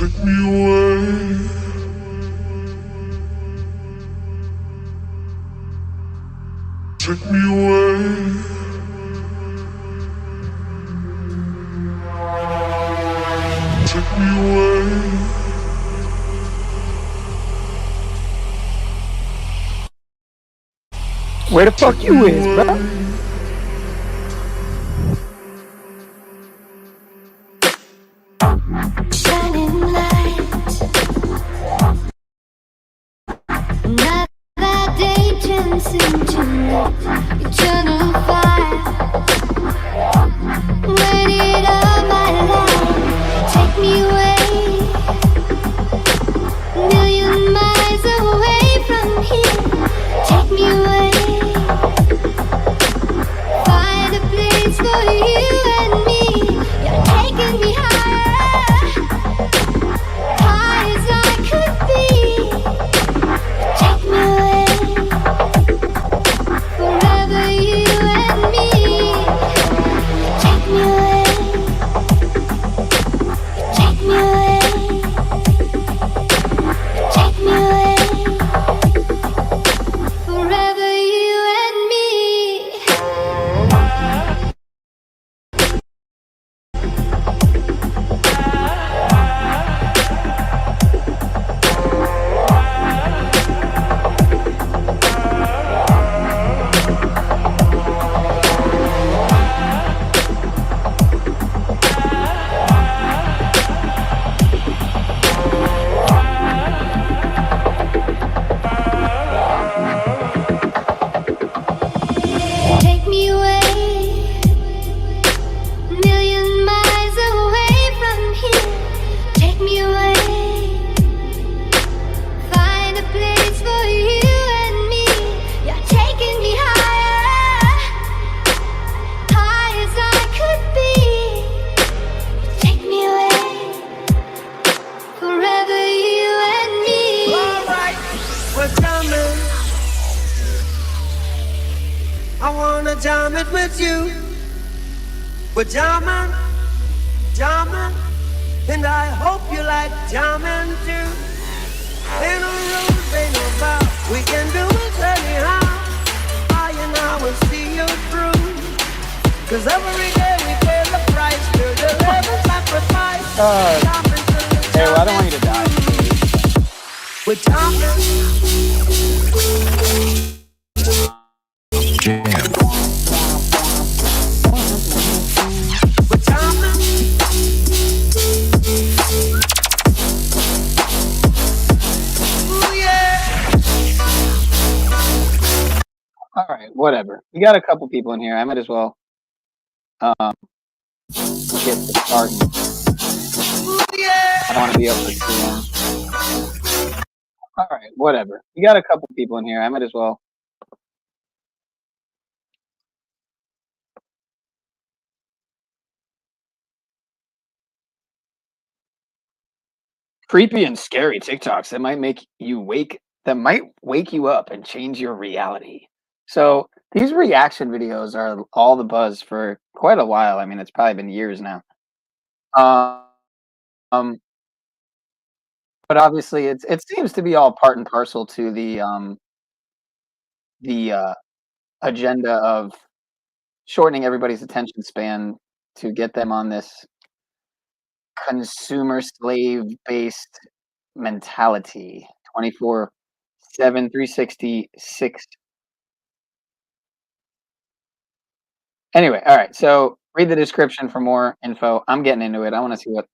Take me away. Take me away. Take me away. Where the fuck you is, bro? Shining light, another day turns into eternal fire. Waited all my life, take me away, a million miles away from here. Take me away, find a place for you and me. You're taking me higher, high as I could be. Take me away, forever you and me. Take me away, take me away, take me away, forever you and me. Take me away, a million miles away from here. Take me away, find a place for you and me. You're taking me higher, high as I could be. Take me away, forever you and me. Alright, we're jamming. I wanna jam it with you. We're jamming, jamming, and I hope you like jamming too. Ain't no rules, ain't no bounds. We can do it anyhow. I and I will see you through. 'Cause every day we pay the price to deliver sacrifice. Jamming till the Hey, well, I don't want you to die. we're jamming. Jam. We're jamming. Ooh, yeah. All right, whatever. We got a couple people in here. I might as well get the starting. Ooh, yeah. I don't want to be up for too long. All right, whatever. We got a couple people in here. I might as well. Creepy and scary TikToks that might make you wake you up and change your reality. So these reaction videos are all the buzz for quite a while. I mean, it's probably been years now. Um, but obviously, it seems to be all part and parcel to the agenda of shortening everybody's attention span to get them on this consumer slave based mentality 24/7 366. Anyway, all right, so read the description for more info. I'm getting into it. I want to see what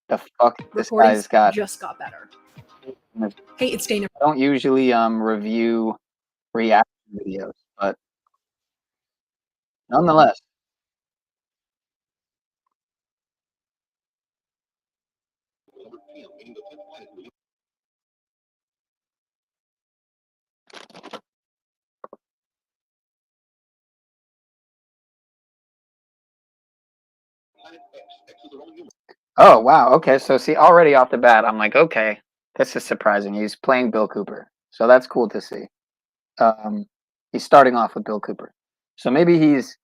the fuck this guy's got. Just got better. Hey, it's Dana. I don't usually review reaction videos, but nonetheless. Oh wow, okay. So see, already off the bat, I'm like, okay, this is surprising. He's playing Bill Cooper, so that's cool to see. He's starting off with Bill Cooper, so maybe he's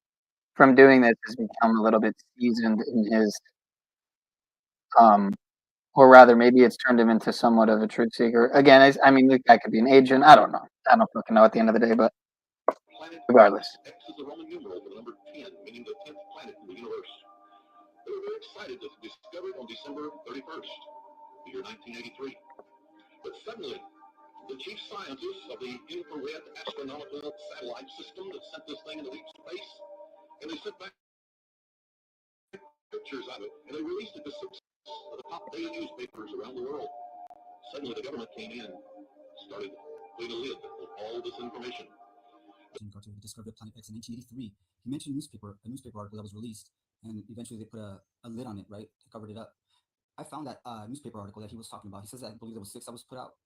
from doing this has become a little bit seasoned in his um Or rather, maybe it's turned him into somewhat of a truth seeker. Again, I mean, the guy could be an agent. I don't know. I don't fucking know at the end of the day, but regardless. X is the Roman numeral for the number 10, meaning the 10th planet in the universe. They were very excited to discover it on December 31st, the year 1983. But suddenly, the chief scientists of the infrared astronomical satellite system that sent this thing into deep space, and they sent back pictures of it, and they released it to 6 of the top daily newspapers around the world. Suddenly, the government came in, started putting a lid on all this information. Cartoon, he discovered Planet X in 1983. He mentioned a newspaper article that was released, and eventually they put a lid on it, right? They covered it up. I found that newspaper article that he was talking about. He says that I believe there was 6 that was put out,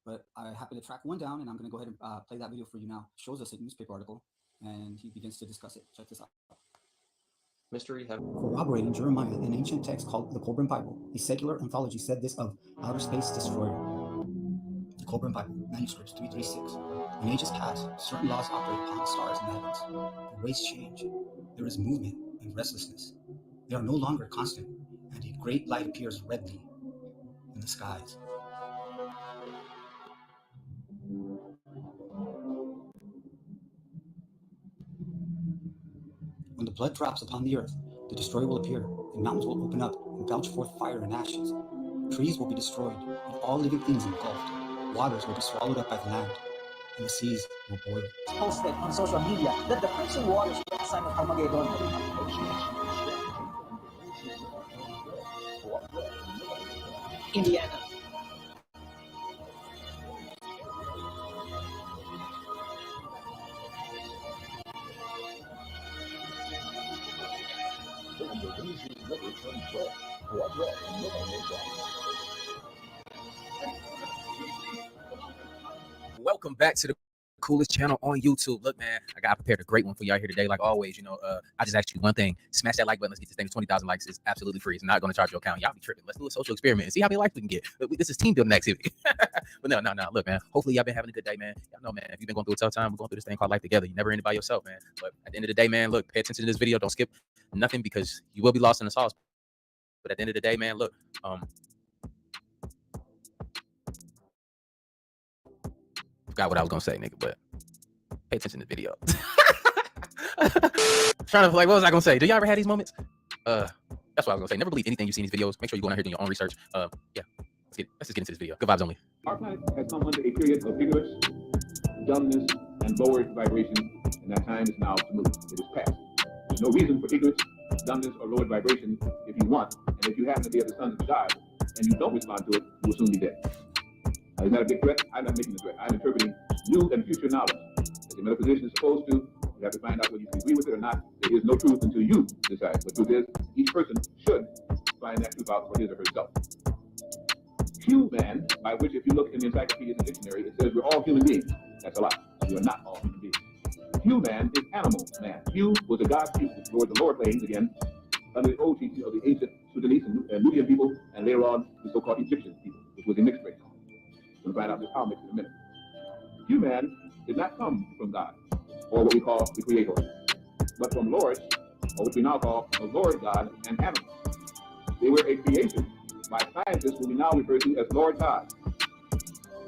but I happened to track one down, and I'm going to go ahead and play that video for you now. It shows us a newspaper article, and he begins to discuss it. Check this out. Mystery have Corroborating Jeremiah, an ancient text called the Cobran Bible. A secular anthology said this of outer space destroyer. The Cobran Bible, manuscripts 336. In ages past, certain laws operate upon the stars and the heavens. The ways change. There is movement and restlessness. They are no longer constant, and a great light appears redly in the skies. When the blood drops upon the earth, the destroyer will appear, and mountains will open up and belch forth fire and ashes. Trees will be destroyed, and all living things engulfed. Waters will be swallowed up by the land, and the seas will boil. Posted on social media that the crimson waters were a sign of Armageddon. Indiana. Welcome back to the coolest channel on YouTube. Look, man, I got prepared a great one for y'all here today. Like always, you know, I just asked you one thing: smash that like button. Let's get this thing to 20,000 likes. It's absolutely free. It's not going to charge your account. Y'all be tripping. Let's do a social experiment and see how many likes we can get. This is team building activity. But no. Look, man. Hopefully y'all been having a good day, man. Y'all know, man. If you've been going through a tough time, we're going through this thing called life together. You never end it by yourself, man. But at the end of the day, man, look, pay attention to this video. Don't skip nothing because you will be lost in the sauce. But at the end of the day, man, look, forgot what I was gonna say, nigga, but pay attention to the video. Trying to, like, what was I gonna say? Do y'all ever have these moments? That's what I was gonna say. Never believe anything you see in these videos. Make sure you're going out here doing your own research. Yeah, let's just get into this video. Good vibes only. Our planet has come under a period of ignorance, dumbness, and lowered vibration, and that time is now to move. It is past. There's no reason for ignorance, dumbness, or lowered vibration if you want, and if you happen to be of the sons of God, and you don't respond to it, you will soon be dead. Is that a big threat? I'm not making a threat. I'm interpreting new and future knowledge. As a metaphysician is supposed to, you have to find out whether you can agree with it or not. There is no truth until you decide. The truth is, each person should find that truth out for his or herself. Human, by which if you look in the encyclopedia and dictionary, it says we're all human beings. That's a lie. You are not all human beings. Human is animal man. Hu was a god Hu, toward the lower planes again, under the old teaching of the ancient Sudanese and Nubian people, and later on the so-called Egyptian people, which was a mixed race. We'll find out just how mixed in a minute. Human did not come from God, or what we call the Creator, but from lords, or what we now call the Lord God and animals. They were a creation by scientists who we now refer to as Lord God.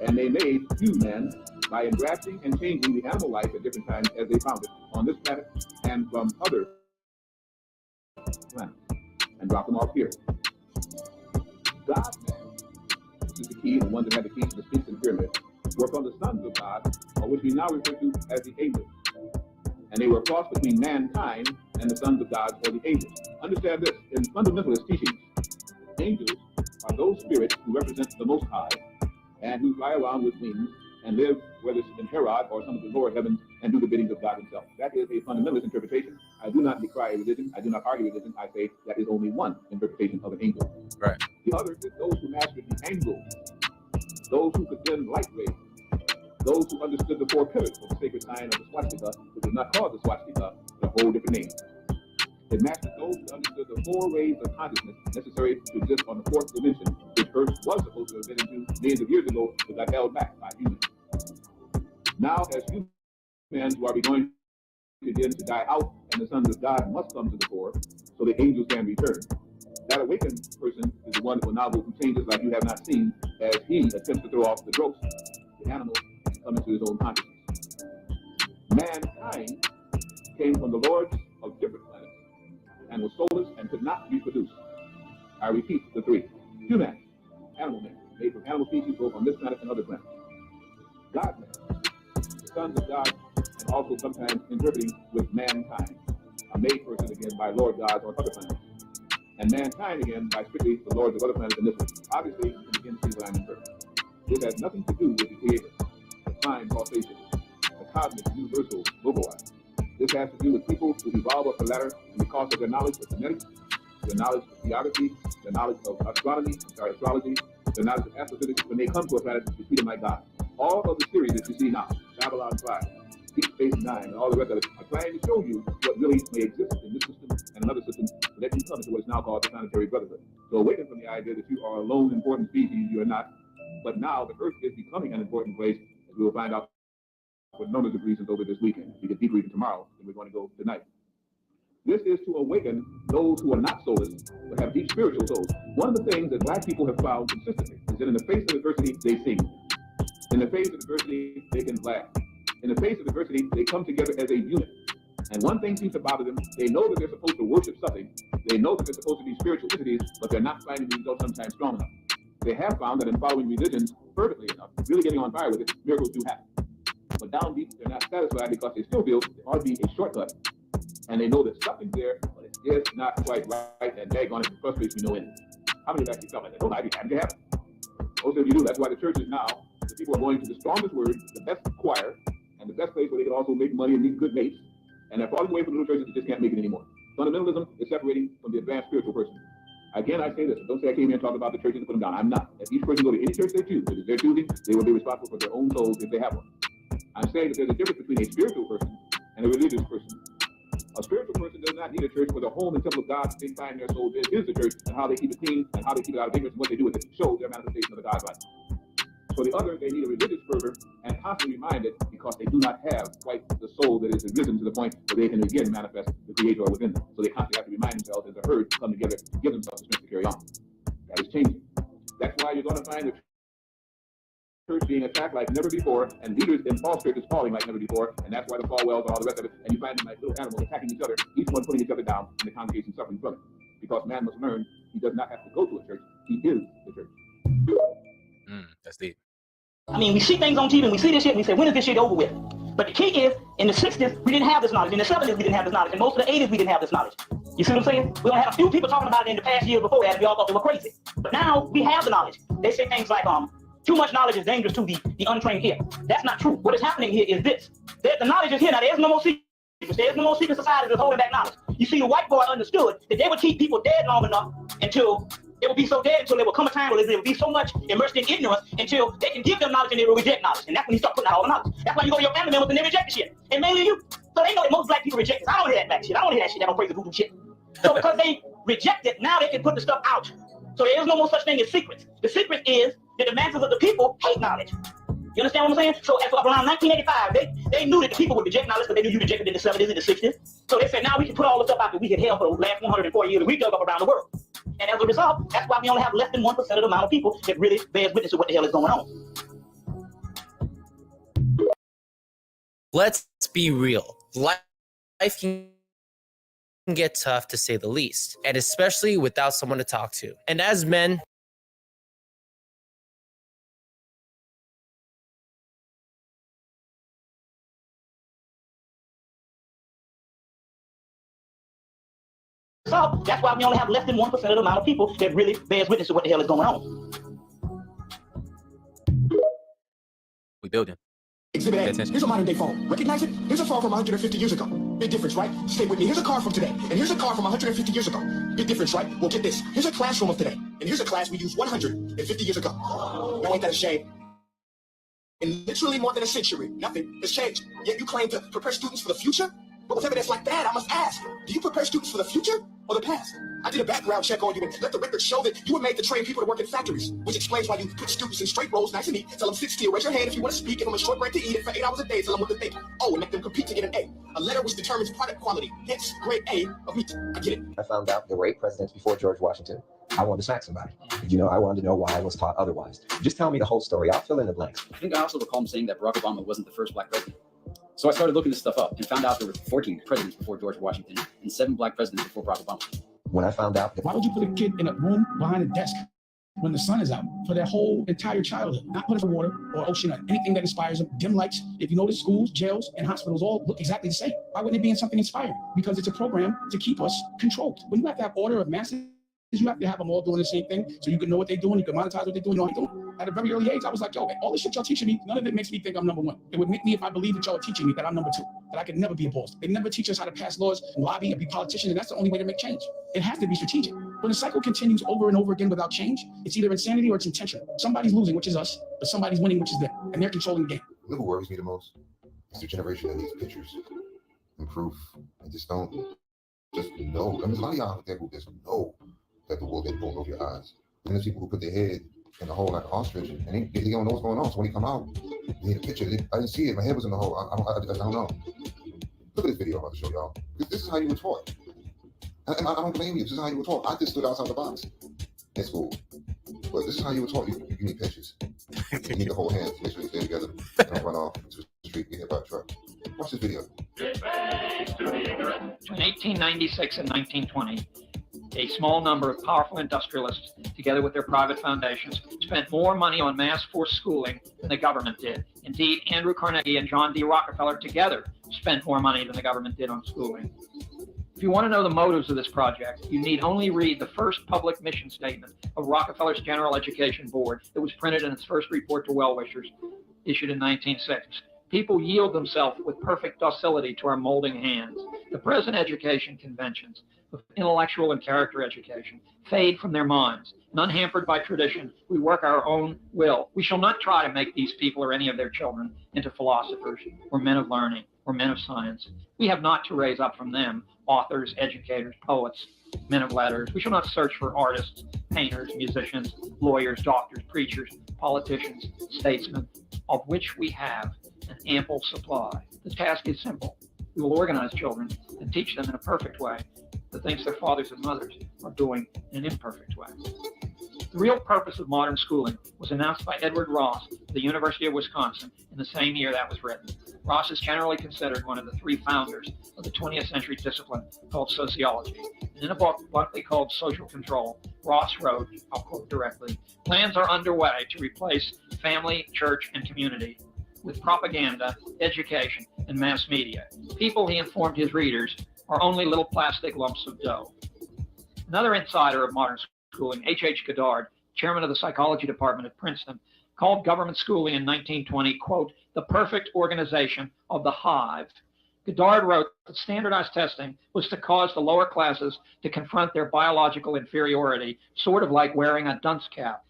And they made human by engrafting and changing the animal life at different times as they found it on this planet and from other planets, and drop them off here. God, this is the key, the ones that had the keys to the Sphinx and the pyramid, were from the sons of God, or which we now refer to as the angels. And they were a cross between mankind and the sons of God, or the angels. Understand this, in fundamentalist teachings, angels are those spirits who represent the Most High and who fly around with wings and live, whether it's in Herod or some of the lower heavens, and do the biddings of God himself. That is a fundamentalist interpretation. I do not decry religion. I do not argue religion. I say that is only one interpretation of an angel. Right. The other is those who mastered the angle, those who could bend light rays, those who understood the 4 pillars of the sacred sign of the swastika, which is not called the swastika, but a whole different name. It mastered those who understood the 4 rays of consciousness necessary to exist on the 4th dimension, which Earth was supposed to have been into millions of years ago, but got held back by humans. Now, as humans who are going to begin to die out, and the sons of God must come to the fore, so the angels can return. That awakened person is the one that will now go through changes like you have not seen as he attempts to throw off the gross, the animal, and come into his own consciousness. Mankind came from the lords of different planets and was soulless and could not reproduce. I repeat the three. Human, animal man, made from animal species both on this planet and other planets. God man, the sons of God, and also sometimes interpreting with mankind, a made person again by Lord gods on other planets. And mankind again by strictly the lords of other planets in this one. Obviously, you can begin to see what I'm inferring. This has nothing to do with the creator, the fine causation, the cosmic, universal, logos. This has to do with people who evolve up the ladder and because of their knowledge of genetics, their knowledge of geography, their knowledge of astrology, their knowledge of astrophysics, when they come to a planet, you treat them like God. All of the series that you see now, Babylon 5, Deep Space Nine, and all the rest of it, are trying to show you what really may exist in this system and another system so that you come into what is now called the planetary brotherhood. So awaken from the idea that you are a lone important species, you are not. But now the Earth is becoming an important place, as we will find out for numbers of reasons over this weekend. We get deeper even tomorrow, and we're going to go tonight. This is to awaken those who are not soulless, but have deep spiritual souls. One of the things that black people have found consistently is that in the face of adversity, they sing. In the face of adversity, they can laugh. In the face of adversity, they come together as a unit. And one thing seems to bother them. They know that they're supposed to worship something. They know that they're supposed to be spiritual entities, but they're not finding themselves sometimes strong enough. They have found that in following religions fervently enough, really getting on fire with it, miracles do happen. But down deep, they're not satisfied because they still feel there ought to be a shortcut. And they know that something's there, but it's just not quite right, and daggone it, frustrates me no end. How many of you actually felt like that? Nobody had to happen. Most of you do. That's why the church is now, the people are going to the strongest word, the best choir, and the best place where they can also make money and meet good mates. And they're falling away from the little churches that just can't make it anymore. Fundamentalism is separating from the advanced spiritual person. Again, I say this. Don't say I came here and talked about the churches and put them down. I'm not. If each person go to any church they choose, if it's their choosing, they will be responsible for their own souls if they have one. I'm saying that there's a difference between a spiritual person and a religious person. A spiritual person does not need a church where the home and temple of God they find their souls in is the church, and how they keep it clean and how they keep it out of ignorance and what they do with it shows their manifestation of the God's life. For the other, they need a religious fervor and constantly reminded because they do not have quite the soul that is risen to the point where they can again manifest the Creator within them. So they constantly have to remind themselves as a herd come together to give themselves the strength to carry on. That is changing. That's why you're going to find the church being attacked like never before, and leaders in false churches falling like never before, and that's why the Falwells and all the rest of it, and you find them like little animals attacking each other, each one putting each other down, and the congregation suffering from it. Because man must learn he does not have to go to a church, he is the church. That's deep. I mean, we see things on TV and we see this shit and we say, when is this shit over with? But the key is, in the 60s, we didn't have this knowledge. In the 70s, we didn't have this knowledge. In most of the 80s, we didn't have this knowledge. You see what I'm saying? We only had a few people talking about it in the past years before that, and we all thought they were crazy. But now, we have the knowledge. They say things like, too much knowledge is dangerous to the untrained ear. That's not true. What is happening here is this. The knowledge is here. Now, there's no more secrets. There's no more secret society that's holding back knowledge. You see, the white boy understood that they would keep people dead long enough until they will be so dead until there will come a time where they will be so much immersed in ignorance until they can give them knowledge and they will reject knowledge. And that's when you start putting out all the knowledge. That's why you go to your family members and they reject the shit. And mainly you. So they know that most black people reject this. I don't hear that black shit. I don't hear that shit, that don't crazy voodoo shit. So because they reject it, now they can put the stuff out. So there is no more such thing as secrets. The secret is that the masses of the people hate knowledge. You understand what I'm saying? So as around 1985, they knew that the people would reject knowledge because they knew you rejected it in the 70s and the 60s. So they said, now we can put all the stuff out that we had held for the last 140 years that we dug up around the world. And as a result, that's why we only have less than 1% of the amount of people that really bears witness to what the hell is going on. Let's be real. Life can get tough, to say the least, and especially without someone to talk to. And as men, so that's why we only have less than 1% of the amount of people that really bears witness to what the hell is going on. We building. Exhibit A. Here's a modern day phone. Recognize it? Here's a phone from 150 years ago. Big difference, right? Stay with me. Here's a car from today. And here's a car from 150 years ago. Big difference, right? Well, get this. Here's a classroom of today. And here's a class we used 150 years ago. Now, ain't that a shame? In literally more than a century, nothing has changed. Yet you claim to prepare students for the future? But with evidence like that, I must ask, do you prepare students for the future or the past? I did a background check on you and let the records show that you were made to train people to work in factories, which explains why you put students in straight rows, nice and neat. Tell them sit still, raise your hand if you want to speak, give them a short break to eat it for 8 hours a day, tell them what to think. Oh, and make them compete to get an A. A letter which determines product quality, hence grade A of meat. I get it. I found out there were 8 presidents before George Washington. I wanted to smack somebody. You know, I wanted to know why I was taught otherwise. Just tell me the whole story. I'll fill in the blanks. I think I also recall him saying that Barack Obama wasn't the first black president. So I started looking this stuff up and found out there were 14 presidents before George Washington and 7 black presidents before Barack Obama. When I found out Why would you put a kid in a room behind a desk when the sun is out for their whole entire childhood? Not put it for water or ocean or anything that inspires them. Dim lights. If you notice, schools, jails, and hospitals all look exactly the same. Why wouldn't it be in something inspiring? Because it's a program to keep us controlled. When you have to have order of masses, you have to have them all doing the same thing so you can know what they're doing, you can monetize what they're doing, you know what they're doing. At a very early age, I was like, yo, all this shit y'all teaching me, none of it makes me think I'm number one. It would make me if I believe that y'all are teaching me that I'm number 2, that I could never be a boss. They never teach us how to pass laws and lobby and be politicians, and that's the only way to make change. It has to be strategic. When the cycle continues over and over again without change, it's either insanity or it's intentional. Somebody's losing, which is us, but somebody's winning, which is them, and they're controlling the game. You know what worries me the most? It's the generation that needs pictures and proof and just know. I mean, a lot of y'all out there who just know that the wolf ain't going over your eyes. And there's people who put their head in the hole like an ostrich, and they don't know what's going on. So when he come out, they need a picture. I didn't see it. My head was in the hole. I don't know. Look at this video I'm about to show y'all. This is how you were taught. I don't blame you. This is how you were taught. I just stood outside the box in school. But this is how you were taught. You need pictures. You need to hold hands, make sure you stay together. Don't run off to the street, get hit by a truck. Watch this video. Between 1896 and 1920, a small number of powerful industrialists, together with their private foundations, spent more money on mass forced schooling than the government did. Indeed, Andrew Carnegie and John D. Rockefeller together spent more money than the government did on schooling. If you want to know the motives of this project, you need only read the first public mission statement of Rockefeller's General Education Board that was printed in its first report to well-wishers, issued in 1906. People yield themselves with perfect docility to our molding hands. The present education conventions of intellectual and character education fade from their minds, and unhampered by tradition, we work our own will. We shall not try to make these people or any of their children into philosophers or men of learning or men of science. We have not to raise up from them authors, educators, poets, men of letters. We shall not search for artists, painters, musicians, lawyers, doctors, preachers, politicians, statesmen, of which we have an ample supply. The task is simple. We will organize children and teach them in a perfect way the things their fathers and mothers are doing in an imperfect way. The real purpose of modern schooling was announced by Edward Ross at the University of Wisconsin in the same year that was written. Ross is generally considered one of the 3 founders of the 20th century discipline called sociology. And in a book bluntly called Social Control, Ross wrote, I'll quote directly, "Plans are underway to replace family, church, and community with propaganda, education, and mass media. People," he informed his readers, "are only little plastic lumps of dough." Another insider of modern schooling, H.H. Goddard, chairman of the psychology department at Princeton, called government schooling in 1920, quote, "the perfect organization of the hive." Goddard wrote that standardized testing was to cause the lower classes to confront their biological inferiority, sort of like wearing a dunce cap.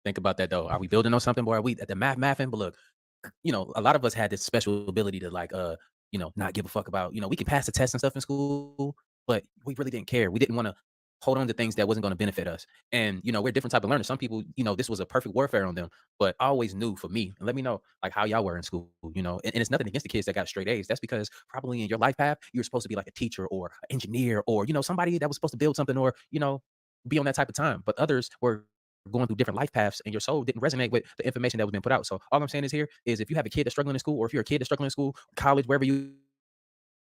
Think about that though. Are we building on something, boy? Are we at the mathing? But look, you know, a lot of us had this special ability to like, you know, not give a fuck about, you know, we could pass the test and stuff in school, but we really didn't care. We didn't want to hold on to things that wasn't going to benefit us. And, you know, we're different type of learners. Some people, you know, this was a perfect warfare on them, but I always knew for me, and let me know like how y'all were in school, you know, and it's nothing against the kids that got straight A's. That's because probably in your life path, you were supposed to be like a teacher or an engineer or, you know, somebody that was supposed to build something or, you know, be on that type of time. But others were going through different life paths and your soul didn't resonate with the information that was being put out. So all I'm saying is here is if you have a kid that's struggling in school, or if you're a kid that's struggling in school, college, wherever you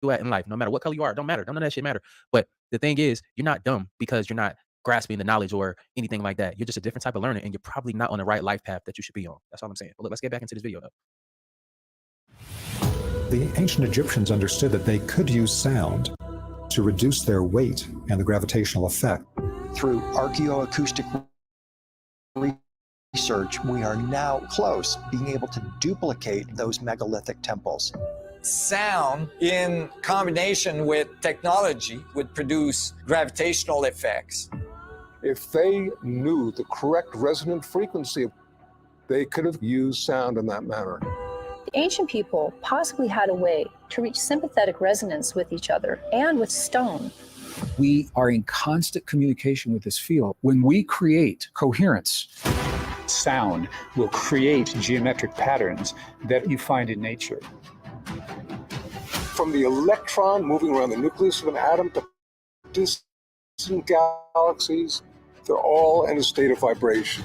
at in life, no matter what color you are, it don't matter. None of that shit matter. But the thing is, you're not dumb because you're not grasping the knowledge or anything like that. You're just a different type of learner and you're probably not on the right life path that you should be on. That's all I'm saying. But look, let's get back into this video though. The ancient Egyptians understood that they could use sound to reduce their weight and the gravitational effect. Through archaeoacoustic research, we are now close being able to duplicate those megalithic temples. Sound in combination with technology would produce gravitational effects. If they knew the correct resonant frequency, they could have used sound in that manner. The ancient people possibly had a way to reach sympathetic resonance with each other and with stone. We are in constant communication with this field. When we create coherence, sound will create geometric patterns that you find in nature. From the electron moving around the nucleus of an atom to distant galaxies, they're all in a state of vibration.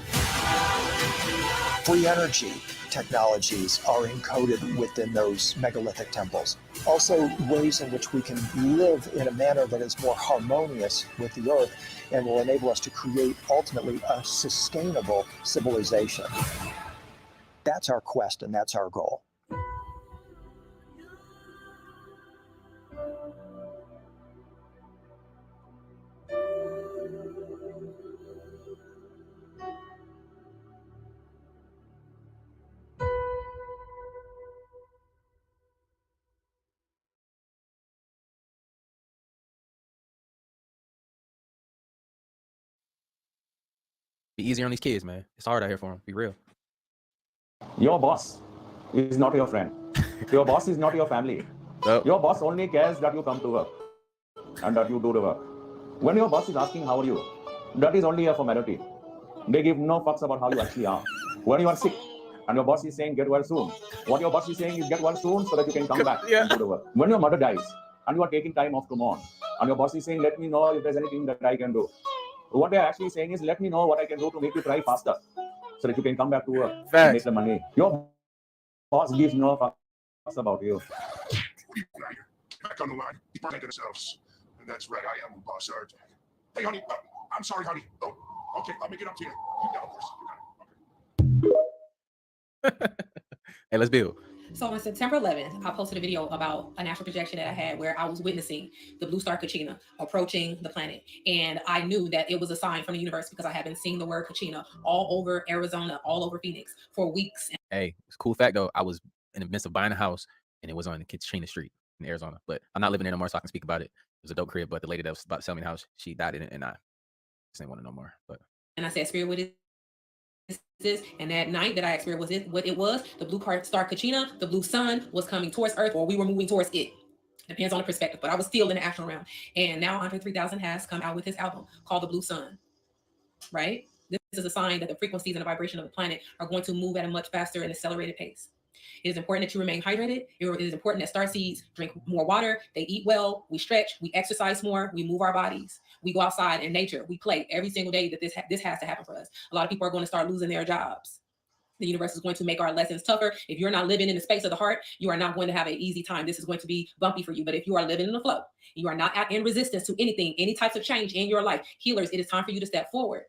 Free energy technologies are encoded within those megalithic temples. Also, ways in which we can live in a manner that is more harmonious with the earth and will enable us to create ultimately a sustainable civilization. That's our quest and that's our goal. Be easier on these kids, man. It's hard out here for them. Be real. Your boss is not your friend. Your boss is not your family. Your boss only cares that you come to work and that you do the work. When your boss is asking how are you, that is only a formality. They give no fucks about how you actually are. When you are sick and your boss is saying get well soon, what your boss is saying is get well soon so that you can come back and do the work. When your mother dies and you are taking time off to mourn and your boss is saying let me know if there's anything that I can do, what they're actually saying is let me know what I can do to make you try faster so that you can come back to work and make the money. Your boss gives no fucks about you. Back on the line. He presented themselves. And that's right, I am the boss sergeant. Hey, honey, I'm sorry, honey. Oh, okay, I'll make it up to you. Yeah, of course. Hey, let's build. So on September 11th, I posted a video about an astral projection that I had where I was witnessing the blue star Kachina approaching the planet. And I knew that it was a sign from the universe because I had been seeing the word Kachina all over Arizona, all over Phoenix for weeks. Hey, it's a cool fact though. I was in the midst of buying a house and it was on Kachina Street in Arizona. But I'm not living there no more, so I can speak about it. It was a dope crib, but the lady that was about to sell me the house, she died in it, and I just didn't want it no more. But And I said, Spirit, what is this? And that night that I experienced what it was, the blue star Kachina, the blue sun was coming towards Earth, or we were moving towards it. Depends on the perspective, but I was still in the astral realm. And now Andre 3000 has come out with his album called The Blue Sun, right? This is a sign that the frequencies and the vibration of the planet are going to move at a much faster and accelerated pace. It is important that you remain hydrated. It is important that starseeds drink more water, they eat well, we stretch, we exercise more, we move our bodies, we go outside in nature, we play every single day that this has to happen for us. A lot of people are going to start losing their jobs. The universe is going to make our lessons tougher. If you're not living in the space of the heart, you are not going to have an easy time. This is going to be bumpy for you. But if you are living in the flow, you are not in resistance to anything, any types of change in your life, healers, it is time for you to step forward.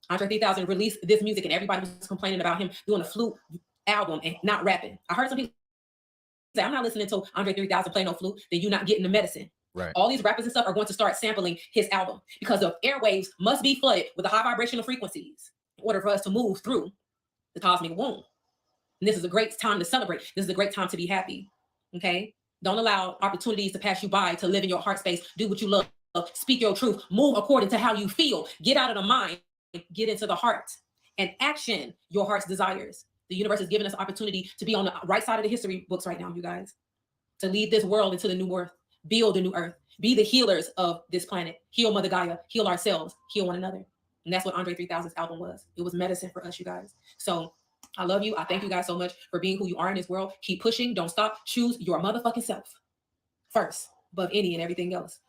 Andre 3000 released this music and everybody was complaining about him doing a flute album and not rapping. I heard some people say, I'm not listening to Andre 3000 play no flute, then you're not getting the medicine. Right. All these rappers and stuff are going to start sampling his album because the airwaves must be flooded with the high vibrational frequencies in order for us to move through the cosmic womb. And this is a great time to celebrate. This is a great time to be happy. Okay? Don't allow opportunities to pass you by to live in your heart space. Do what you love. Speak your truth. Move according to how you feel. Get out of the mind. Get into the heart and action your heart's desires. The universe is giving us opportunity to be on the right side of the history books right now, you guys. To lead this world into the new earth. Build a new earth. Be the healers of this planet. Heal Mother Gaia. Heal ourselves. Heal one another. And that's what Andre 3000's album was. It was medicine for us, you guys. So I love you. I thank you guys so much for being who you are in this world. Keep pushing. Don't stop. Choose your motherfucking self first, above any and everything else.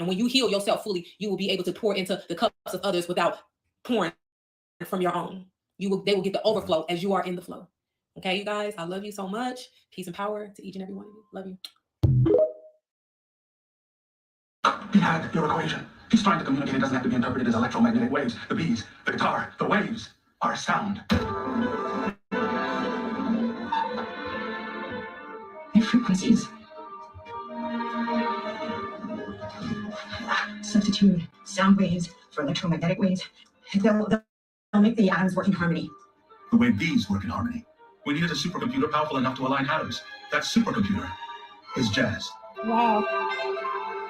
And when you heal yourself fully, you will be able to pour into the cups of others without pouring from your own. They will get the overflow as you are in the flow. Okay, you guys, I love you so much. Peace and power to each and every one of you. Love you. He had your equation. He's trying to communicate. It doesn't have to be interpreted as electromagnetic waves. The beats, the guitar, the waves are sound. They're frequencies. Substitute sound waves for electromagnetic waves. They'll make the atoms work in harmony. The way bees work in harmony. We needed a supercomputer powerful enough to align atoms. That supercomputer is jazz. Wow.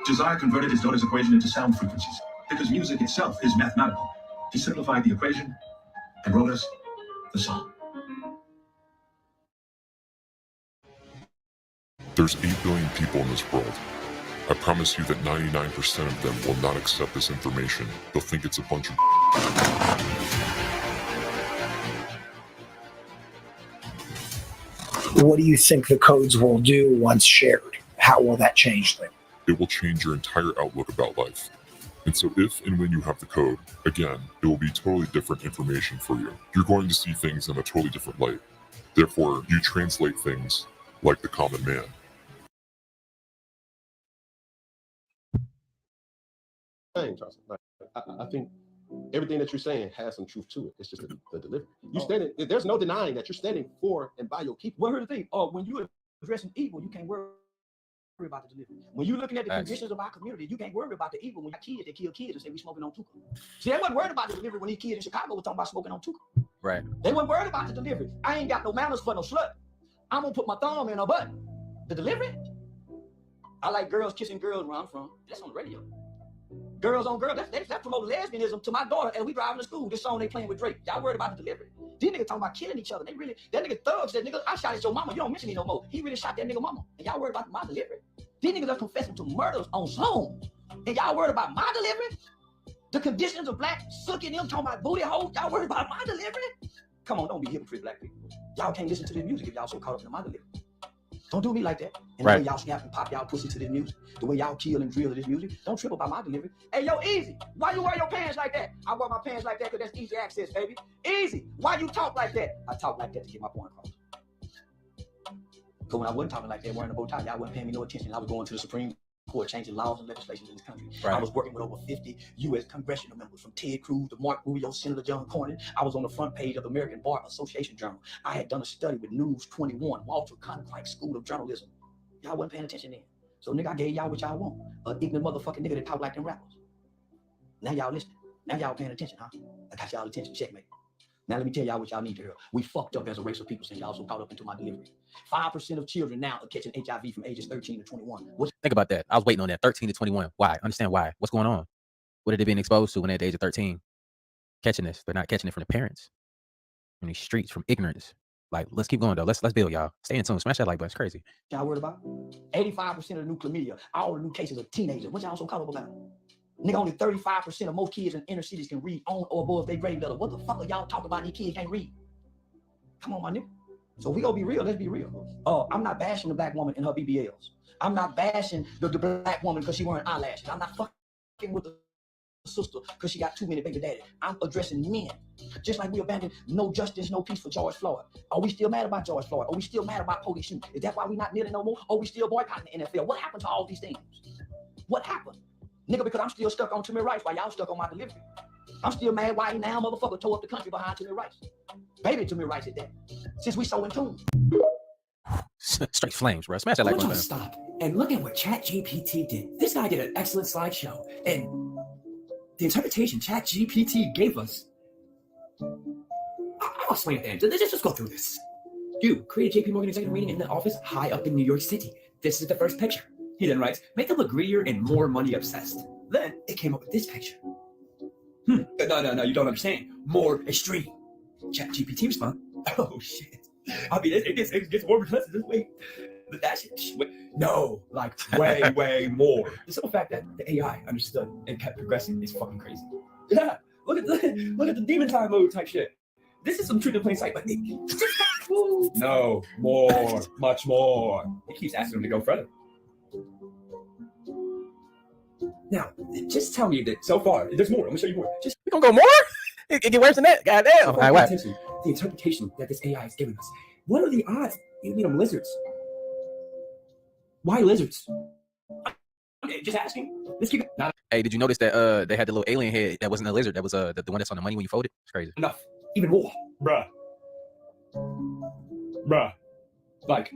Josiah converted his daughter's equation into sound frequencies because music itself is mathematical. He simplified the equation and wrote us the song. There's 8 billion people in this world. I promise you that 99% of them will not accept this information. They'll think it's a bunch of What do you think the codes will do once shared? How will that change things? It will change your entire outlook about life. And so if and when you have the code, again, it will be totally different information for you. You're going to see things in a totally different light. Therefore, you translate things like the common man. Charles. Like, I think everything that you're saying has some truth to it. It's just the delivery. You standing, there's no denying that you're standing for and by your people. Well, here's the thing. When you're addressing evil, you can't worry about the delivery. When you're looking at the conditions of our community, you can't worry about the evil when you kids that kill kids and say we smoking on Tuka. See, they wasn't worried about the delivery when these kids in Chicago were talking about smoking on Tuka. Right. They weren't worried about the delivery. I ain't got no manners for no slut. I'm gonna put my thumb in her butt. The delivery? I like girls kissing girls where I'm from. That's on the radio. Girls on girls. That's promoting lesbianism to my daughter as we driving to school. This song they playing with Drake. Y'all worried about the delivery. These niggas talking about killing each other. They really, that nigga Thug said, nigga, I shot at your mama. You don't mention me no more. He really shot that nigga mama. And y'all worried about my delivery. These niggas are confessing to murders on Zoom. And y'all worried about my delivery? The conditions of black sucking them talking about booty holes. Y'all worried about my delivery? Come on, don't be hypocrite, black people. Y'all can't listen to this music if y'all so caught up in my delivery. Don't do me like that. And the way y'all snap and pop y'all pussy to this music, the way y'all kill and drill to this music, don't trip about my delivery. Hey, yo, Easy, why you wear your pants like that? I wear my pants like that because that's easy access, baby. Easy, why you talk like that? I talk like that to get my point across. Because when I wasn't talking like that, wearing a bow tie, y'all wasn't paying me no attention. I was going to the Supreme Court, changing laws and legislation in this country. Right. I was working with over 50 U.S. congressional members, from Ted Cruz to Mark Rubio, Senator John Cornyn. I was on the front page of the American Bar Association Journal. I had done a study with News 21, Walter Cronkite School of Journalism. Y'all wasn't paying attention then. So nigga, I gave y'all what y'all want. An ignorant motherfucking nigga that talk like them rappers. Now y'all listening. Now y'all paying attention, huh? I got y'all attention. Checkmate. Now let me tell y'all what y'all need to hear. We fucked up as a race of people since y'all so caught up into my delivery. 5% of children now are catching HIV from ages 13 to 21. Think about that. I was waiting on that. 13 to 21. Why? Understand why. What's going on? What are they being exposed to when they're at the age of 13? Catching this. They're not catching it from the parents. From these streets, from ignorance. Like, let's keep going though. Let's build, y'all. Stay in tune. Smash that like button. It's crazy. Y'all worried about? 85% of the new chlamydia, all the new cases of teenagers. What y'all so caught up about? Nigga, only 35% of most kids in inner cities can read on or above their grade level. What the fuck are y'all talking about? These kids can't read. Come on, my nigga. So we gonna be real. Let's be real. I'm not bashing the black woman in her BBLs. I'm not bashing the black woman because she wearing eyelashes. I'm not fucking with the sister because she got too many baby daddy. I'm addressing men. Just like we abandoned no justice, no peace for George Floyd. Are we still mad about George Floyd? Are we still mad about police shooting? Is that why we not kneeling no more? Are we still boycotting the NFL? What happened to all these things? What happened? Nigga, because I'm still stuck on Timmy Rice while y'all stuck on my delivery. I'm still mad why he now motherfucker tore up the country behind Timmy Rice. Baby Timmy Rice at that. Since we so in tune. Straight flames, bro. Smash that like button. Stop and look at what ChatGPT did. This guy did an excellent slideshow, and the interpretation ChatGPT gave us. I'll explain it then. Let's just go through this. You create a JP Morgan executive meeting in the office high up in New York City. This is the first picture. He then writes, make them look greedier and more money obsessed. Then it came up with this picture. No, you don't understand. More extreme. ChatGPT responds, oh shit. I mean, it gets more obsessive this way. But that shit, no, like way more. The simple fact that the AI understood and kept progressing is fucking crazy. Yeah, look at the demon time mode type shit. This is some truth in plain sight, but no, more, much more. It keeps asking him to go further. Now, just tell me that so far, there's more. I'm gonna show you more. We gonna go more? It get worse than that. Goddamn. All right, the interpretation that this AI is giving us. What are the odds you meet them lizards? Why lizards? Just asking. Let's keep it. Hey, did you notice that they had the little alien head that wasn't a lizard? That was the one that's on the money when you fold it? It's crazy. Enough. Even more. Bruh. Like,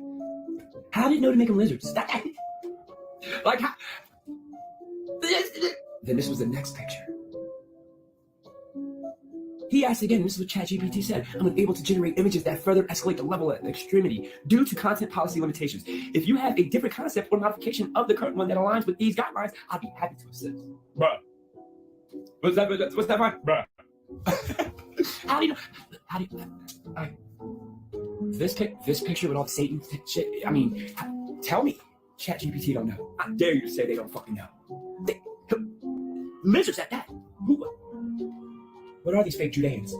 how did it know to make them lizards? Like, how? Then this was the next picture. He asked again, this is what ChatGPT said, I'm able to generate images that further escalate the level of extremity due to content policy limitations. If you have a different concept or modification of the current one that aligns with these guidelines, I'll be happy to assist. Bruh. What's that fine? Bruh. How do you this picture with all the Satan shit, I mean, tell me. ChatGPT don't know. I dare you to say they don't fucking know. Lizards at that. What are these fake Judeans?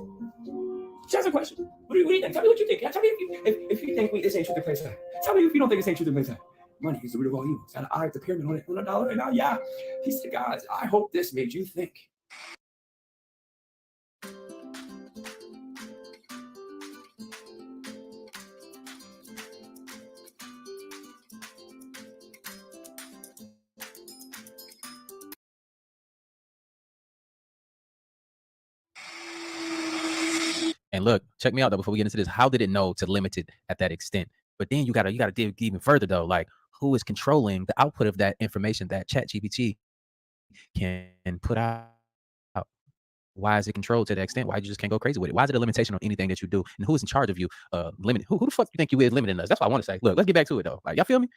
Just ask a question. What do you think? Tell me what you think. Tell me if you think this ain't truth in place. Tell me if you don't think this ain't truth in place. Money is the root of all evil. It's got an eye of the pyramid on a dollar right now. Yeah. He said, guys, I hope this made you think. And look, check me out though before we get into this. How did it know to limit it at that extent? But then you gotta dig even further though. Like, who is controlling the output of that information that ChatGPT can put out? Why is it controlled to that extent? Why you just can't go crazy with it? Why is it a limitation on anything that you do? And who is in charge of you limiting? Who the fuck you think you is limiting us? That's what I want to say. Look, let's get back to it though. Like, y'all feel me?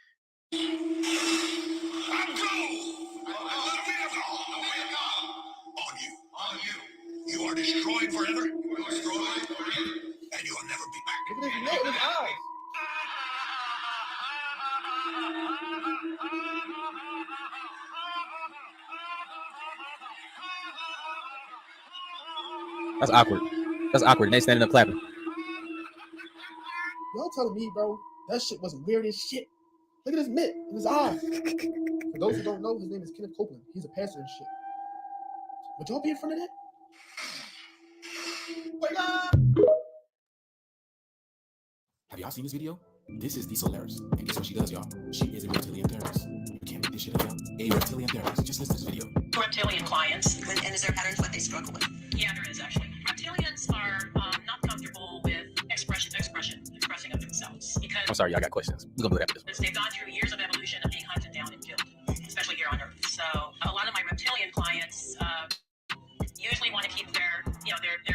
You are destroyed forever. You are destroyed forever. And you will never be back. Look at his eyes. That's awkward. That's awkward. And they standing up clapping. Y'all telling me, bro, that shit was weird as shit. Look at his mitt in his eyes. For those who don't know, his name is Kenneth Copeland. He's a pastor and shit. Would y'all be in front of that? Wake up! Have y'all seen this video? This is the Solaris. And guess what she does, y'all? She is a reptilian therapist. You can't make this shit up, y'all. A reptilian therapist. Just listen to this video. Reptilian clients. And is there patterns what they struggle with? Yeah, there is actually. Reptilians are not comfortable with expressing of themselves. Because I'm sorry, y'all got questions. We're gonna do that after this. they've gone through years of evolution of being hunted down and killed, especially here on Earth. So a lot of my reptilian clients usually want to keep their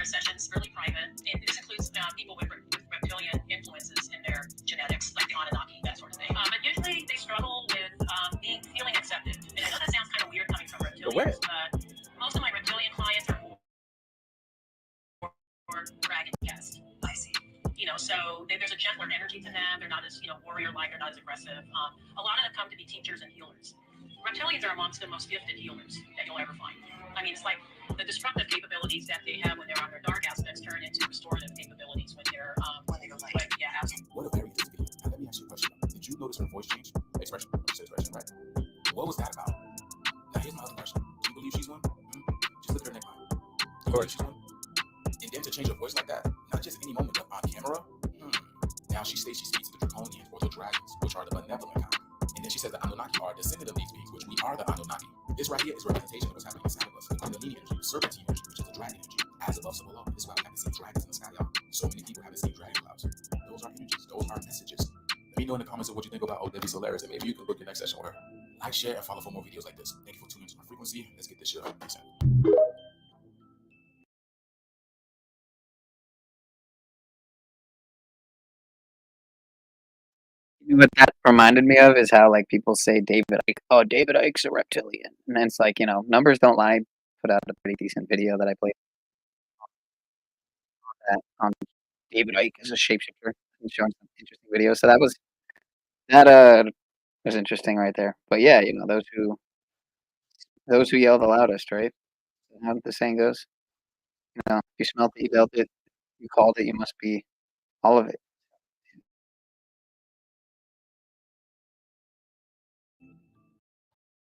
sessions really private. And this includes people with reptilian influences in their genetics, like the Anunnaki, that sort of thing. But usually they struggle with feeling accepted. And I know that sounds kind of weird coming from reptilians, but most of my reptilian clients are more dragon cast. I see. So there's a gentler energy to them. They're not as warrior-like. They're not as aggressive. A lot of them come to be teachers and healers. Reptilians are amongst the most gifted healers that you'll ever find. I mean, it's like the destructive capabilities that they have when they're on their dark aspects turn into restorative capabilities when they're when they go light. Like, yeah, absolutely. What a very good video. Now, let me ask you a question. Did you notice her voice change? Expression, right? What was that about? Now, here's my other question. Do you believe she's one? Just look at her neckline. Do you believe she's one? And then to change her voice like that, not just any moment, but on camera. Now she states she speaks to the draconians or the dragons, which are the benevolent kind. And then she says the Anunnaki are descendant of these beings, which we are the Anunnaki. This right here is a representation of what's happening inside of us. The Kundalini energy, serpentine energy, which is the dragon energy, as above, so below. This is why we haven't seen dragons in the sky, y'all. So many people haven't seen dragon clouds. Those are energies. Those are messages. Let me know in the comments of what you think about Debbie Solaris, and maybe you can book your next session with her. Like, share, and follow for more videos like this. Thank you for tuning into my frequency. Let's get this shit up. Peace out. What that reminded me of is how like people say David Icke, oh, David Icke's a reptilian. And then it's like, numbers don't lie. Put out a pretty decent video that I played on David Icke as a shapeshifter and showing some interesting videos. So that was interesting right there. But yeah, those who yell the loudest, right? How the saying goes. If you smelt it, you felt it, you called it, you must be all of it.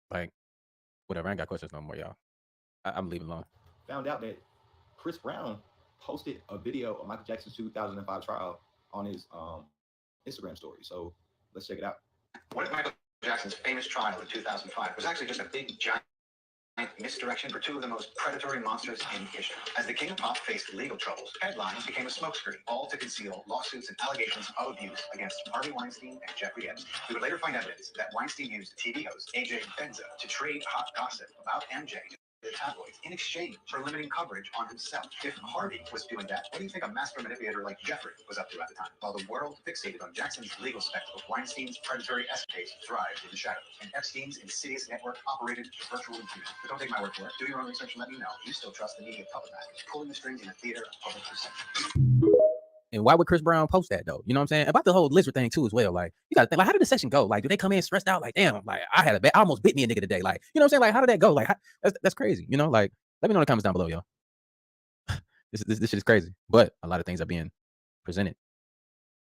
Like, whatever. I ain't got questions no more, y'all. I'm leaving alone. Found out that Chris Brown posted a video of Michael Jackson's 2005 trial on his Instagram story. So let's check it out. What if Michael Jackson's famous trial in 2005 was actually just a big, giant misdirection for two of the most predatory monsters in history? As the king of pop faced legal troubles, headlines became a smokescreen, all to conceal lawsuits and allegations of abuse against Harvey Weinstein and Jeffrey Epstein. We would later find evidence that Weinstein used TV host AJ Benza to trade hot gossip about MJ to the tabloids in exchange for limiting coverage on himself. If Harvey was doing that, what do you think a master manipulator like Jeffrey was up to at the time? While the world fixated on Jackson's legal spectacle, Weinstein's predatory escapades thrived in the shadows, and Epstein's insidious network operated virtual impunity. But don't take my word for it. Do your own research and let me know. You still trust the media puppet masters pulling the strings in a theater of public perception. And why would Chris Brown post that though? You know what I'm saying? About the whole lizard thing too as well. Like, you gotta think, like, how did the session go? Like, do they come in stressed out? Like, damn, like I almost bit me a nigga today. Like, you know what I'm saying? Like, how did that go? Like, that's crazy. You know, like, let me know in the comments down below, y'all. This shit is crazy. But a lot of things are being presented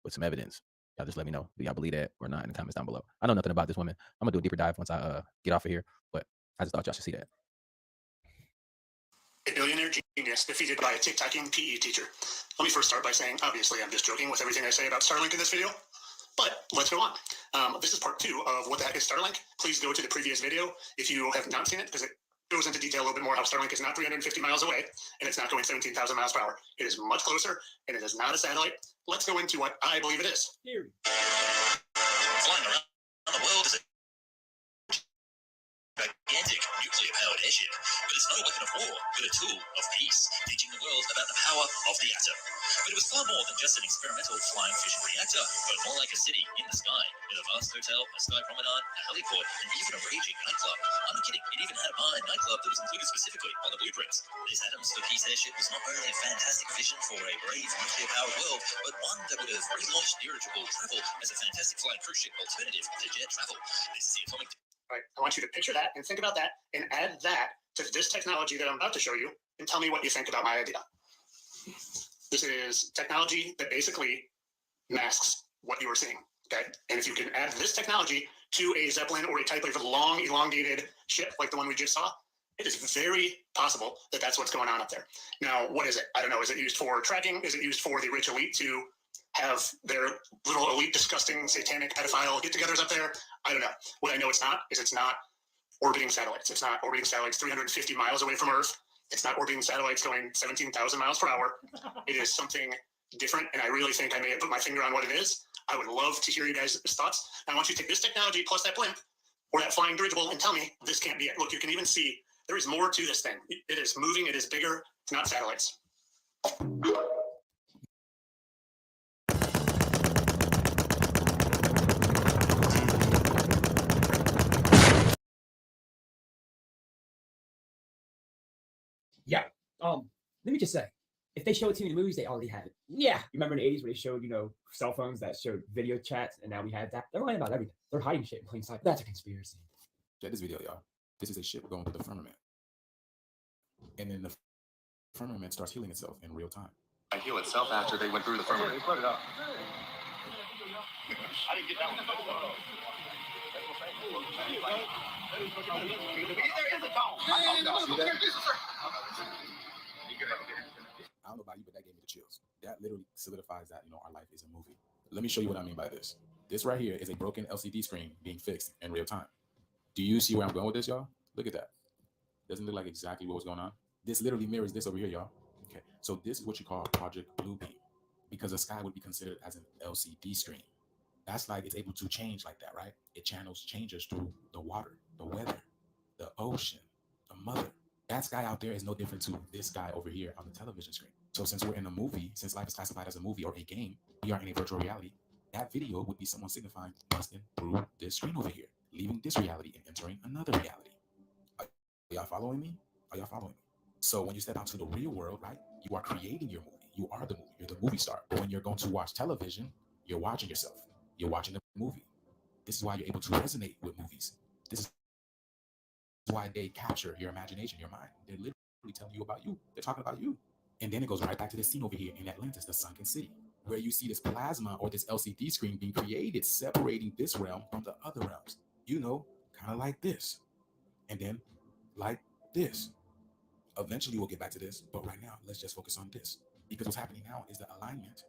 with some evidence. Y'all just let me know. Do y'all believe that or not in the comments down below? I know nothing about this woman. I'm gonna do a deeper dive once I get off of here. But I just thought y'all should see that. A billionaire genius defeated by a tic-tacking PE teacher. Let me first start by saying, obviously, I'm just joking with everything I say about Starlink in this video, but let's go on. This is part 2 of what the heck is Starlink. Please go to the previous video if you have not seen it, because it goes into detail a little bit more how Starlink is not 350 miles away, and it's not going 17,000 miles per hour. It is much closer, and it is not a satellite. Let's go into what I believe it is. Flying around the world is a gigantic nuclear-powered airship, but it's not a weapon of war, but a tool of peace, teaching the world about the power of the atom. But it was far more than just an experimental flying fission reactor, but more like a city in the sky, with a vast hotel, a sky promenade, a heliport, and even a raging nightclub. I'm not kidding, it even had a bar and nightclub that was included specifically on the blueprints. This Atoms for Peace airship was not only a fantastic vision for a brave nuclear-powered world, but one that would have relaunched dirigible travel as a fantastic flying cruise ship alternative to jet travel. This is the atomic. All right, I want you to picture that and think about that and add that to this technology that I'm about to show you and tell me what you think about my idea. This is technology that basically masks what you were seeing, okay? And if you can add this technology to a Zeppelin or a type of long, elongated ship like the one we just saw, it is very possible that that's what's going on up there. Now, what is it? I don't know. Is it used for tracking? Is it used for the rich elite to have their little elite, disgusting, satanic, pedophile get-togethers up there? I don't know. What I know it's not is it's not orbiting satellites. It's not orbiting satellites 350 miles away from Earth. It's not orbiting satellites going 17,000 miles per hour. It is something different, and I really think I may have put my finger on what it is. I would love to hear you guys' thoughts. I want you to take this technology plus that blimp or that flying dirigible and tell me this can't be it. Look, you can even see there is more to this thing. It is moving. It is bigger. It's not satellites. Yeah. Let me just say, if they show it to me in the movies, they already have it. Yeah. You remember in the 80s where they showed, cell phones that showed video chats, and now we have that? They're lying about everything. They're hiding shit in plain sight. That's a conspiracy. Check this video, y'all. This is a ship going through the firmament. And then the firmament starts healing itself in real time. I heal itself after they went through the firmament. Put it up. I didn't get that one. There is a dome. I don't know about you, but that gave me the chills. That literally solidifies that, our life is a movie. Let me show you what I mean by this. This right here is a broken LCD screen being fixed in real time. Do you see where I'm going with this, y'all? Look at that. Doesn't look like exactly what was going on. This literally mirrors this over here, y'all. Okay, so this is what you call Project Bluebeam, because the sky would be considered as an LCD screen. That's like it's able to change like that, right? It channels changes through the water, the weather, the ocean, the mother. That sky out there is no different to this guy over here on the television screen. So since we're in a movie, since life is classified as a movie or a game, we are in a virtual reality. That video would be someone signifying busting through this screen over here, leaving this reality and entering another reality. Are y'all following me? Are y'all following me? So when you step out to the real world, right, you are creating your movie. You are the movie. You're the movie star. But when you're going to watch television, you're watching yourself. You're watching the movie. This is why you're able to resonate with movies. This is why they capture your imagination, your mind. They're literally telling you about you. They're talking about you. And then it goes right back to this scene over here in Atlantis, the sunken city, where you see this plasma or this LCD screen being created, separating this realm from the other realms. Kind of like this. And then like this. Eventually we'll get back to this, but right now, let's just focus on this. Because what's happening now is the alignment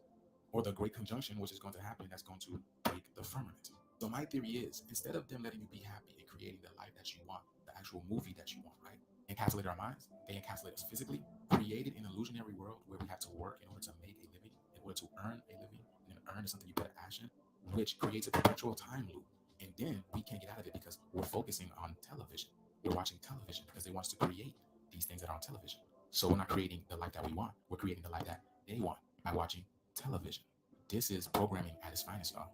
or the great conjunction, which is going to happen, that's going to break the firmament. So my theory is, instead of them letting you be happy and creating the life that you want, the actual movie that you want, right? Encapsulate our minds, they encapsulate us physically, created an illusionary world where we have to work in order to make a living, in order to earn a living, and then earn is something you put action, which creates a perpetual time loop. And then we can't get out of it because we're focusing on television. We're watching television because they want us to create these things that are on television. So we're not creating the life that we want. We're creating the life that they want by watching television. This is programming at its finest, y'all.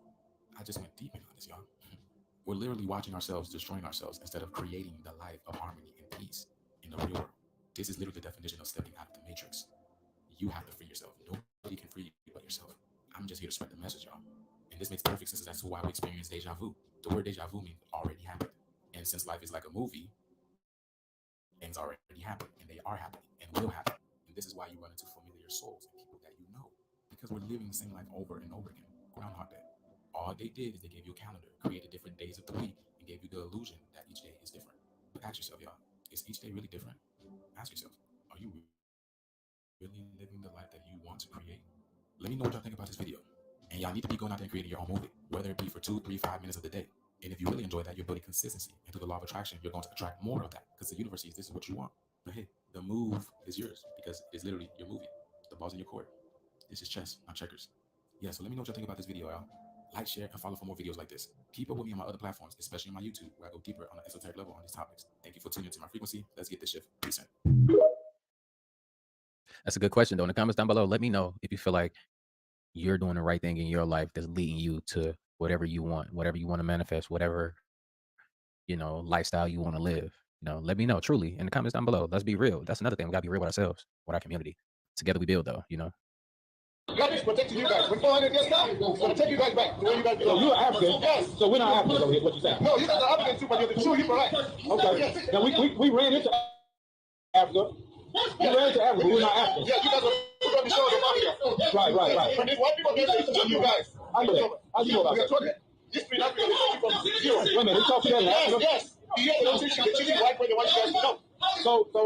I just went deep into this, y'all. We're literally watching ourselves destroying ourselves instead of creating the life of harmony and peace in the real world. This is literally the definition of stepping out of the matrix. You have to free yourself. Nobody can free you but yourself. just here to spread the message, y'all. And this makes perfect sense as to why we experience deja vu. The word deja vu means already happened. And since life is like a movie, things already happen, and they are happening, and will happen. And this is why you run into familiar souls and people that you know. Because we're living the same life over and over again. Groundhog Day. All they did is they gave you a calendar, created different days of the week, and gave you the illusion that each day is different. But ask yourself, y'all, is each day really different? Ask yourself, are you really living the life that you want to create? Let me know what y'all think about this video. And y'all need to be going out there and creating your own movie, whether it be for 2, 3, 5 minutes of the day. And if you really enjoy that, you're building consistency. And through the law of attraction, you're going to attract more of that because the universe sees this is what you want. But hey, the move is yours because it's literally your movie. The ball's in your court. This is chess, not checkers. Yeah, so let me know what y'all think about this video, y'all. Like, share, and follow for more videos like this. Keep up with me on my other platforms, especially on my YouTube, where I go deeper on an esoteric level on these topics. Thank you for tuning into my frequency. Let's get this shift. Peace in. That's a good question, though. In the comments down below, let me know if you feel like you're doing the right thing in your life that's leading you to whatever you want to manifest, whatever, lifestyle you want to live. Let me know truly in the comments down below. Let's be real. That's another thing. We gotta be real with ourselves, with our community. Together we build, though, God is protecting you guys. We're 400 years now. We're going to take you guys back to where you guys belong. So you're African. Yes. So we're not Africans over here, what you saying? No, you guys are African too, but you're the true Hebrew, right? Okay. Yes. Now we ran into Africa. We ran into Africa, but we're not Africans. Yeah, you guys are put on the shores of Africa. Right. When these white people get to you guys. How you know about We are that? talking. History in Africa, they talk from zero. Wait a minute, they talk to that in Africa? Yes. Yeah, they're teaching white people what you guys know. So the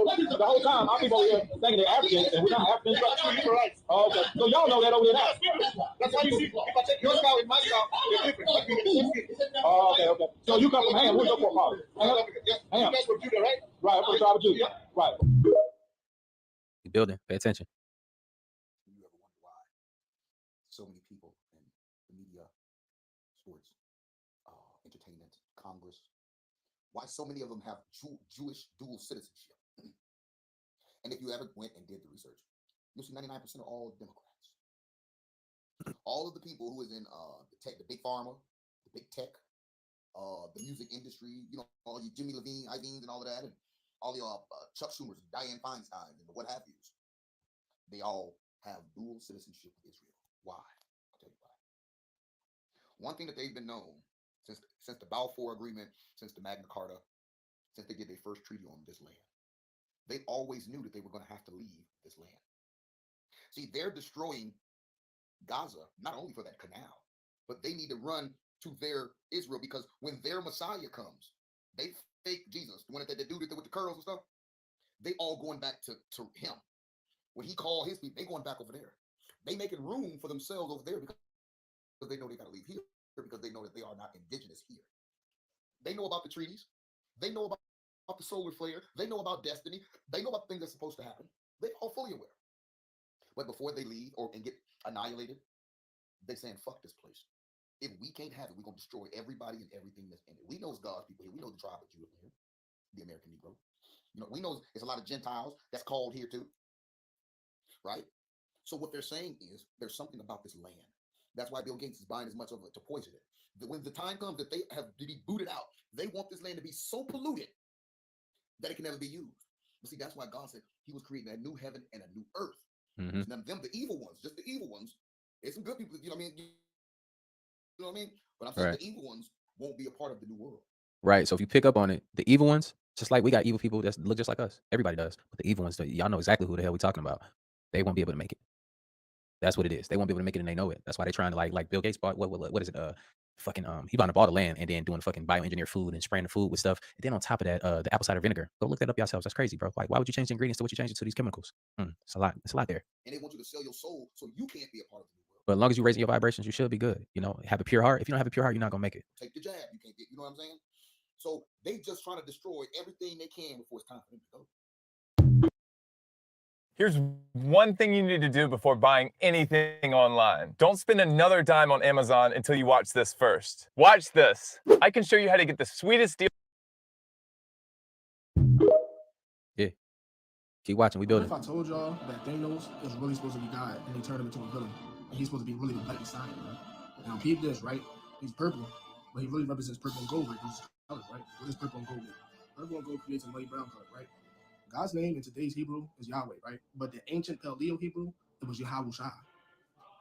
whole time, our people over here thinking they're Africans, and we're not Africans. But true Hebrew, right? Oh, okay. So y'all know that over there now. Yes, we do. That's why you see, if I take your cow with my cow, they're different. Like, we're the same skin. Oh, okay. So you come from Ham. Where's your forefather? Ham? Yes. Ham. You guys were Judah, right? Right, I'm from the tribe of Judah. Yeah. Right. You building. Pay attention. You ever wonder why so many people in the media, sports, entertainment, Congress, why so many of them have Jewish dual citizenship? And if you ever went and did the research, you'll see 99% are all Democrats. All of the people who is in the tech, the big pharma, the big tech, the music industry, all you Jimmy Levine, Iveens, and all of that, and all your Chuck Schumers, Dianne Feinstein, and what have yous, they all have dual citizenship with Israel. Why? I'll tell you why. One thing that they've been known since the Balfour Agreement, since the Magna Carta, since they did their first treaty on this land, they always knew that they were going to have to leave this land. See, they're destroying Gaza, not only for that canal, but they need to run to their Israel, because when their Messiah comes, they fake Jesus, the one that they do with the curls and stuff, they all going back to him. When he called his people, they going back over there. They making room for themselves over there because they know they got to leave here, because they know that they are not indigenous here. They know about the treaties. They know about the solar flare. They know about destiny. They know about things that's supposed to happen. They're all fully aware. But before they leave and get annihilated, they're saying, fuck this place. If we can't have it, we're going to destroy everybody and everything that's in it. We know it's God's people here. We know the tribe of Judah here, the American Negro. We know there's a lot of Gentiles that's called here too, right? So what they're saying is there's something about this land. That's why Bill Gates is buying as much of it to poison it. When the time comes that they have to be booted out, they want this land to be so polluted that it can never be used. But see, that's why God said he was creating a new heaven and a new earth. Mm-hmm. Now, them, the evil ones, just the evil ones, there's some good people, you know what I mean? But I'm saying Right. the evil ones won't be a part of the new world. Right. So if you pick up on it, the evil ones, just like we got evil people that look just like us. Everybody does. But the evil ones, y'all know exactly who the hell we're talking about. They won't be able to make it. That's what it is. They won't be able to make it, and they know it. That's why they're trying to like Bill Gates bought what is it? He bought up all the land and then doing fucking bioengineered food and spraying the food with stuff. And then on top of that, the apple cider vinegar. Go look that up yourselves. That's crazy, bro. Like, why would you change the ingredients to what you change it to these chemicals? It's a lot. It's a lot there. And they want you to sell your soul so you can't be a part of the new world. But as long as you're raising your vibrations, you should be good. Have a pure heart. If you don't have a pure heart, you're not gonna make it. Take the jab, you can't get, you know what I'm saying? So they just trying to destroy everything they can before it's time for them to go. Here's one thing you need to do before buying anything online. Don't spend another dime on Amazon until you watch this first. Watch this. I can show you how to get the sweetest deal. Yeah. Keep watching. We building. If I told y'all that Thanos is really supposed to be God and they turned him into a villain, and he's supposed to be really the black Messiah, right? Now, peep this, right? He's purple, but he really represents purple and gold, right? Those colors, right? What is purple and gold mean? Purple and gold creates a muddy brown color, right? God's name in today's Hebrew is Yahweh, right? But the ancient Paleo Hebrew, it was Yahweh Shai.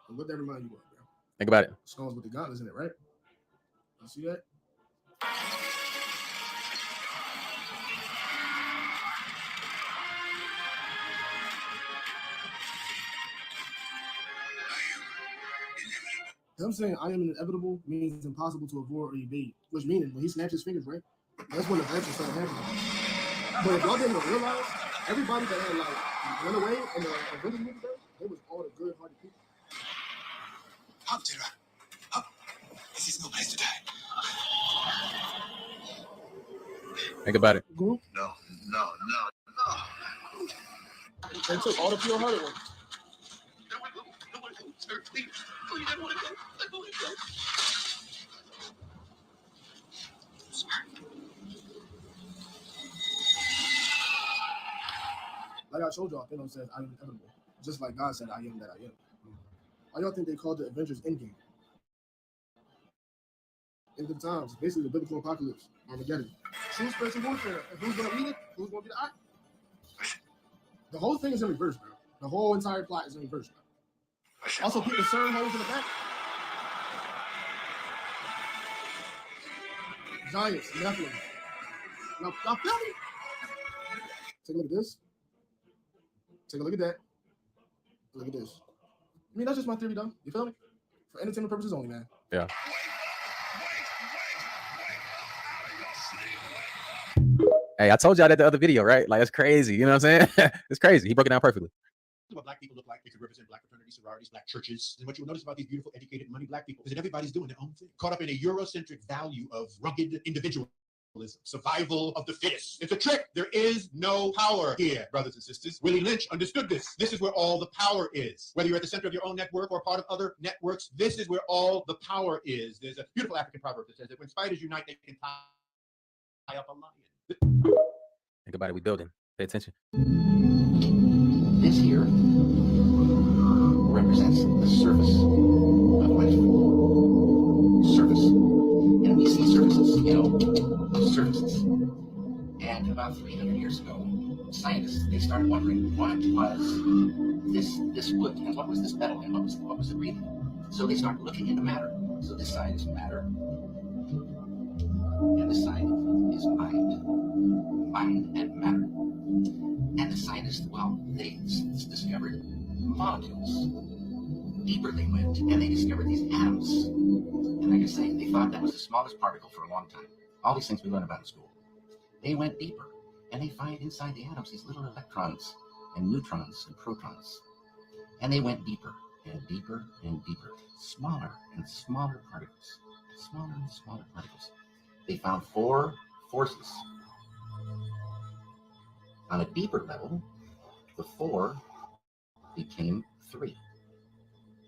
And what that remind you of, bro? Think about it. Skulls with the gauntlets in it, right? You see that? Him saying I am inevitable means it's impossible to avoid or evade, which meaning when he snaps his fingers, right? That's when the adventure started happening. But if y'all didn't realize, everybody that had like run away in the Avengers movie, they was all the good-hearted people. This is no place to die. Think about it. Go. No. They took all the pure-hearted ones. Sir, please, I don't want to go. I don't want to go. Like I showed y'all, Thanos says I am inevitable, just like God said I am that I am. Why y'all think they called the Avengers Endgame? End of times, basically the biblical apocalypse, Armageddon. True spiritual warfare. And who's gonna lead it? Who's gonna be the eye? The whole thing is in reverse, bro. The whole entire plot is in reverse, bro. Also, keep the CERN holes in the back. Giants, Nephilim. Now feel me? Take a look at this. Take a look at that. Look at this. I mean, that's just my theory, though. You feel me? For entertainment purposes only, man. Yeah. Hey, I told y'all that the other video, right? Like, it's crazy. You know what I'm saying? It's crazy. He broke it down perfectly. What black people look like, they could represent black fraternities, sororities, black churches. And what you'll notice about these beautiful, educated, money black people is that everybody's doing their own thing. Caught up in a Eurocentric value of rugged individualism, survival of the fittest. It's a trick. There is no power here, brothers and sisters. Willie Lynch understood this. This is where all the power is. Whether you're at the center of your own network or part of other networks, this is where all the power is. There's a beautiful African proverb that says that when spiders unite, they can tie up a lion. Think about it. We building. Pay attention. This here represents the surface of life. Surface. And we see surfaces, surfaces. And about 300 years ago, scientists, they started wondering what was this wood and what was this metal and what was it breathing? So they started looking into matter. So this side is matter. And this side is mind. Mind and matter. And the scientists, well, they discovered molecules. Deeper they went, and they discovered these atoms. And like I say, they thought that was the smallest particle for a long time. All these things we learn about in school. They went deeper, and they find inside the atoms these little electrons and neutrons and protons. And they went deeper and deeper and deeper. Smaller and smaller particles. Smaller and smaller particles. They found 4 forces. On a deeper level, the 4 became 3.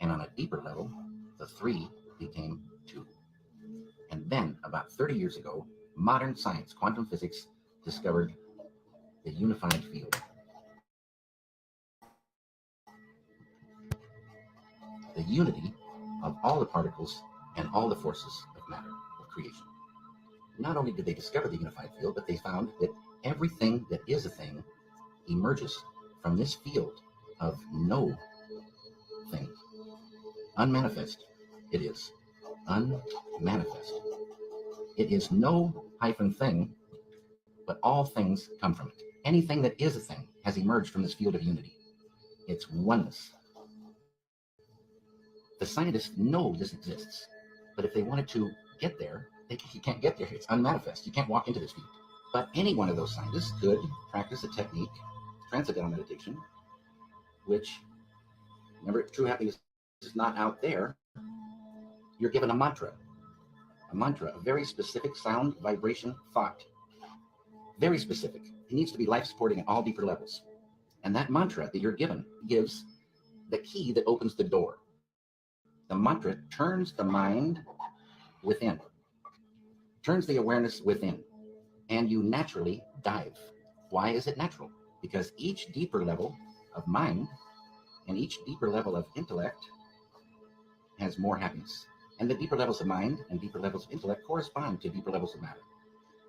And on a deeper level, the 3 became 2. And then, about 30 years ago, modern science, quantum physics, discovered the unified field. The unity of all the particles and all the forces of matter, of creation. Not only did they discover the unified field, but they found that everything that is a thing emerges from this field of no thing. Unmanifest, it is. Unmanifest. It is no hyphen thing, but all things come from it. Anything that is a thing has emerged from this field of unity. It's oneness. The scientists know this exists, but if they wanted to get there, you can't get there. It's unmanifest. You can't walk into this field. But any one of those scientists could practice a technique, transcendental meditation, which, remember, true happiness is not out there. You're given a mantra, a very specific sound, vibration, thought. Very specific. It needs to be life-supporting at all deeper levels. And that mantra that you're given gives the key that opens the door. The mantra turns the mind within, turns the awareness within, and you naturally dive. Why is it natural? Because each deeper level of mind and each deeper level of intellect has more happiness. And the deeper levels of mind and deeper levels of intellect correspond to deeper levels of matter.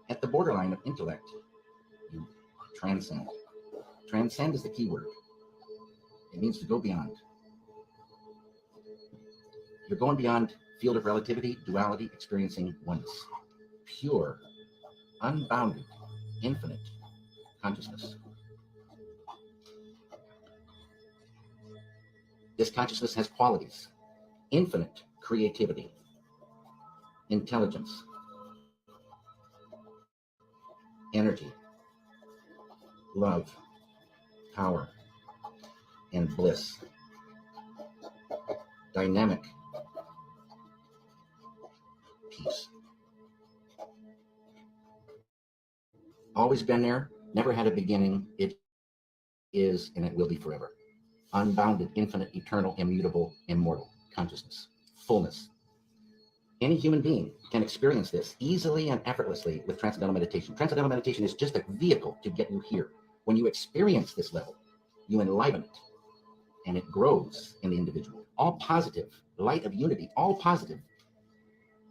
At the borderline of intellect, you transcend. Transcend is the key word. It means to go beyond. You're going beyond field of relativity, duality, experiencing oneness. Pure, unbounded, infinite consciousness. This consciousness has qualities: infinite creativity, intelligence, energy, love, power, and bliss. Dynamic peace. Always been there, never had a beginning. It is and it will be forever. Unbounded, infinite, eternal, immutable, immortal consciousness. Fullness. Any human being can experience this easily and effortlessly with transcendental meditation. Transcendental meditation is just a vehicle to get you here. When you experience this level, you enliven it, and it grows in the individual. All positive, light of unity, all positive.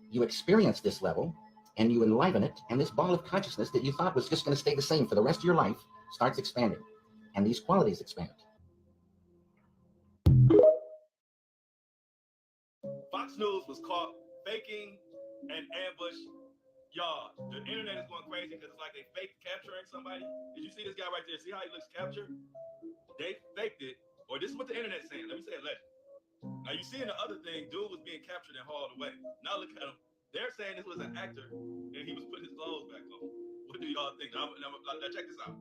You experience this level, and you enliven it, and this ball of consciousness that you thought was just going to stay the same for the rest of your life starts expanding, and these qualities expand. Fox News was caught faking an ambush. Y'all, the internet is going crazy because it's like they faked capturing somebody. Did you see this guy right there? See how he looks captured? They faked it, or this is what the internet's saying. Let me say it legend. Now you see in the other thing, dude was being captured and hauled away. Now look at him. They're saying this was an actor and he was putting his clothes back on. What do y'all think? Now check this out.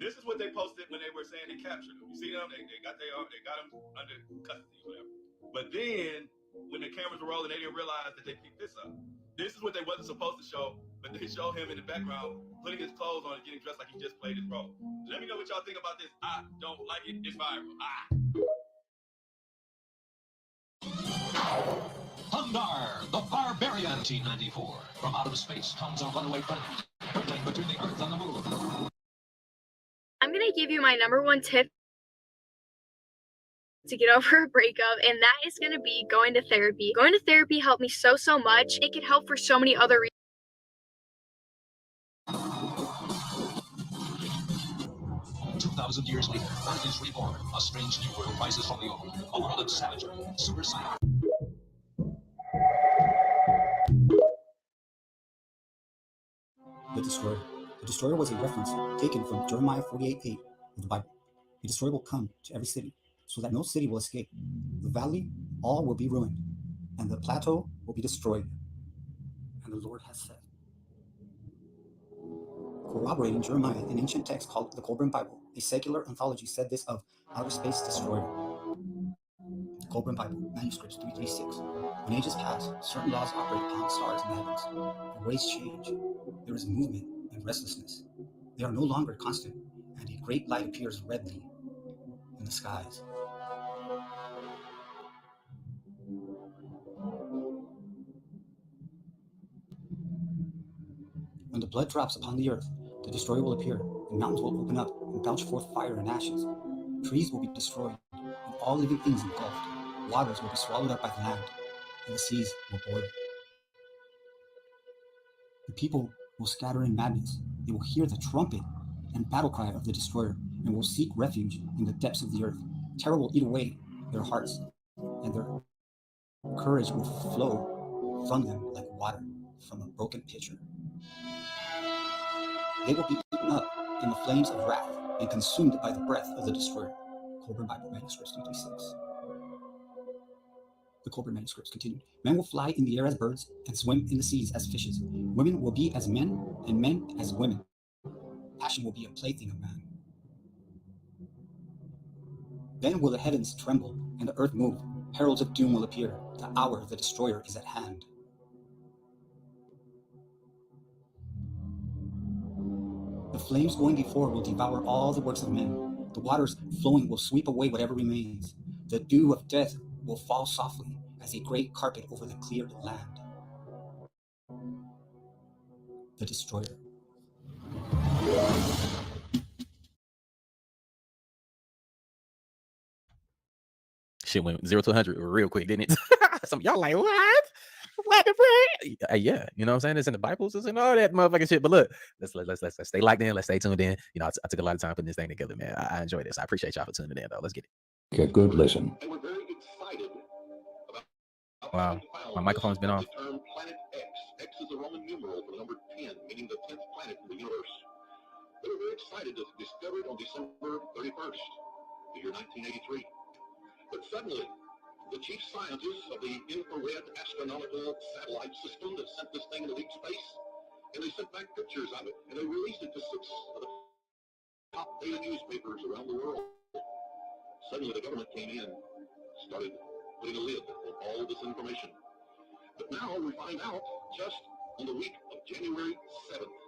This is what they posted when they were saying they captured him. You see them? They got him under custody or whatever. But then when the cameras were rolling, they didn't realize that they picked this up. This is what they wasn't supposed to show, but they show him in the background putting his clothes on and getting dressed like he just played his role. Let me know what y'all think about this. I don't like it. It's viral. Hundar, the Barbarian. 1994. From outer space comes a runaway friend, battling between the Earth and the Moon. I'm going to give you my #1 tip to get over a breakup, and that is going to be going to therapy. Going to therapy helped me so much. It can help for so many other reasons. 2,000 years later, Earth is reborn. A strange new world rises from the old. A world of savagery, super science. The Destroyer. The Destroyer was a reference taken from Jeremiah 48:8 of the Bible. The Destroyer will come to every city, so that no city will escape. The valley, all will be ruined, and the plateau will be destroyed. And the Lord has said. Corroborating Jeremiah, an ancient text called the Colburn Bible, a secular anthology said this of outer space destroyer. The Colburn Bible, manuscripts 336. When ages pass, certain laws operate upon the stars in the heavens. Their ways change. There is movement and restlessness. They are no longer constant, and a great light appears redly in the skies. When the blood drops upon the earth, the destroyer will appear, and mountains will open up and belch forth fire and ashes. Trees will be destroyed, and all living things engulfed. Waters will be swallowed up by the land, and the seas will boil. The people will scatter in madness. They will hear the trumpet and battle cry of the destroyer, and will seek refuge in the depths of the earth. Terror will eat away their hearts, and their courage will flow from them like water from a broken pitcher. They will be eaten up in the flames of wrath and consumed by the breath of the destroyer. Colburn Bible, manuscripts 336. The Colburn manuscripts continued. Men will fly in the air as birds and swim in the seas as fishes. Women will be as men and men as women. Passion will be a plaything of man. Then will the heavens tremble and the earth move. Heralds of doom will appear. The hour of the destroyer is at hand. The flames going before will devour all the works of men. The waters flowing will sweep away whatever remains. The dew of death will fall softly as a great carpet over the cleared land. The destroyer. Shit went 0 to 100 real quick, didn't it? Some of y'all like, what? What the frick? Yeah, you know what I'm saying? It's in the Bibles, it's in all that motherfucking shit. But look, let's stay locked in. Let's stay tuned in. You know, I took a lot of time putting this thing together, man. I enjoy this. I appreciate y'all for tuning in, though. Let's get it. Okay, good listen. They were very excited Wow, my microphone's been off. The term planet X. X is a Roman numeral for the number 10, meaning the 10th planet in the universe. They were very excited to discover it on December 31st, the year 1983. But suddenly, the chief scientists of the infrared astronomical satellite system that sent this thing into deep space, and they sent back pictures of it, and they released it to 6 of the top daily newspapers around the world. Suddenly, the government came in, started putting a lid on all this information. But now we find out, just on the week of January 7th,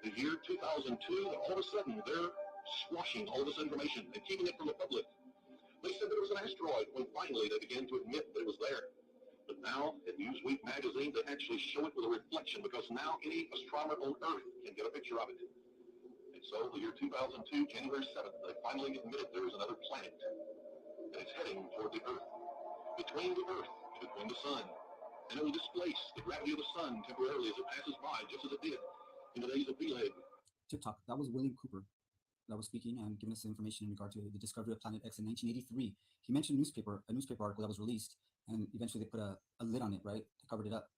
the year 2002, that all of a sudden they're squashing all this information and keeping it from the public. They said that it was an asteroid when finally they began to admit that it was there. But now, at Newsweek magazine, they actually show it with a reflection because now any astronomer on Earth can get a picture of it. And so, the year 2002, January 7th, they finally admitted there is another planet. And it's heading toward the Earth. Between the Earth, between the Sun. And it will displace the gravity of the Sun temporarily as it passes by, just as it did in the days of Peleg. TikTok. That was William Cooper that was speaking and giving us information in regard to the discovery of Planet X in 1983. He mentioned a newspaper article that was released, and eventually they put a lid on it, right? They covered it up.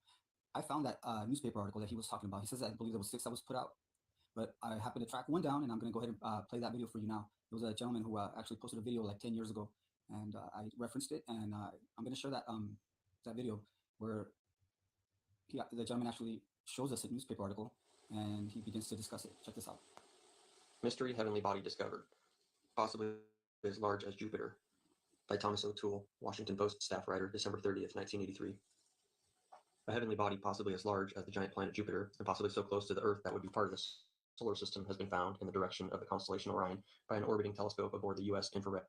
I found that newspaper article that he was talking about. He says that I believe there was 6 that was put out, but I happened to track one down, and I'm going to go ahead and play that video for you now. There was a gentleman who actually posted a video like 10 years ago, and I referenced it, and I'm going to share that that video where the gentleman actually shows us a newspaper article, and he begins to discuss it. Check this out. Mystery Heavenly Body Discovered, possibly as large as Jupiter, by Thomas O'Toole, Washington Post staff writer, December 30th, 1983. A heavenly body possibly as large as the giant planet Jupiter, and possibly so close to the Earth that would be part of the solar system, has been found in the direction of the constellation Orion by an orbiting telescope aboard the U.S. infrared.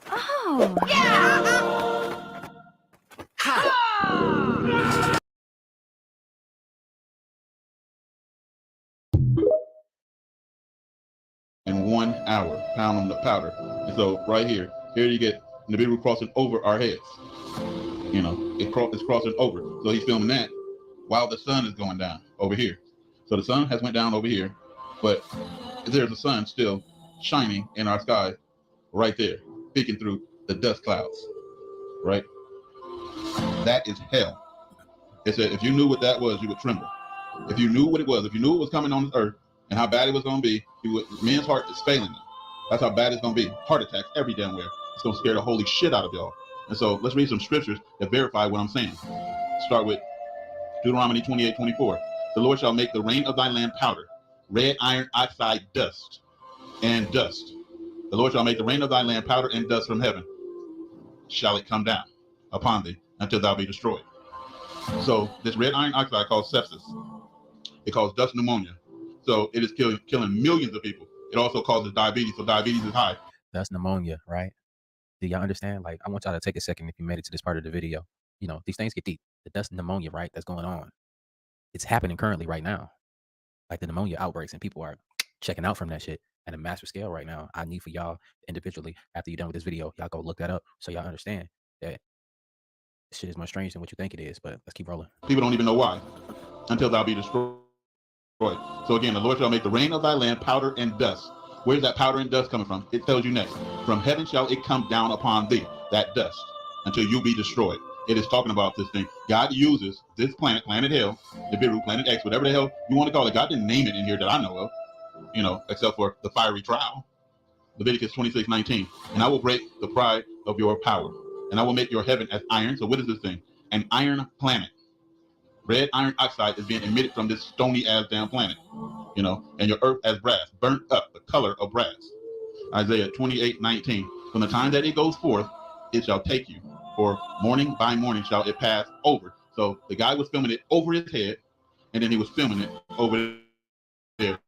Oh. Yeah! In 1 hour, pound on the powder. And so right here you get Nibiru crossing over our heads. You know, it's crossing over. So he's filming that while the sun is going down over here. So the sun has went down over here, but there's a sun still shining in our sky right there, peeking through the dust clouds, right? That is hell. It said if you knew what that was, you would tremble. If you knew what it was, if you knew it was coming on this earth and how bad it was going to be, men's heart is failing them. That's how bad it's going to be. Heart attacks every damn where. It's going to scare the holy shit out of y'all. And so let's read some scriptures that verify what I'm saying. Start with Deuteronomy 28:24. The Lord shall make the rain of thy land powder, red iron oxide dust, and dust. The Lord shall make the rain of thy land powder and dust from heaven. Shall it come down upon thee until thou be destroyed. So this red iron oxide called sepsis. It causes dust pneumonia. So it is killing millions of people. It also causes diabetes. So diabetes is high. That's pneumonia, right? Do y'all understand? Like, I want y'all to take a second if you made it to this part of the video. You know, these things get deep. The dust pneumonia, right? That's going on. It's happening currently right now. Like the pneumonia outbreaks, and people are checking out from that shit at a massive scale right now. I need for y'all individually, after you're done with this video, y'all go look that up so y'all understand that this shit is more strange than what you think it is. But let's keep rolling. People don't even know why until thou be destroyed. So again, the Lord shall make the rain of thy land powder and dust. Where's that powder and dust coming from? It tells you next. From heaven shall it come down upon thee, that dust, until you be destroyed. It is talking about this thing. God uses this planet, planet hell, Nibiru, planet X, whatever the hell you want to call it. God didn't name it in here that I know of, you know, except for the fiery trial. Leviticus 26:19. And I will break the pride of your power, and I will make your heaven as iron. So what is this thing? An iron planet. Red iron oxide is being emitted from this stony ass damn planet, you know, and your earth as brass, burnt up, the color of brass. Isaiah 28:19. From the time that it goes forth, it shall take you, for morning by morning shall it pass over. So the guy was filming it over his head, and then he was filming it over there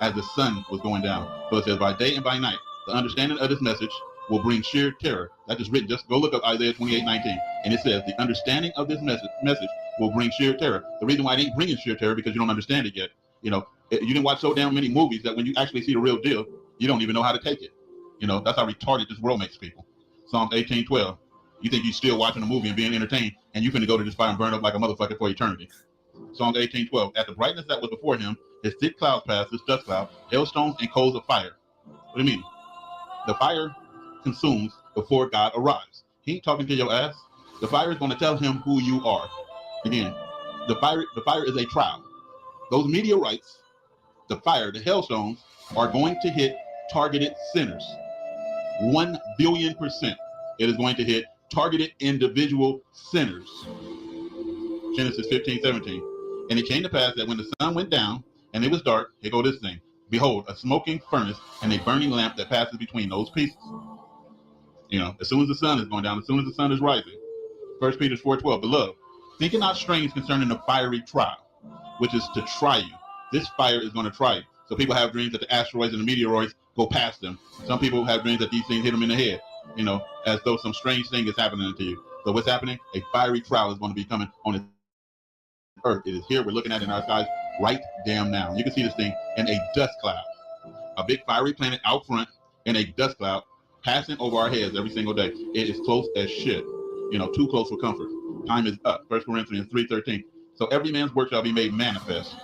as the sun was going down. So it says, by day and by night, the understanding of this message will bring sheer terror. That is written. Just go look up Isaiah 28:19, and it says the understanding of this message will bring sheer terror. The reason why it ain't bringing sheer terror because you don't understand it yet. You know, you didn't watch so damn many movies that when you actually see the real deal, you don't even know how to take it. You know, that's how retarded this world makes people. Psalms 18:12. You think you're still watching a movie and being entertained, and you finna go to this fire and burn up like a motherfucker for eternity. Psalm 18:12. At the brightness that was before him, his thick clouds passed, his dust cloud, hailstones and coals of fire. What do you mean? The fire consumes before God arrives. He ain't talking to your ass. The fire is going to tell him who you are. Again, the fire is a trial. Those meteorites, the fire, the hailstones, are going to hit targeted sinners. 1 billion%. It is going to hit targeted individual sinners. Genesis 15:17. And it came to pass that when the sun went down and it was dark, here go this thing. Behold, a smoking furnace and a burning lamp that passes between those pieces. You know, as soon as the sun is going down, as soon as the sun is rising. 1 Peter 4:12. Beloved, think it not strange concerning the fiery trial, which is to try you. This fire is going to try you. So people have dreams that the asteroids and the meteoroids go past them. Some people have dreams that these things hit them in the head, you know, as though some strange thing is happening to you. So what's happening? A fiery trial is going to be coming on the earth. It is here. We're looking at it in our skies right damn now. You can see this thing in a dust cloud. A big fiery planet out front in a dust cloud passing over our heads every single day. It is close as shit. You know, too close for comfort. Time is up. 1 Corinthians 3:13. So every man's work shall be made manifest.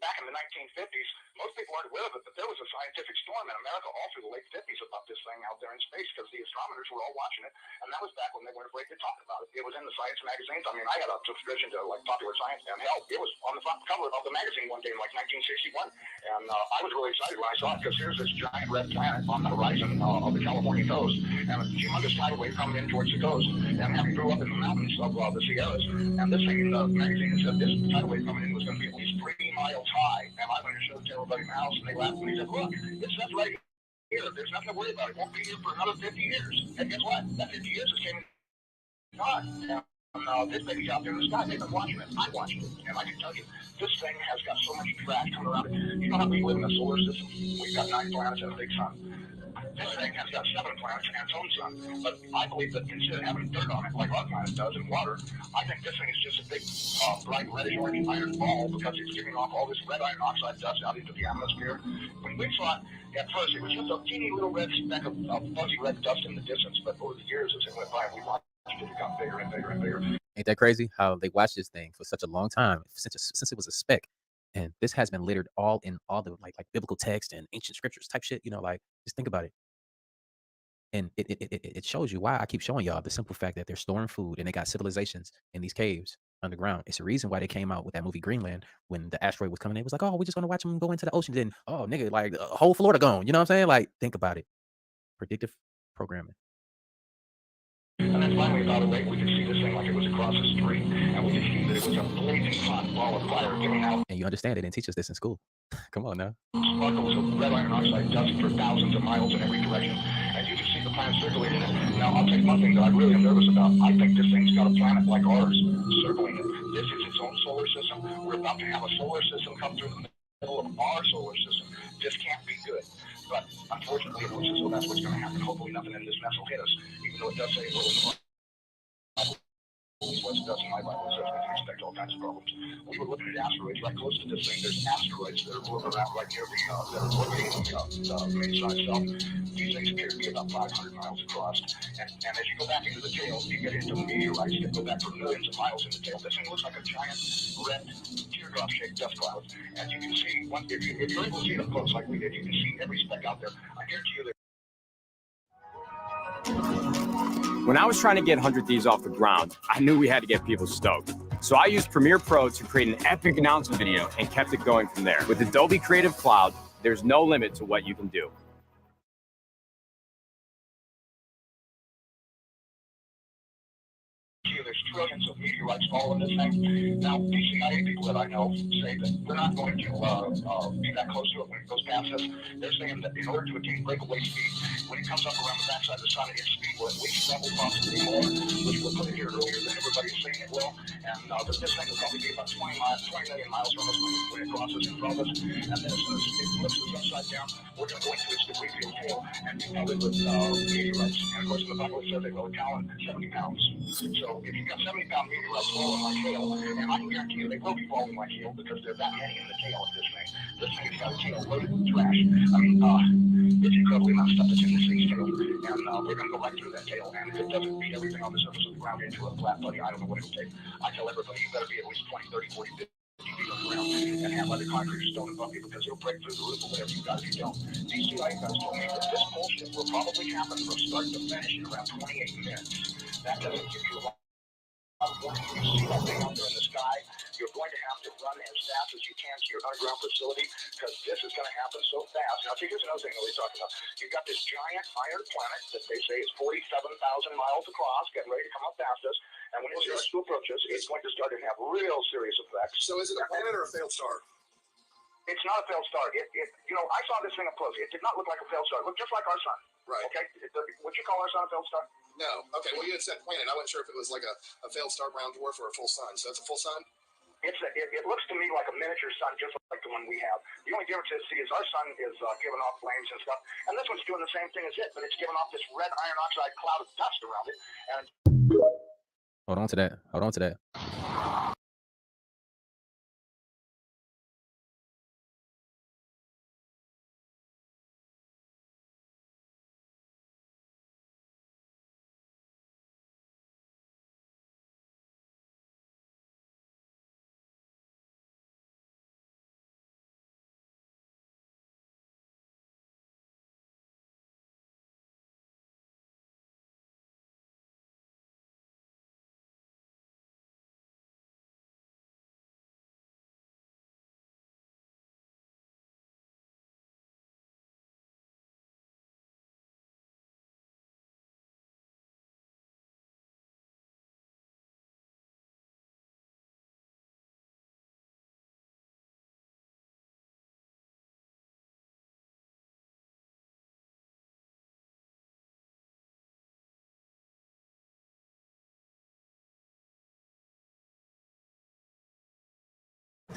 Back in the 1950s, most people aren't aware of it, but there was a scientific storm in America all through the late 50s about this thing out there in space because the astronomers were all watching it, and that was back when they weren't afraid to talk about it. It was in the science magazines. I mean, I had a subscription to like Popular Science, and hell, it was on the front cover of the magazine one day in like 1961, and I was really excited when I saw it because here's this giant red planet on the horizon of the California coast, and a humongous tidal wave coming in towards the coast, and having grew up in the mountains of the Sierras, and this thing in the magazine said this tidal wave coming in was going to be at least 3 miles high, and I went and showed it to everybody in the house, and they laughed, and he said, look, it says right here, there's nothing to worry about. It won't be here for another 50 years. And guess what? That 50 years just came in time. And this baby's out there in the sky. They've been watching it. I'm watching it. And I can tell you, this thing has got so much trash coming around it. You know how we live in the solar system? We've got 9 planets and a big sun. This thing has got 7 planets and its own sun. But I believe that instead of having dirt on it like our planet does and water, I think this thing is just a big, bright reddish orange iron ball because it's giving off all this red iron oxide dust out into the atmosphere. When we saw it at first, it was just a teeny little red speck of fuzzy red dust in the distance. But over the years, as it went by, we watched it become bigger and bigger and bigger. Ain't that crazy how they watched this thing for such a long time, since it was a speck? And this has been littered all in all the like biblical text and ancient scriptures type shit, you know, like just think about it. And it shows you why I keep showing y'all the simple fact that they're storing food and they got civilizations in these caves underground. It's the reason why they came out with that movie Greenland when the asteroid was coming in. It was like, oh, we're just gonna watch them go into the ocean. Then, oh, nigga, like the whole Florida gone. You know what I'm saying? Like, think about it. Predictive programming. And then finally, about a week, we could see this thing like it was across the street, and we could see that it was a blazing hot ball of fire giving out. And you understand, they didn't teach us this in school. Come on now. Sparkles of red iron oxide dust for thousands of miles in every direction, and you can see the planet circulating it. Now, I'll tell you one thing that I really am nervous about. I think this thing's got a planet like ours circling it. This is its own solar system. We're about to have a solar system come through the middle of our solar system. This can't be good. But unfortunately, it looks as though that's what's going to happen. Hopefully, nothing in this mess will hit us, even though it does say it will. What it does in my Bible says we can expect all kinds of problems. We were looking at asteroids right close to this thing. There's asteroids that are moving around right near that are orbiting the main sun itself. These things appear to be about 500 miles across. And as you go back into the tail, you get into the meteorites that go back for millions of miles in the tail. This thing looks like a giant red teardrop-shaped dust cloud. And you can see, if you're able to see it up close like we did, you can see every speck out there. I guarantee you that. When I was trying to get 100 Thieves off the ground, I knew we had to get people stoked. So I used Premiere Pro to create an epic announcement video and kept it going from there. With Adobe Creative Cloud, there's no limit to what you can do. There's trillions of meteorites all in this thing. Now, these CIA people that I know say that we're not going to be that close to it when it goes past us. They're saying that in order to attain breakaway speed, when it comes up around the backside of the sun, its speed will at least double, possibly more, which we'll put it here earlier than everybody's saying it will. And this thing will probably be about 20 million miles from us when it crosses in front of us. And then as soon as it flips us upside down, we're going to go into its debris field tail and be covered with meteorites. And of course, in the Bible it says they will count 70 pounds. So if you've got 70-pound meteorites falling like hail, and I can guarantee you they will be falling like hail because there's that many in the tail of this thing. This thing has got a tail loaded with trash. I mean, It's incredibly amount of stuff that's in this thing's tail. And we're going to go right through that tail. And if it doesn't beat everything on the surface of the ground into a flat buddy, I don't know what it'll take. I tell everybody, you better be at least 20, 30, 40, 50 feet on the ground and have either concrete or stone above you because it'll break through the roof or whatever you got if you don't. These CIA guys told me that this bullshit will probably happen from start to finish in around 28 minutes. That doesn't give you a lot. When you see that thing out there in the sky, you're going to have to run as fast as you can to your underground facility because this is going to happen so fast. Now, see, here's another thing that we're talking about. You've got this giant iron planet that they say is 47,000 miles across, getting ready to come up past us. And when it starts to approach us, it's going to start to have real serious effects. So is it a planet or a failed star? It's not a failed star. I saw this thing up close. It did not look like a failed star. It looked just like our sun. Right. Okay? Would you call our sun a failed star? No. Okay, well, you had said planet. I wasn't sure if it was like a failed star brown dwarf or a full sun. So it's a full sun? It looks to me like a miniature sun, just like the one we have. The only difference is our sun is giving off flames and stuff, and this one's doing the same thing as it, but it's giving off this red iron oxide cloud of dust around it. And Hold on to that. Hold on to that.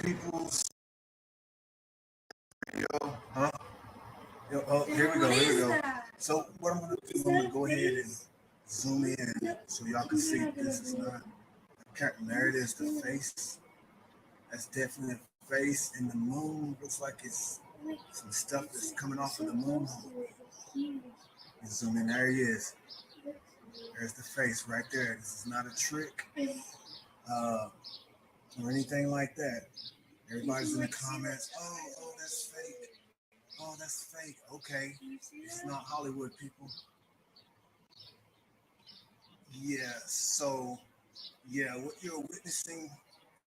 People's video, huh? Yo, oh, here we go. So what I'm gonna do, I'm gonna go ahead and zoom in so y'all can see this is not there it is, the face. That's definitely a face, and the moon looks like it's some stuff that's coming off of the moon. You zoom in, there he is. There's the face right there. This is not a trick or anything like that. Everybody's in the comments, oh, that's fake. Oh, that's fake. Okay. It's not Hollywood, people. Yeah, so, yeah, what you're witnessing,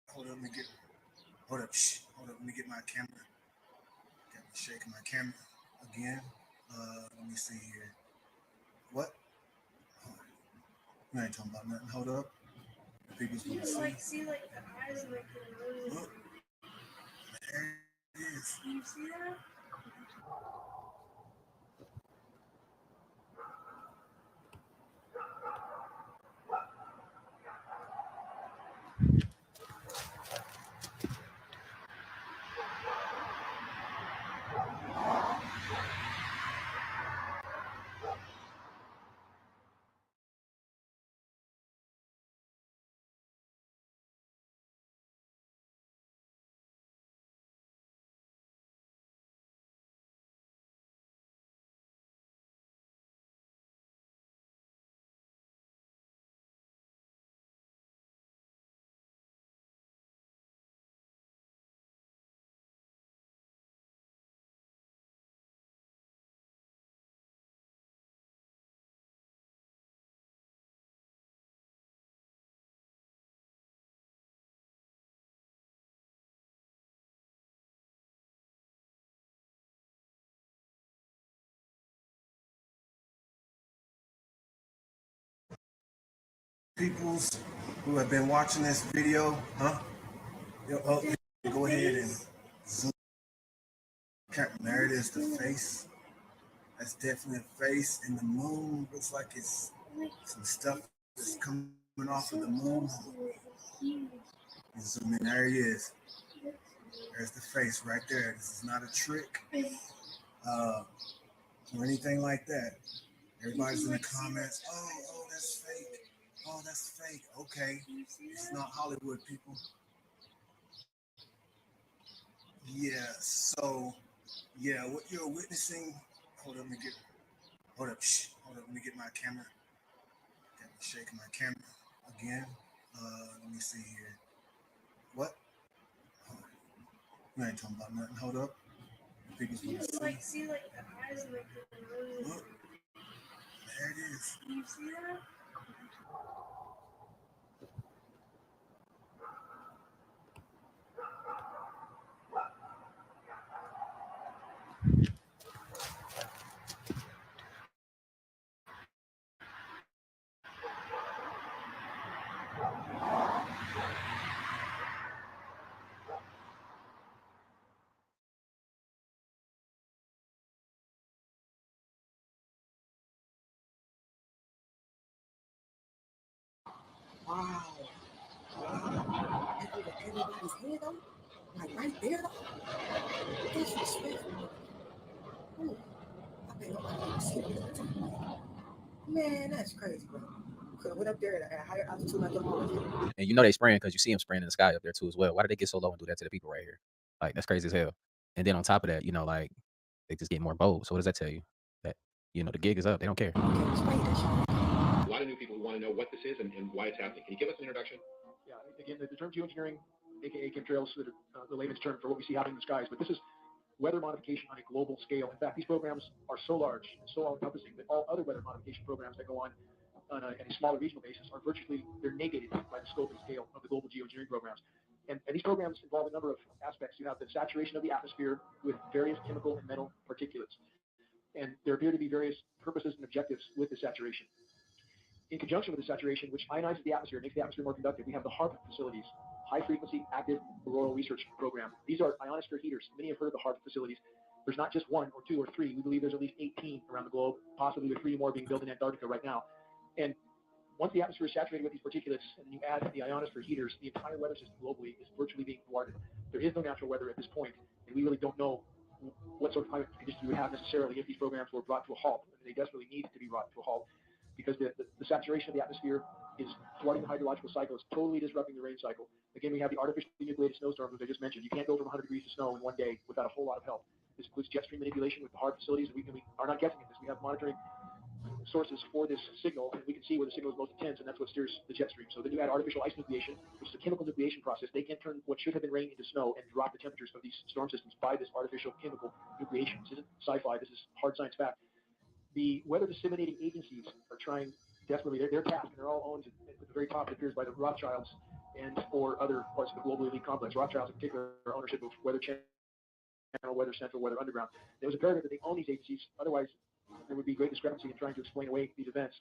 hold up, let me get my camera. Got me shaking my camera again. Let me see here. What? You ain't talking about nothing. Hold up. People's gonna See like the eyes and like the nose. Look. There it is. Can you see that? Peoples who have been watching this video, huh? Yo, oh, go ahead and zoom. There it is, the face. That's definitely a face, and the moon looks like it's some stuff that's coming off of the moon. You zoom in, there he is. There's the face right there. This is not a trick or anything like that. Everybody's in the comments, oh, that's fake. Oh, that's fake. Okay. It's not Hollywood, people. Yeah, so, yeah, what you're witnessing, Hold up, let me get. Hold up, shh. Hold up, let me get my camera. Got me shaking my camera again. Let me see here. What? You ain't talking about nothing. Hold up. People's gonna see. Like, see, like, the eyes and, like, the nose. Look. There it is. Can you see that? Wow. Wow. That over everybody's head though? Like right there though? That's disrespectful. Ooh. I bet nobody even see it. Man, that's crazy, bro. Could have went up there at a higher altitude like them all. And you know they spraying because you see them spraying in the sky up there too as well. Why did they get so low and do that to the people right here? Like that's crazy as hell. And then on top of that, you know, like they just get more bold. So what does that tell you? That you know the gig is up. They don't care. A lot of new people who want to know what this is and why it's happening. Can you give us an introduction? Yeah, again, the term geoengineering, aka chemtrails, the latest term for what we see happening in the skies, but this is weather modification on a global scale. In fact, these programs are so large and so all-encompassing that all other weather modification programs that go on a smaller regional basis are virtually, they're negated by the scope and scale of the global geoengineering programs. And these programs involve a number of aspects. You have the saturation of the atmosphere with various chemical and metal particulates. And there appear to be various purposes and objectives with the saturation. In conjunction with the saturation, which ionizes the atmosphere, makes the atmosphere more conductive, we have the HAARP facilities, High Frequency Active Auroral Research Program. These are ionosphere heaters. Many have heard of the HAARP facilities. There's not just one or two or three. We believe there's at least 18 around the globe, possibly with 3 more being built in Antarctica right now. And once the atmosphere is saturated with these particulates and you add the ionosphere heaters, the entire weather system globally is virtually being thwarted. There is no natural weather at this point, and we really don't know what sort of climate conditions we would have necessarily if these programs were brought to a halt. And they desperately need to be brought to a halt because the saturation of the atmosphere is thwarting the hydrological cycle. It's totally disrupting the rain cycle. Again, we have the artificially nucleated snowstorms, as I just mentioned. You can't go from 100 degrees to snow in one day without a whole lot of help. This includes jet stream manipulation with the HAARP facilities, and we are not guessing at this. We have monitoring sources for this signal, and we can see where the signal is most intense, and that's what steers the jet stream. So then you add artificial ice nucleation, which is a chemical nucleation process. They can turn what should have been rain into snow and drop the temperatures of these storm systems by this artificial chemical nucleation. This isn't sci-fi. This is hard science fact. The weather disseminating agencies are trying desperately. They're tasked, and they're all owned at the very top, it appears, by the Rothschilds and or other parts of the global elite complex. Rothschilds, in particular, are ownership of Weather Channel, Weather Central, Weather Underground. There was imperative that they own these agencies. Otherwise, there would be great discrepancy in trying to explain away these events.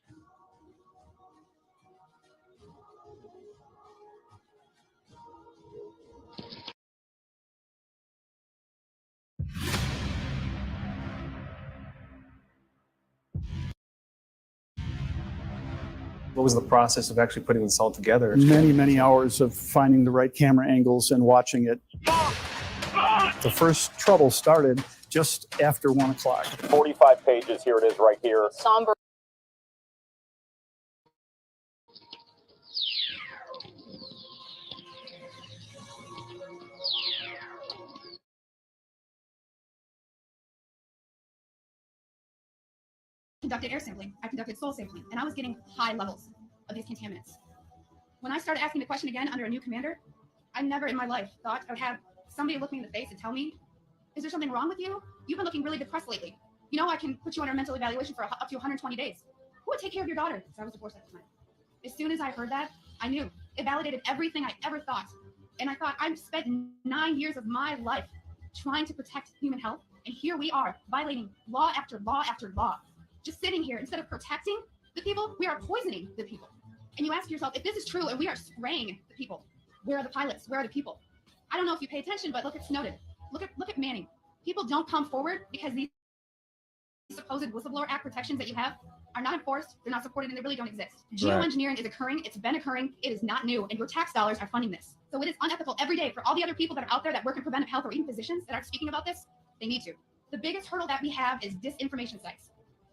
What was the process of actually putting this all together? Many hours of finding the right camera angles and watching it. The first trouble started just after 1 o'clock. 45 pages, here it is right here. Somber. Conducted air sampling, I conducted soil sampling, and I was getting high levels of these contaminants. When I started asking the question again under a new commander, I never in my life thought I would have somebody look me in the face and tell me, is there something wrong with you? You've been looking really depressed lately. You know, I can put you under a mental evaluation for up to 120 days. Who would take care of your daughter? Because I was divorced at the time. As soon as I heard that, I knew. It validated everything I ever thought. And I thought, I've spent 9 years of my life trying to protect human health, and here we are, violating law after law after law. Just sitting here, instead of protecting the people, we are poisoning the people. And you ask yourself, if this is true and we are spraying the people, where are the pilots? Where are the people? I don't know if you pay attention, but look at Snowden. Look at Manning. People don't come forward because these supposed whistleblower act protections that you have are not enforced, they're not supported, and they really don't exist. Geoengineering is occurring, it's been occurring, it is not new, and your tax dollars are funding this. So it is unethical every day for all the other people that are out there that work in preventive health or even physicians that are speaking about this. They need to. The biggest hurdle that we have is disinformation sites.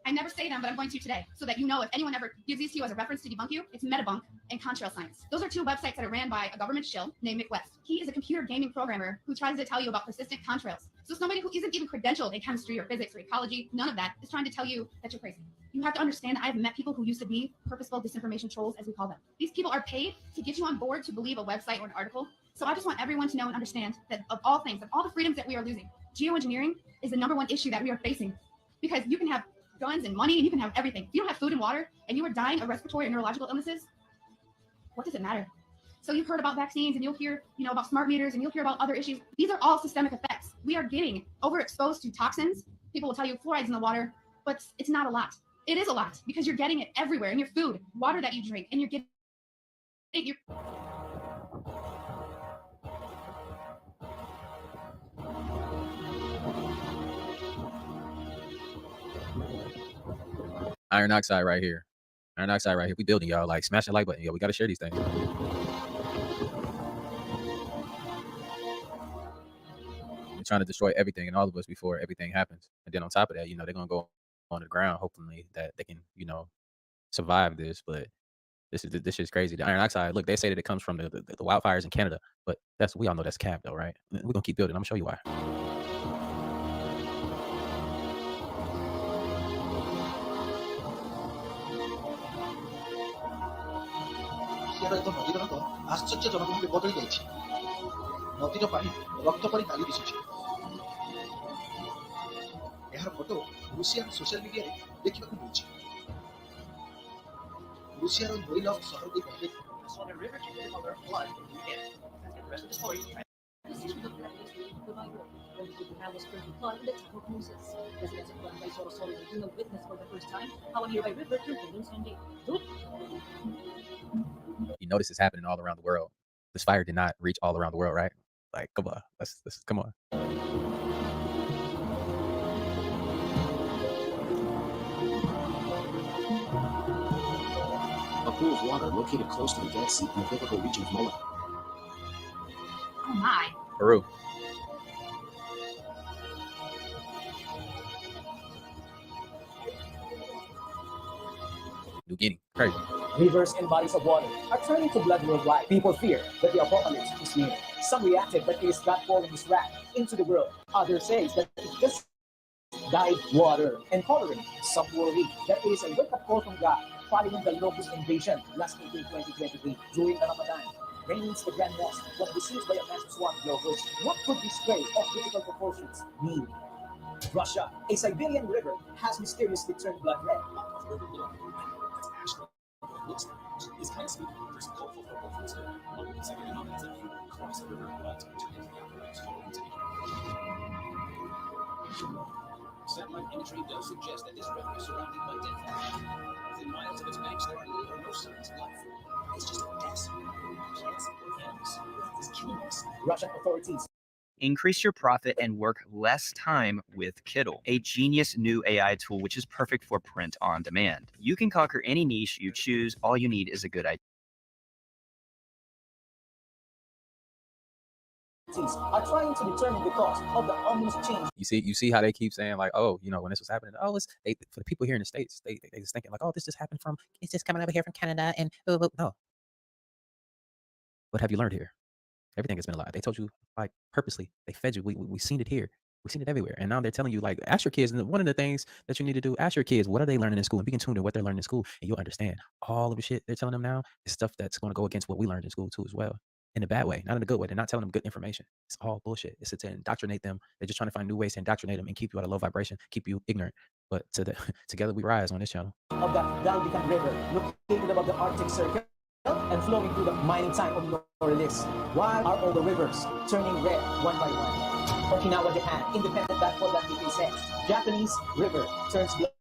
I never say them, but I'm going to today, so that you know if anyone ever gives these to you as a reference to debunk you, it's Metabunk and Contrail Science. Those are two websites that are ran by a government shill named Mick West. He is a computer gaming programmer who tries to tell you about persistent contrails. So somebody who isn't even credentialed in chemistry or physics or ecology, none of that, is trying to tell you that you're crazy. You have to understand that I have met people who used to be purposeful disinformation trolls, as we call them. These people are paid to get you on board to believe a website or an article. So I just want everyone to know and understand that of all things, of all the freedoms that we are losing, geoengineering is the #1 issue that we are facing. Because you can have guns and money and you can have everything. If you don't have food and water and you are dying of respiratory and neurological illnesses, what does it matter? So you've heard about vaccines and you'll hear, about smart meters and you'll hear about other issues. These are all systemic effects. We are getting overexposed to toxins. People will tell you fluoride's in the water, but it's not a lot. It is a lot because you're getting it everywhere in your food, water that you drink, and you're getting your Iron oxide right here. Iron oxide right here. We building, y'all. Like, smash the like button. Yo, we got to share these things. They're trying to destroy everything and all of us before everything happens. And then on top of that, they're going to go on the ground, hopefully, that they can, survive this. But this is crazy. The iron oxide, look, they say that it comes from the wildfires in Canada. But we all know that's cap, though, right? We're going to keep building. I'm going to show you why. ତ ନଦୀର ରଙ୍ଗ ଆଶ୍ଚର୍ଯ୍ୟଜନକ ଭାବେ ବଦଳି ଯାଇଛି। ନଦୀର ପାଣି ରକ୍ତ ପରି ନାଲି ଦିଶୁଛି। ଏହାର ଫଟୋ ରୁଷିଆର ସୋସିଆଲ ମିଡିଆରେ ଦେଖିବାକୁ ମିଳୁଛି। ରୁଷିଆର ନୋଇଲଭ ସହର ଦେଇ ବହି You notice it's happening all around the world. This fire did not reach all around the world, right? Like, come on, let's come on. A pool of water located close to the Dead Sea in the biblical region of Moab. Oh my. Peru. New Guinea. Crazy. Rivers and bodies of water are turning to blood worldwide. People fear that the apocalypse is near. Some reacted that it is God pouring his wrath into the world. Others say that it just died water and coloring. Some worry that it is a wake-up call from God following the locust invasion last April 2023 during the Ramadan. Rains the Grand Mosque was besieged by a massive swarm of locusts. What could this spray of critical proportions mean? Russia, a Siberian river, has mysteriously turned blood red. This kind of speaking, there's a colorful proportions there. Second anomalous that you cross the river blood to enter the apparatus into the satellite imagery does suggest that this river is surrounded by dead flowers. Within miles of its banks, there are little or no signs of life. It's just a gas. Plants or animals. It's killing us. Russian authorities increase your profit and work less time with Kiddle, a genius new AI tool which is perfect for print on demand. You can conquer any niche you choose. All you need is a good idea. Are trying to determine the cause of the ominous change. You see how they keep saying like, oh, when this was happening, oh, for the people here in the States, they just thinking like, oh, this just happened it's just coming over here from Canada and no. What have you learned here? Everything has been a lie. They told you, like, purposely. They fed you. We seen it here. We've seen it everywhere. And now they're telling you, like, ask your kids. And one of the things that you need to do, ask your kids, what are they learning in school? And be in tune to what they're learning in school. And you'll understand all of the shit they're telling them now is stuff that's going to go against what we learned in school, too, as well. In a bad way, not in a good way. They're not telling them good information. It's all bullshit. It's to indoctrinate them. They're just trying to find new ways to indoctrinate them and keep you at a low vibration, keep you ignorant. But together we rise on this channel. Of the Galdican River, located above the Arctic Circle and flowing through the mining time of Norilsk. Why are all the rivers turning red one by one? Okinawa, Japan, independent.co.uk says, Japanese river turns blood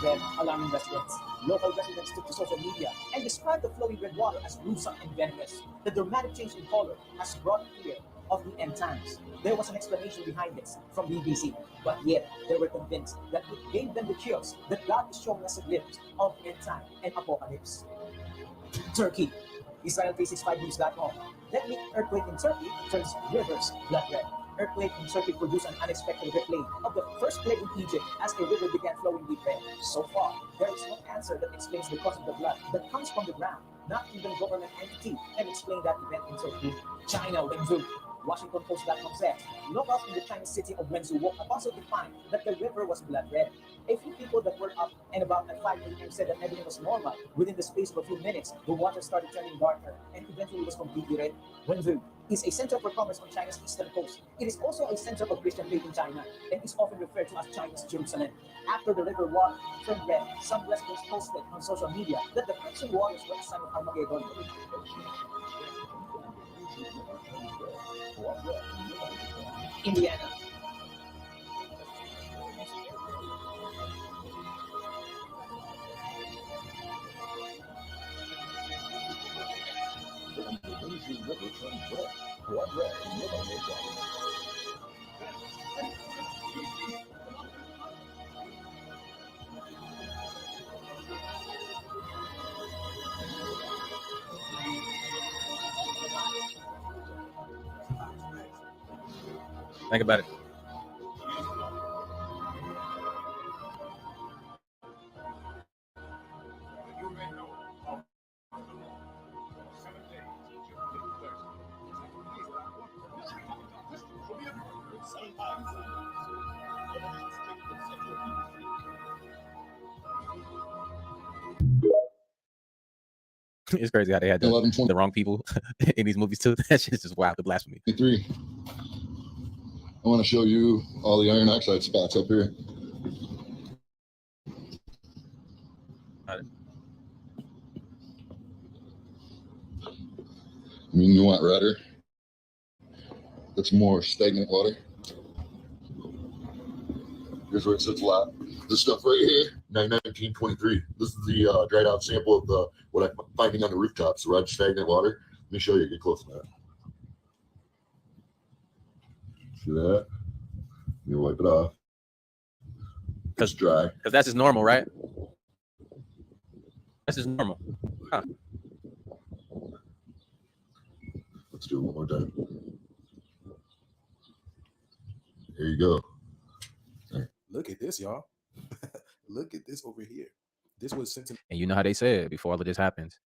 red, alarming residents. Local residents took to social media and described the flowing red water as gruesome and venomous. The dramatic change in color has brought fear of the end times. There was an explanation behind this from BBC, but yet they were convinced that it gave them the chills that God is showing us a glimpse of end time and apocalypse. Turkey. Israel365news.com. Deadly earthquake in Turkey turns rivers blood red. Earthquake in Turkey produced an unexpected replay of the first plague in Egypt as a river began flowing with red. So far, there is no answer that explains the cause of the blood that comes from the ground. Not even government entity can explain that event in Turkey. China, Wenzhou. Washington Post.com says, locals in the Chinese city of Wenzhou woke up also to find that the river was blood red. A few people that were up and about at 5 a.m. said that everything was normal. Within the space of a few minutes, the water started turning darker and eventually was completely red. Wenzhou is a center for commerce on China's eastern coast. It is also a center of Christian faith in China and is often referred to as China's Jerusalem. After the river water turned red, some residents posted on social media that the crimson waters were a sign of Armageddon. Indiana. Think about it. It's crazy how they had the wrong people in these movies too. That shit's just wild. The blasphemy. 3. I want to show you all the iron oxide spots up here. I mean, you want redder? That's more stagnant water. Here's where it sits a lot. This stuff right here, 1923. This is the dried out sample of the what I'm finding on the rooftops, the red stagnant water. Let me show you. Get close to that. See that? You wipe it off. It's dry. Because that's just normal, right? That's just normal. Huh. Let's do it one more time. There you go. Look at this, y'all. Look at this over here. This was sent to. And you know how they said before all of this happens,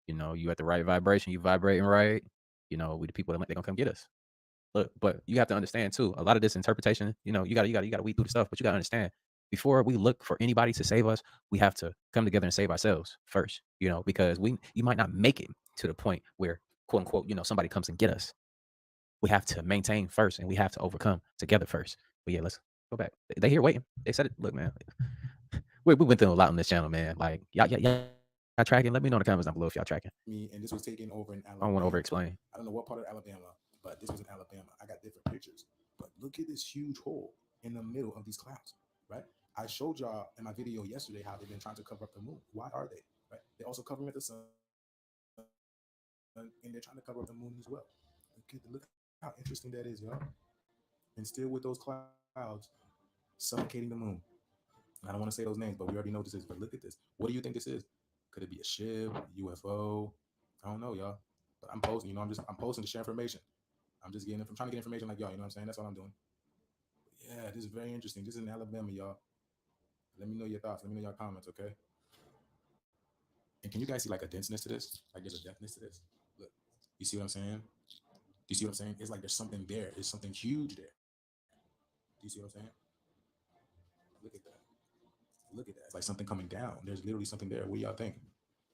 you know, you at the right vibration, you vibrating right, you know, we the people that they're gonna come get us. Look, but you have to understand too, a lot of this interpretation, you know, you gotta weed through the stuff, but you gotta understand, before we look for anybody to save us, we have to come together and save ourselves first, you know, because you might not make it to the point where, quote unquote, you know, somebody comes and get us. We have to maintain first, and we have to overcome together first. But yeah, let's go back. They here waiting. They said it. Look, man, we went through a lot on this channel, man. Like, y'all tracking? Let me know in the comments down below if y'all tracking. Me, and this was taken over in Alabama. I don't want to over-explain. I don't know what part of Alabama, but this was in Alabama. I got different pictures, but look at this huge hole in the middle of these clouds, right? I showed y'all in my video yesterday how they've been trying to cover up the moon. Why are they? Right? They're also covering up the sun, and they're trying to cover up the moon as well. Look how interesting that is, y'all. And still with those clouds suffocating the moon. I don't want to say those names, but we already know what this is. But look at this. What do you think this is? Could it be a ship, UFO? I don't know, y'all. But I'm posting, you know, I'm posting to share information. I'm trying to get information like y'all, you know what I'm saying? That's all I'm doing. But yeah, this is very interesting. This is in Alabama, y'all. Let me know your thoughts. Let me know your comments, okay? And can you guys see like a denseness to this? Like there's a depthness to this. Look, you see what I'm saying? Do you see what I'm saying? It's like there's something there. There's something huge there. Do you see what I'm saying? Look at that. Look at that. It's like something coming down. There's literally something there. What do y'all think?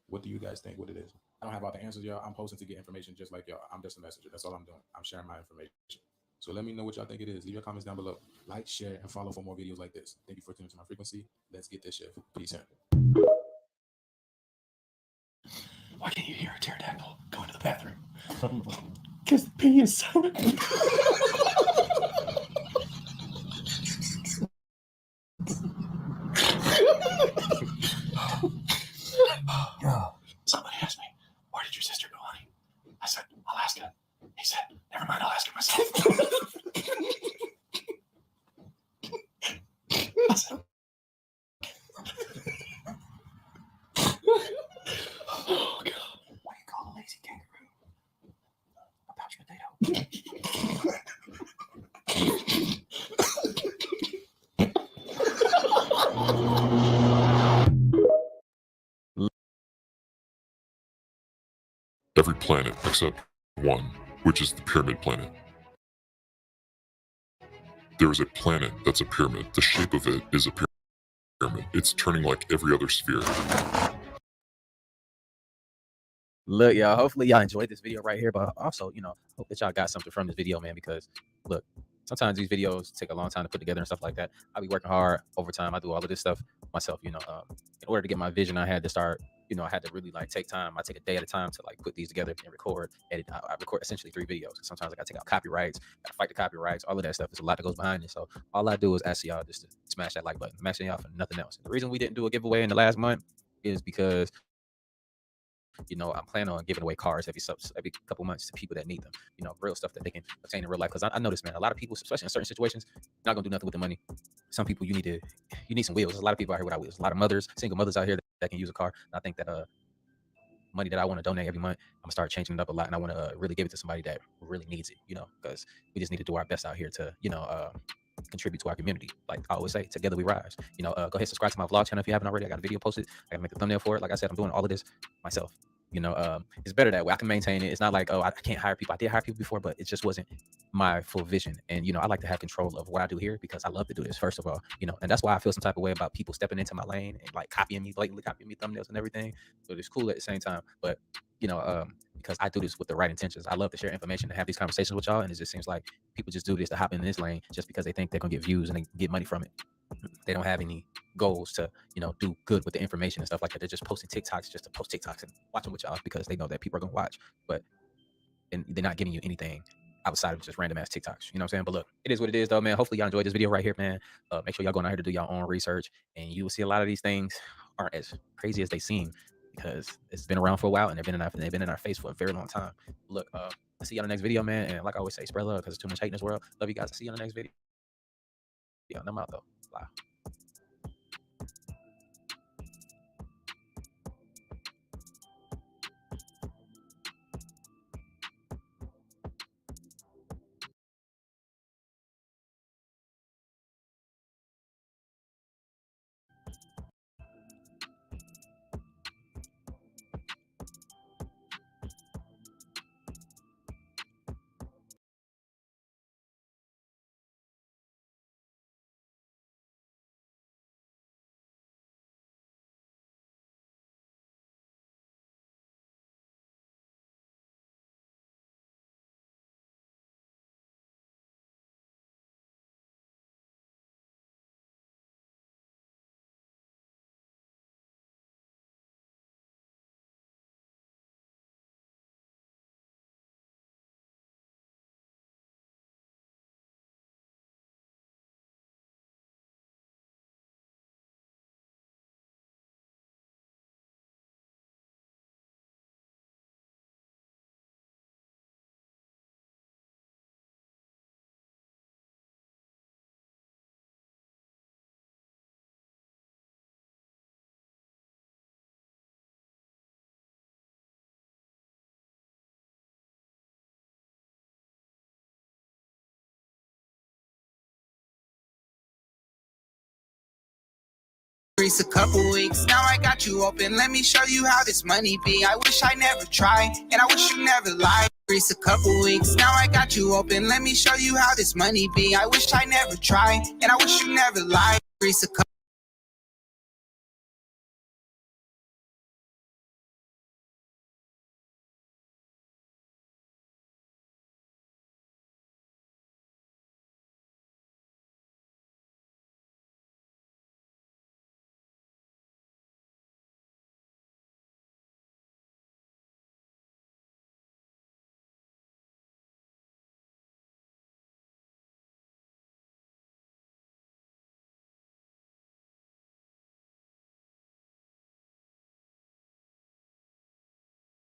What do you guys think what it is? I don't have all the answers, y'all. I'm posting to get information just like y'all. I'm just a messenger. That's all I'm doing. I'm sharing my information. So let me know what y'all think it is. Leave your comments down below. Like, share, and follow for more videos like this. Thank you for tuning to my frequency. Let's get this shit. Peace out. Why can't you hear a pterodactyl going to the bathroom? Because the pee is so... Somebody asked me, where did your sister go, honey? I said, Alaska. He said, never mind, I'll ask her myself. I said, oh, God. What do you call a lazy kangaroo? A pouch potato. every planet except one, which is the pyramid planet. There is a planet that's a pyramid. The shape of it is a pyramid. It's turning like every other sphere. Look, y'all, hopefully y'all enjoyed this video right here, but also, you know, hope that y'all got something from this video, man, because look, sometimes these videos take a long time to put together and stuff like that. I be working hard overtime. I do all of this stuff myself, you know. In order to get my vision, I had to start, you know, I had to really like take time. I take a day at a time to like put these together and record, edit. I record essentially 3 videos. Sometimes I gotta take out copyrights, gotta fight the copyrights, all of that stuff. There's a lot that goes behind it. So all I do is ask y'all just to smash that like button. I'm asking y'all for nothing else. The reason we didn't do a giveaway in the last month is because, you know, I'm planning on giving away cars every couple months to people that need them, you know, real stuff that they can obtain in real life. Because I notice, man, a lot of people, especially in certain situations, not gonna do nothing with the money. Some people you need some wheels. There's a lot of people out here without wheels. A lot of mothers, single mothers out here that can use a car. And I think that money that I want to donate every month, I'm gonna start changing it up a lot, and I want to really give it to somebody that really needs it, you know, because we just need to do our best out here to, you know, contribute to our community. Like I always say, together we rise. You know, go ahead, subscribe to my vlog channel if you haven't already. I got a video posted. I gotta make the thumbnail for it. Like I said, I'm doing all of this myself. You know, it's better that way. I can maintain it. It's not like, oh, I can't hire people. I did hire people before, but it just wasn't my full vision. And, you know, I like to have control of what I do here because I love to do this, first of all, you know, and that's why I feel some type of way about people stepping into my lane and like copying me, blatantly copying me thumbnails and everything. But it's cool at the same time. But, you know, because I do this with the right intentions. I love to share information and have these conversations with y'all. And it just seems like people just do this to hop in this lane just because they think they're going to get views and they get money from it. They don't have any goals to, you know, do good with the information and stuff like that. They're just posting TikToks just to post TikToks and watch them with y'all because they know that people are going to watch, but and they're not giving you anything outside of just random ass TikToks. You know what I'm saying? But look, it is what it is though, man. Hopefully y'all enjoyed this video right here, man. Make sure y'all going out here to do your own research and you will see a lot of these things aren't as crazy as they seem because it's been around for a while and they've been in our face for a very long time. Look, I'll see y'all in the next video, man. And like I always say, spread love because there's too much hate in this world. Love you guys. I'll see you in the next video. Yeah, I'm out though. Bye. A couple weeks, now I got you open. Let me show you how this money be. I wish I never tried, and I wish you never lied. A couple weeks, now I got you open. Let me show you how this money be. I wish I never tried, and I wish you never lied.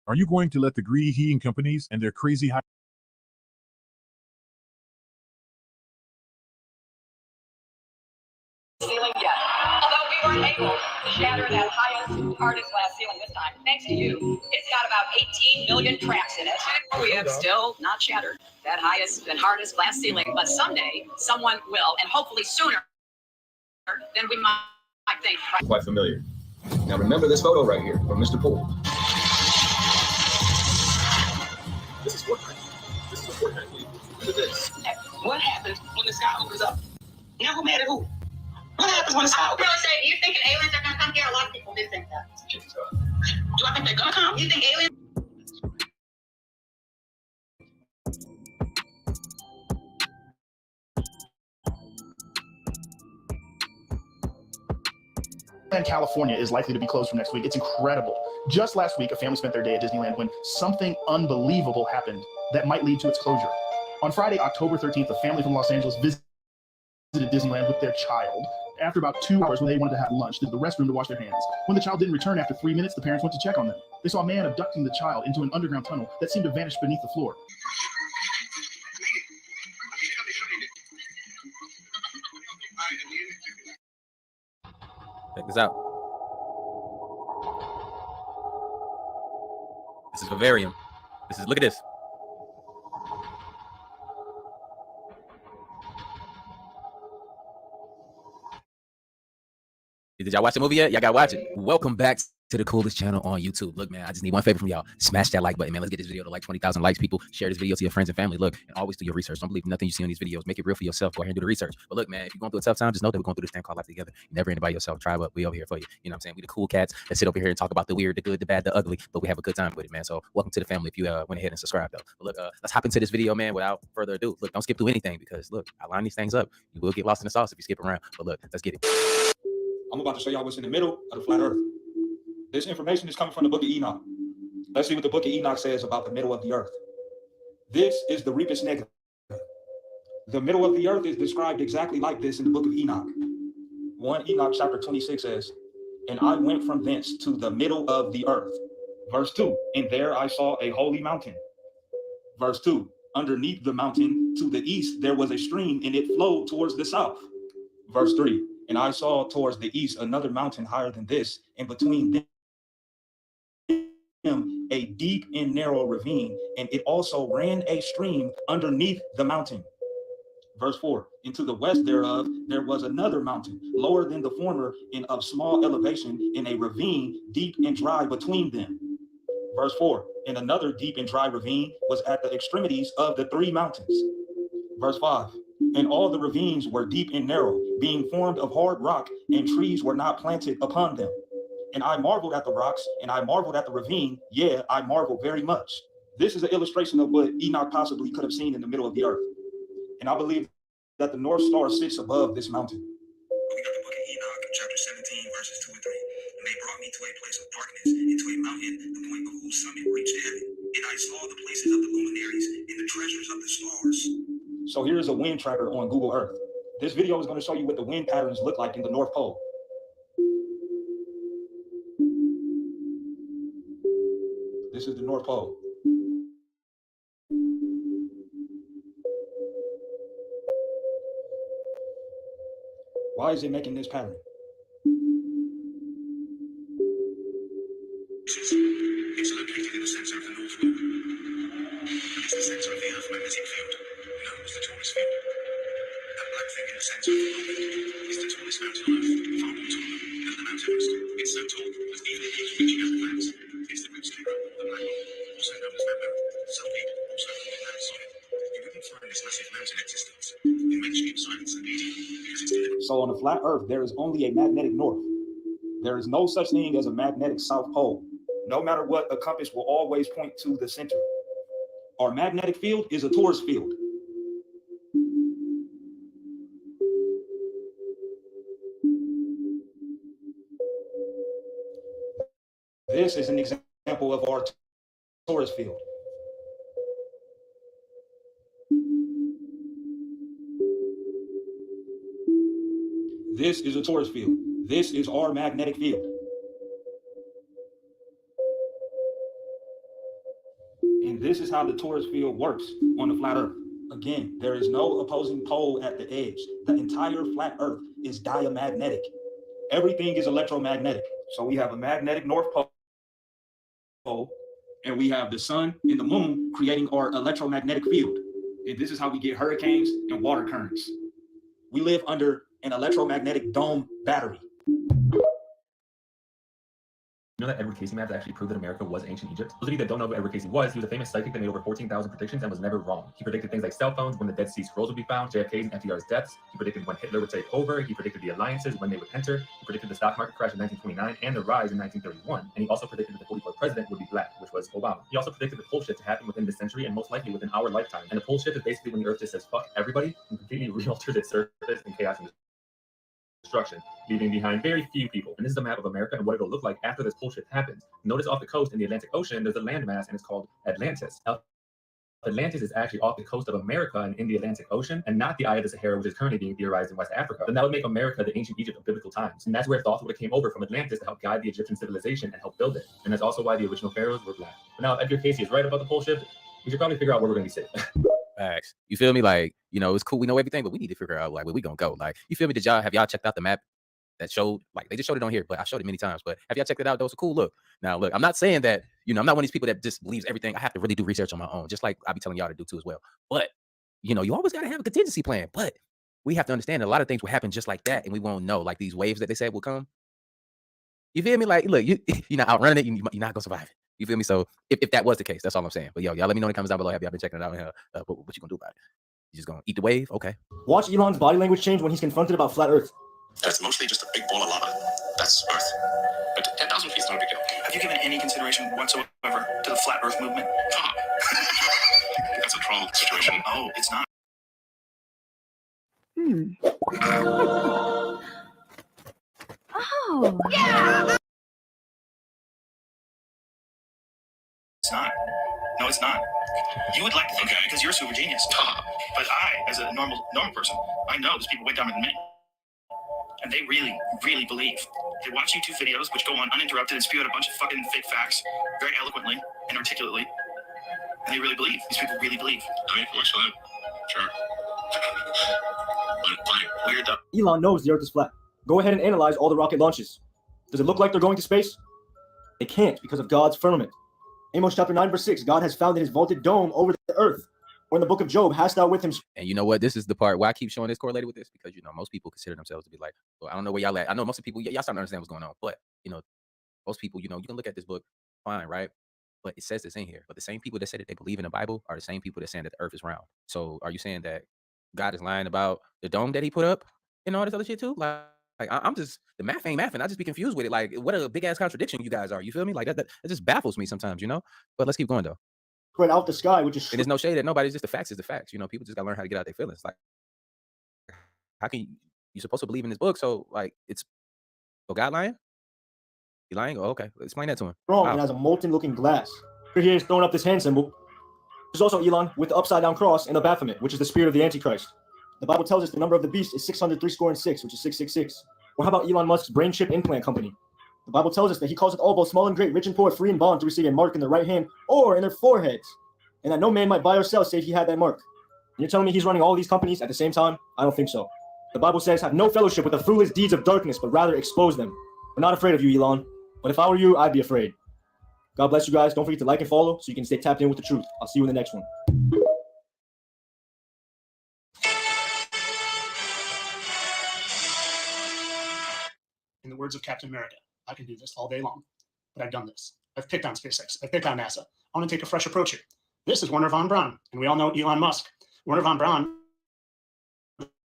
Are you going to let the greedy heating companies and their crazy high ceiling yet? Although we weren't able to shatter that highest, hardest glass ceiling this time, thanks to you, it's got about 18 million cracks in it. We have still not shattered that highest and hardest glass ceiling, but someday someone will, and hopefully sooner than we might think. Quite familiar. Now remember this photo right here from Mr. Poole. This is Fortnite. This is a Fortnite game. Look at this. What happens when the sky opens up? Now who mad at who? What happens when the sky opens up? Do you think aliens are gonna come here? A lot of people do think that. Do I think they're gonna come? You think aliens? California is likely to be closed from next week. It's incredible. Just last week, a family spent their day at Disneyland when something unbelievable happened that might lead to its closure. On Friday, October 13th, a family from Los Angeles visited Disneyland with their child. After about 2 hours, when they wanted to have lunch, they did the restroom to wash their hands. When the child didn't return after 3 minutes, the parents went to check on them. They saw a man abducting the child into an underground tunnel that seemed to vanish beneath the floor. Check this out. This is vivarium. Look at this. Did y'all watch the movie yet? Y'all gotta watch it. Welcome back to the coolest channel on YouTube. Look, man, I just need one favor from y'all. Smash that like button, man. Let's get this video to like 20,000 likes, people. Share this video to your friends and family. Look, and always do your research. Don't believe nothing you see on these videos. Make it real for yourself. Go ahead and do the research. But look, man, if you're going through a tough time, just know that we're going through this thing called life together. You never end by yourself. Try up. We over here for you. You know what I'm saying? We the cool cats that sit over here and talk about the weird, the good, the bad, the ugly, but we have a good time with it, man. So welcome to the family if you went ahead and subscribed, though. But look, let's hop into this video, man, without further ado. Look, don't skip through anything because, look, I line these things up. You will get lost in the sauce if you skip around. But look, let's get it. I'm about to show y'all what's in the middle of the flat earth. This information is coming from the book of Enoch. Let's see what the book of Enoch says about the middle of the earth. This is the Rebus Negra. The middle of the earth is described exactly like this in the book of Enoch. 1 Enoch chapter 26 says, "And I went from thence to the middle of the earth." Verse 2, "And there I saw a holy mountain." Verse 2, "Underneath the mountain to the east there was a stream, and it flowed towards the south." Verse 3, "And I saw towards the east another mountain higher than this, and between them a deep and narrow ravine, and it also ran a stream underneath the mountain." Verse 4, "And to the west thereof there was another mountain, lower than the former, and of small elevation, and a ravine deep and dry between them." Verse 4, "And another deep and dry ravine was at the extremities of the 3 mountains." Verse 5, "And all the ravines were deep and narrow, being formed of hard rock, and trees were not planted upon them. And I marveled at the rocks, and I marveled at the ravine, yea, I marveled very much." This is an illustration of what Enoch possibly could have seen in the middle of the earth. And I believe that the North Star sits above this mountain. We got the book of Enoch, chapter 17, verses 2 and 3. "And they brought me to a place of darkness, into a mountain, the point of whose summit reached heaven. And I saw the places of the luminaries, and the treasures of the stars." So here's a wind tracker on Google Earth. This video is going to show you what the wind patterns look like in the North Pole. This is the North Pole. Why is it making this pattern? It's located in the center of the North Pole. It's the center of the Earth magnetic field, known as the tallest field. That black thing in the center of the pole is the tallest mountain on Earth, far more taller than the Mount Everest. It's so tall that even it keeps reaching out the planets. It's the Rebus Negra, the black hole, also known as Mount Everest, so big, also called Mount Solid. You wouldn't find this massive mountain existence in mainstream science and media because it's deliberate. So on the flat Earth, there is only a magnetic north. There is no such thing as a magnetic South Pole. No matter what, a compass will always point to the center. Our magnetic field is a torus field. This is an example of our torus field. This is a torus field. This is our magnetic field. And this is how the torus field works on the flat Earth. Again, there is no opposing pole at the edge. The entire flat Earth is diamagnetic. Everything is electromagnetic. So we have a magnetic North Pole, and we have the sun and the moon creating our electromagnetic field. And this is how we get hurricanes and water currents. We live under an electromagnetic dome battery. You know that Edward Casey maps actually proved that America was ancient Egypt? Those of you that don't know who Edward Casey was, he was a famous psychic that made over 14,000 predictions and was never wrong. He predicted things like cell phones, when the Dead Sea Scrolls would be found, JFK's and FDR's deaths. He predicted when Hitler would take over. He predicted the alliances, when they would enter. He predicted the stock market crash in 1929 and the rise in 1931. And he also predicted that the 44th president would be black, which was Obama. He also predicted the pole shift to happen within this century and most likely within our lifetime. And the pole shift is basically when the earth just says fuck everybody and completely realters its surface in chaos and destruction, leaving behind very few people. And this is a map of America and what it'll look like after this pole shift happens. Notice off the coast in the Atlantic Ocean, there's a landmass and it's called Atlantis. Atlantis is actually off the coast of America and in the Atlantic Ocean, and not the Eye of the Sahara, which is currently being theorized in West Africa. Then that would make America the ancient Egypt of biblical times. And that's where thoughts would have came over from Atlantis to help guide the Egyptian civilization and help build it. And that's also why the original pharaohs were black. But now, if Edgar Casey is right about the pole shift, we should probably figure out where we're going to be safe. Facts. You feel me? Like, you know, it's cool. We know everything, but we need to figure out like where we gonna go. Like, you feel me? Have y'all checked out the map that showed, like, they just showed it on here, but I showed it many times. But have y'all checked it out? That was a cool look. Now, look, I'm not saying that, you know, I'm not one of these people that just believes everything. I have to really do research on my own, just like I be telling y'all to do too as well. But, you know, you always got to have a contingency plan. But we have to understand that a lot of things will happen just like that, and we won't know. Like these waves that they said will come. You feel me? Like, look, you're not outrunning it. You're not gonna survive it. You feel me? So if that was the case, that's all I'm saying. But yo, y'all let me know in the comments down below. Have y'all been checking it out? What you gonna do about it? You just gonna eat the wave? Okay. Watch Elon's body language change when he's confronted about flat Earth. That's mostly just a big ball of lava. That's Earth. But 10,000 feet is not a big deal. Have you given any consideration whatsoever to the flat Earth movement? Oh. That's a troll situation. Oh, it's not. Oh. Yeah. It's not. No, it's not. You would like to think that because you're a super genius. But I, as a normal person, I know there's people way down in the minute. And they really, really believe. They watch YouTube videos, which go on uninterrupted and spew out a bunch of fucking fake facts very eloquently and articulately. And they really believe. These people really believe. I mean, works for them. Sure. But fine. Weird though. Elon knows the Earth is flat. Go ahead and analyze all the rocket launches. Does it look like they're going to space? They can't because of God's firmament. Amos chapter 9 verse 6, God has founded his vaulted dome over the earth. Or in the book of Job, hast thou with him. And you know what? This is the part why I keep showing this correlated with this, because, you know, most people consider themselves to be like, well, I don't know where y'all at. I know most of people, y'all starting to understand what's going on. But, you know, most people, you know, you can look at this book, fine, right? But it says this in here. But the same people that say that they believe in the Bible are the same people that saying that the earth is round. So are you saying that God is lying about the dome that he put up and all this other shit too? Like I'm just, the math ain't mathing. I just be confused with it. Like, what a big ass contradiction you guys are. You feel me? Like that just baffles me sometimes, you know? But let's keep going though. Right out the sky, which is. And there's no shade at nobody. It's just the facts is the facts. You know, people just gotta learn how to get out their feelings. Like, how can you supposed to believe in this book? So like, it's, oh, God lying? He lying? Oh, okay. Explain that to him. Wrong, and has a molten looking glass. Here he is throwing up this hand symbol. There's also Elon with the upside down cross and the Baphomet, which is the spirit of the Antichrist. The Bible tells us the number of the beast is 636, which is 666. Or how about Elon Musk's brain chip implant company? The Bible tells us that he calls it all, both small and great, rich and poor, free and bond, to receive a mark in their right hand or in their foreheads, and that no man might buy or sell save he had that mark. And you're telling me he's running all these companies at the same time? I don't think so. The Bible says, have no fellowship with the fruitless deeds of darkness, but rather expose them. We're not afraid of you, Elon. But if I were you, I'd be afraid. God bless you guys. Don't forget to like and follow so you can stay tapped in with the truth. I'll see you in the next one. In the words of Captain America, I can do this all day long, but I've done this. I've picked on SpaceX. I've picked on NASA. I want to take a fresh approach here. This is Werner von Braun, and we all know Elon Musk. Werner von Braun,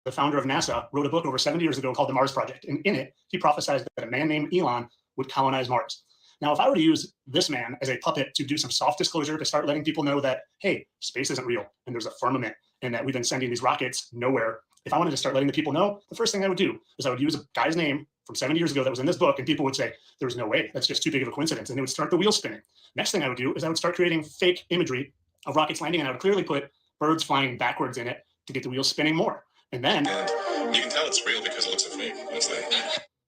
the founder of NASA, wrote a book over 70 years ago called The Mars Project, and in it, he prophesied that a man named Elon would colonize Mars. Now, if I were to use this man as a puppet to do some soft disclosure, to start letting people know that, hey, space isn't real, and there's a firmament, and that we've been sending these rockets nowhere, if I wanted to start letting the people know, the first thing I would do is I would use a guy's name from 70 years ago that was in this book, and people would say, there's no way, that's just too big of a coincidence, and it would start the wheel spinning. Next thing I would do is I would start creating fake imagery of rockets landing, and I would clearly put birds flying backwards in it to get the wheels spinning more. And then you can tell it's real because it looks fake, honestly.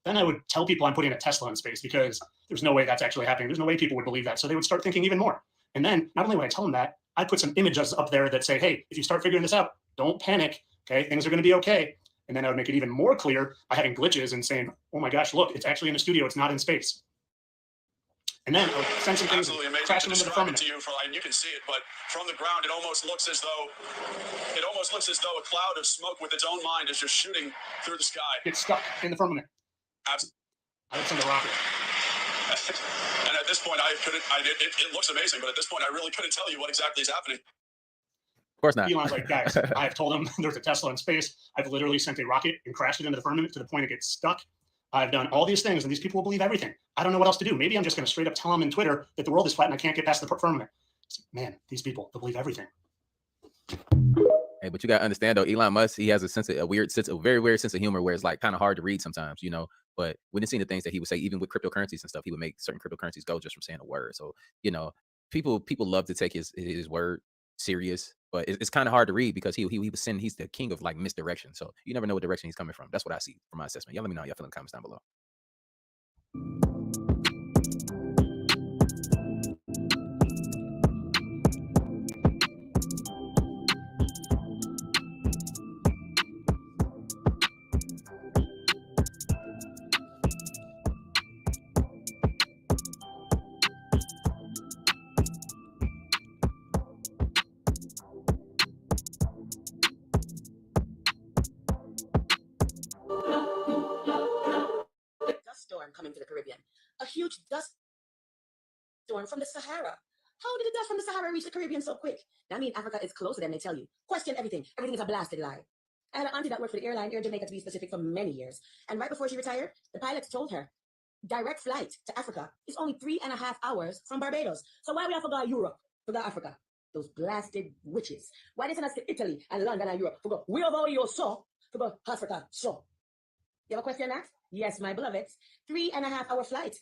Then I would tell people I'm putting a Tesla in space because there's no way that's actually happening. There's no way people would believe that. So they would start thinking even more. And then not only would I tell them that, I'd put some images up there that say, hey, if you start figuring this out, don't panic, okay? Things are gonna be okay. And then I would make it even more clear by having glitches and saying, oh my gosh, look, it's actually in the studio, it's not in space. And then I would send some things and crash them into the firmament. To you, and you can see it, but from the ground, it almost looks as though a cloud of smoke with its own mind is just shooting through the sky. It's stuck in the firmament. Absolutely. I would send a rocket. And at this point, it looks amazing, but at this point, I really couldn't tell you what exactly is happening. Of course not. Elon's like, guys, I have told him there's a Tesla in space. I've literally sent a rocket and crashed it into the firmament to the point it gets stuck. I've done all these things, and these people will believe everything. I don't know what else to do. Maybe I'm just going to straight up tell them in Twitter that the world is flat and I can't get past the firmament. Man, these people, they believe everything. Hey, but you gotta understand though, Elon Musk, he has a very weird sense of humor where it's like kind of hard to read sometimes, you know. But we didn't see the things that he would say, even with cryptocurrencies and stuff, he would make certain cryptocurrencies go just from saying a word. So, you know, people love to take his word serious, but it's kind of hard to read because he's the king of like misdirection. So you never know what direction he's coming from. That's what I see from my assessment. Y'all let me know how y'all feel in the comments down below. Dust storm coming to the Caribbean. A huge dust storm from the Sahara. How did the dust from the Sahara reach the Caribbean so quick? I mean, Africa is closer than they tell you. Question everything. Everything is a blasted lie. I had an auntie that worked for the airline Air Jamaica, to be specific, for many years. And right before she retired, the pilots told her, direct flight to Africa is only 3.5 hours from Barbados. So why we have to go to Europe to go to Africa? Those blasted witches. Why they send us to Italy and London and Europe to go, we over you so, to go Africa so? You have a question, Max? Yes, my beloveds. 3.5 hour flight.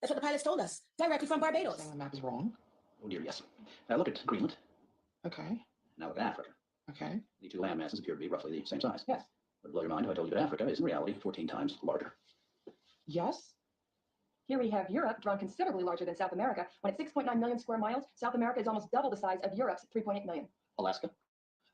That's what the pilots told us, directly from Barbados. The map is wrong. Oh dear, yes. Now look at Greenland. Okay. Now look at Africa. Okay. The two land masses appear to be roughly the same size. Yes. Would blow your mind if I told you that Africa is in reality 14 times larger. Yes. Here we have Europe, drawn considerably larger than South America. When it's 6.9 million square miles, South America is almost double the size of Europe's 3.8 million. Alaska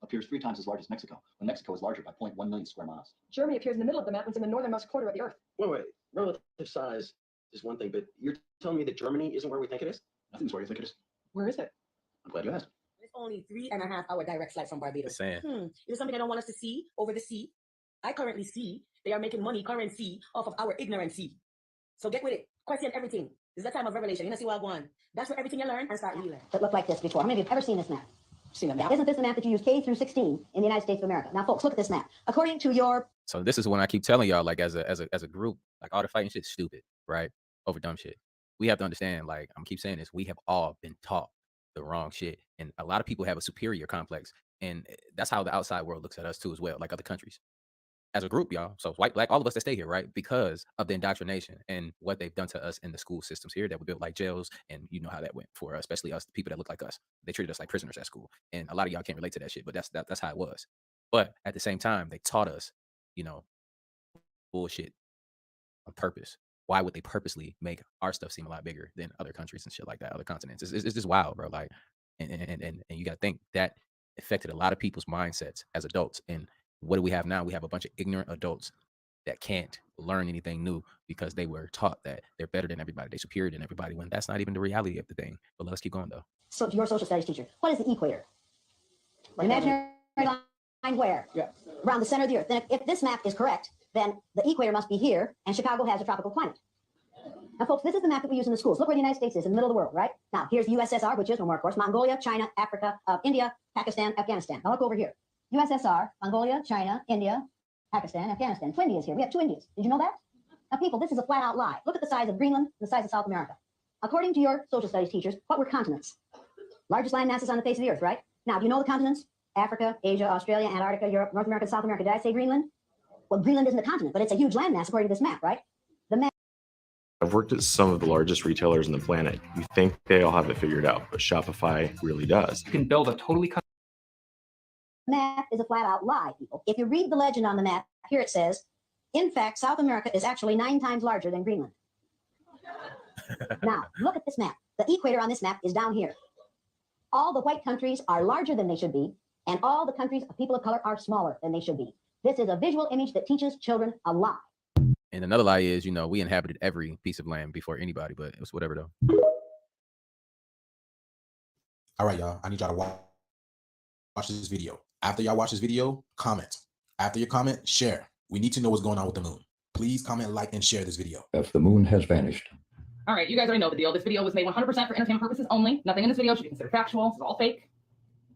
appears 3 times as large as Mexico, when Mexico is larger by 0.1 million square miles. Germany appears in the middle of the map when it's in the northernmost quarter of the Earth. Wait. Relative size is one thing, but you're telling me that Germany isn't where we think it is? Nothing's where you think it is. Where is it? I'm glad you asked. It's only 3.5 hour direct flight from Barbados. Saying. Is it something I don't want us to see over the sea? I currently see they are making money, currency, off of our ignorancy. So get with it. Question everything. This is the time of revelation. You know, see what I want. That's where everything you learn and start relearning. That looked like this before. How many of you have ever seen this map? Seen a map? Isn't this the map that you use K through 16 in the United States of America? Now, folks, look at this map. According to your... So this is when I keep telling y'all, like as a group, like all the fighting shit's stupid, right? Over dumb shit. We have to understand, like I'm keep saying this, we have all been taught the wrong shit. And a lot of people have a superior complex. And that's how the outside world looks at us too as well, like other countries. As a group, y'all. So white, black, all of us that stay here, right? Because of the indoctrination and what they've done to us in the school systems here that were built like jails. And you know how that went for us, especially us, the people that look like us. They treated us like prisoners at school. And a lot of y'all can't relate to that shit, but that's how it was. But at the same time, they taught us, you know, bullshit on purpose. Why would they purposely make our stuff seem a lot bigger than other countries and shit like that, other continents? It's just wild, bro. Like, and you got to think that affected a lot of people's mindsets as adults. And what do we have now? We have a bunch of ignorant adults that can't learn anything new because they were taught that they're better than everybody, they're superior than everybody, when that's not even the reality of the thing. But let's keep going though. So your social studies teacher, what is the equator? An imaginary line where? Yeah. Around the center of the Earth. Then if this map is correct, then the equator must be here, and Chicago has a tropical climate. Now, folks, this is the map that we use in the schools. Look where the United States is, in the middle of the world, right? Now, here's the USSR, which is no more, of course, Mongolia, China, Africa, India, Pakistan, Afghanistan. Now, look over here. USSR, Mongolia, China, India, Pakistan, Afghanistan. Two Indias here. We have 2 Indias. Did you know that? Now, people, this is a flat-out lie. Look at the size of Greenland and the size of South America. According to your social studies teachers, what were continents? Largest land masses on the face of the Earth, right? Now, do you know the continents? Africa, Asia, Australia, Antarctica, Europe, North America, South America. Did I say Greenland? Well, Greenland isn't a continent, but it's a huge landmass according to this map, right? The map. I've worked at some of the largest retailers on the planet. You think they all have it figured out, but Shopify really does. You can build a totally map is a flat-out lie, people. If you read the legend on the map, here it says, in fact, South America is actually 9 times larger than Greenland. Now, look at this map. The equator on this map is down here. All the white countries are larger than they should be, and all the countries of people of color are smaller than they should be. This is a visual image that teaches children a lie. And another lie is, you know, we inhabited every piece of land before anybody, but it was whatever though. All right, y'all. I need y'all to watch this video. After y'all watch this video, comment. After your comment, share. We need to know what's going on with the moon. Please comment, like, and share this video. If the moon has vanished, All right, you guys already know the deal. This video was made 100% for entertainment purposes only. Nothing in this video should be considered factual. This is all fake.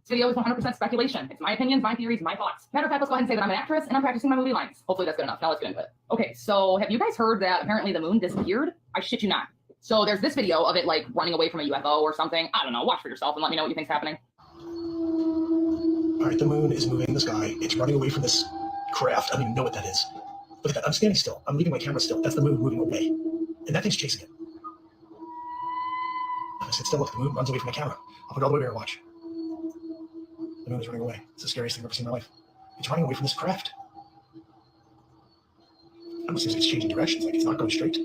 This video is 100% speculation. It's my opinions, my theories, my thoughts. Matter of fact, let's go ahead and say that I'm an actress and I'm practicing my movie lines. Hopefully that's good enough. Now let's get into it. Okay, so have you guys heard that apparently the moon disappeared? I shit you not. So there's this video of it like running away from a UFO or something. I don't know. Watch for yourself and let me know what you think's happening. All right, the moon is moving in the sky. It's running away from this craft. I don't even know what that is. Look at that. I'm standing still. I'm leaving my camera still. That's the moon moving away. And that thing's chasing it. I sit still. Look, the moon runs away from my camera. I'll put it all the way there and watch. The moon is running away. It's the scariest thing I've ever seen in my life. It's running away from this craft. I must say it's changing directions. Like it's not going straight.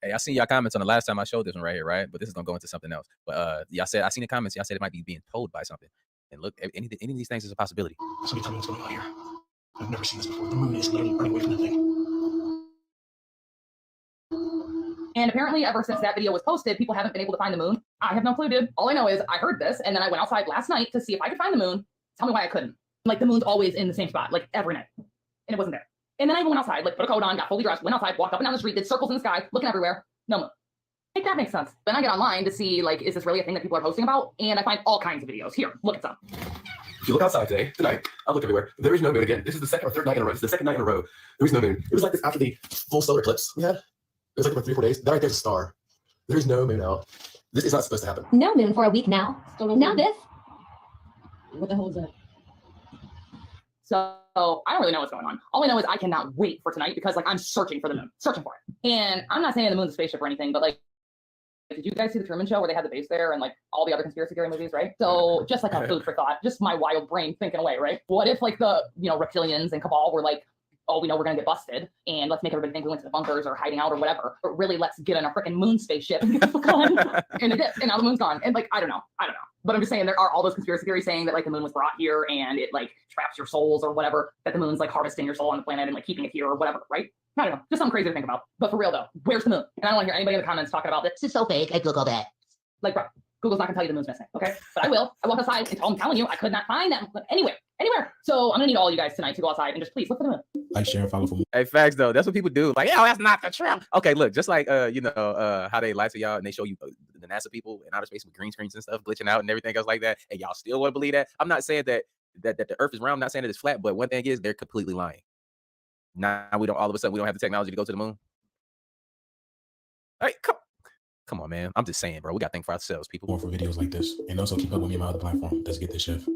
Hey, I seen y'all comments on the last time I showed this one right here, right? But this is gonna go into something else. But y'all said I seen the comments. Y'all said it might be being told by something. And look, any of these things is a possibility. Somebody tell me what's going on here. I've never seen this before. The moon is literally running away from that thing. And apparently, ever since that video was posted, people haven't been able to find the moon. I have no clue, dude. All I know is I heard this, and then I went outside last night to see if I could find the moon. Tell me why I couldn't. Like, the moon's always in the same spot, like, every night. And it wasn't there. And then I even went outside, like, put a coat on, got fully dressed, went outside, walked up and down the street, did circles in the sky, looking everywhere. No moon. Like, that makes sense. Then I get online to see, like, is this really a thing that people are posting about? And I find all kinds of videos. Here, look at some. If you look outside tonight, I look everywhere. There is no moon again. This is the second or third night in a row. This is the second night in a row. There is no moon. It was like this after the full solar eclipse we had. It was like for 3 or 4 days. That right there's a star. There is no moon out. This is not supposed to happen. No moon for a week now. Now this. What the hell is that? So I don't really know what's going on. All I know is I cannot wait for tonight because like I'm searching for the moon, searching for it. And I'm not saying the moon's a spaceship or anything, but like, did you guys see the Truman Show where they had the base there and like all the other conspiracy theory movies, right? So just like a food for thought, just my wild brain thinking away, right? What if like the, reptilians and cabal were like, oh, we know we're gonna get busted, and let's make everybody think we went to the bunkers or hiding out or whatever. But really, let's get in a freaking moon spaceship and get the fuck on. And they did, and now the moon's gone. And like, I don't know. But I'm just saying there are all those conspiracy theories saying that like the moon was brought here and it like traps your souls or whatever. That the moon's like harvesting your soul on the planet and like keeping it here or whatever, right? I don't know. Just something crazy to think about. But for real though, where's the moon? And I don't want to hear anybody in the comments talking about this is so fake. I Googled it. Like, bro, Google's not gonna tell you the moon's missing, okay? But I will. I walked outside and I'm telling you, I could not find that anywhere. So I'm gonna need all you guys tonight to go outside and just please look for the moon. Like, share, and follow for more. Hey, facts though. That's what people do. Like, yo, that's not the truth. Okay, look, just like how they lie to y'all and they show you the NASA people in outer space with green screens and stuff glitching out and everything else like that, and y'all still want to believe that. I'm not saying that the Earth is round. I'm not saying that it's flat, but one thing is they're completely lying. Now we don't all of a sudden we don't have the technology to go to the moon. Hey, come on, man. I'm just saying, bro. We got to think for ourselves, people. More for videos like this, and also keep up with me on my other platform. Let's get this, chef.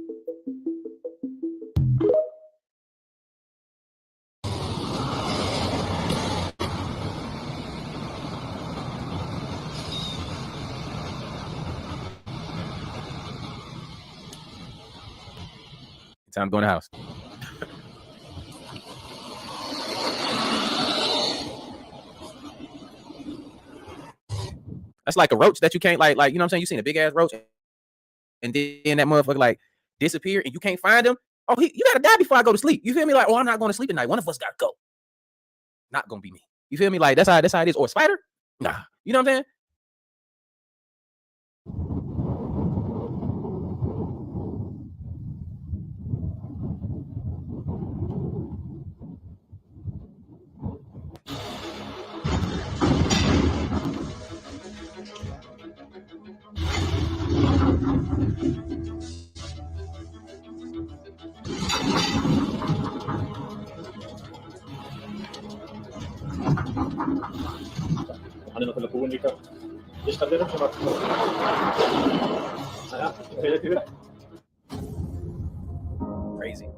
Time to go in the house. That's like a roach that you can't like, you know what I'm saying? You seen a big ass roach and then that motherfucker like disappear and you can't find him. Oh, you gotta die before I go to sleep. You feel me? Like, oh, I'm not going to sleep tonight. One of us gotta go. Not gonna be me. You feel me? Like that's how it is. Or a spider? Nah. You know what I'm saying? Crazy.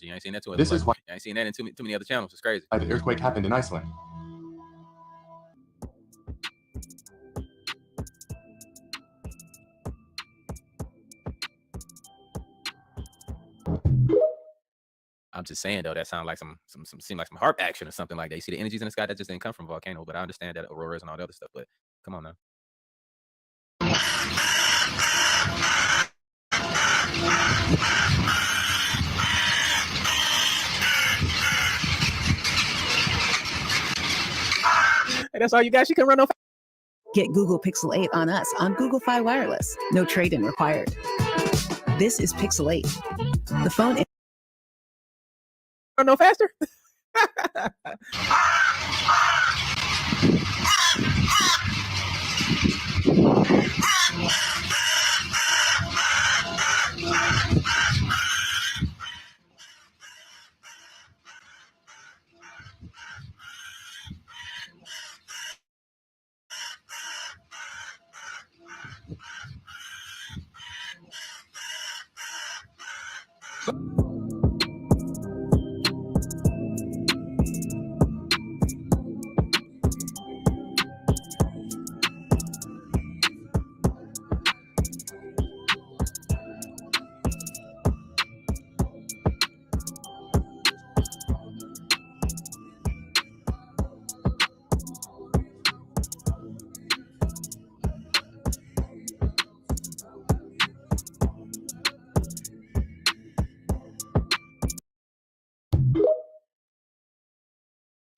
You ain't seen that too. This is why I ain't seen that in too many other channels. It's crazy. the earthquake happened in Iceland. I'm just saying though, that sounds like some seem like some harp action or something like that. You see the energies in the sky that just didn't come from volcano, but I understand that auroras and all the other stuff. But come on now. Hey, that's all you got? You can run no. Get Google Pixel 8 on us on Google Fi Wireless. No trade-in required. This is Pixel 8. The phone is Run no faster.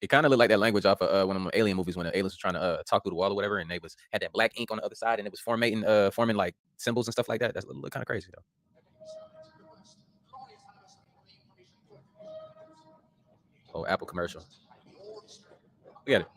It kind of looked like that language off of one of them alien movies when the aliens were trying to talk through the wall or whatever, and they had that black ink on the other side, and it was forming like symbols and stuff like that. That's look kind of crazy though. Oh, Apple commercial. Look at it.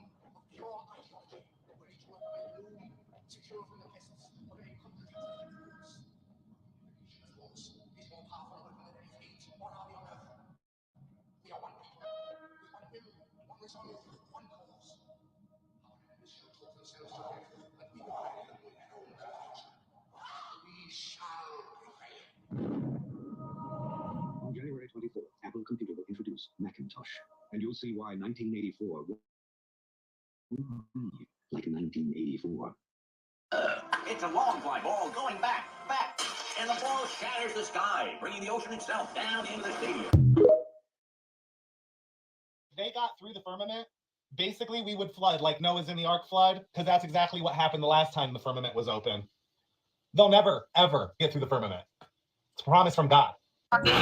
On January 24th, Apple Computer will introduce Macintosh, and you'll see why 1984 will be like 1984. It's a long fly ball going back, and the ball shatters the sky, bringing the ocean itself down into the stadium. They got through the firmament. Basically, we would flood like Noah's in the Ark flood, because that's exactly what happened the last time the firmament was open. They'll never, ever get through the firmament. It's a promise from God.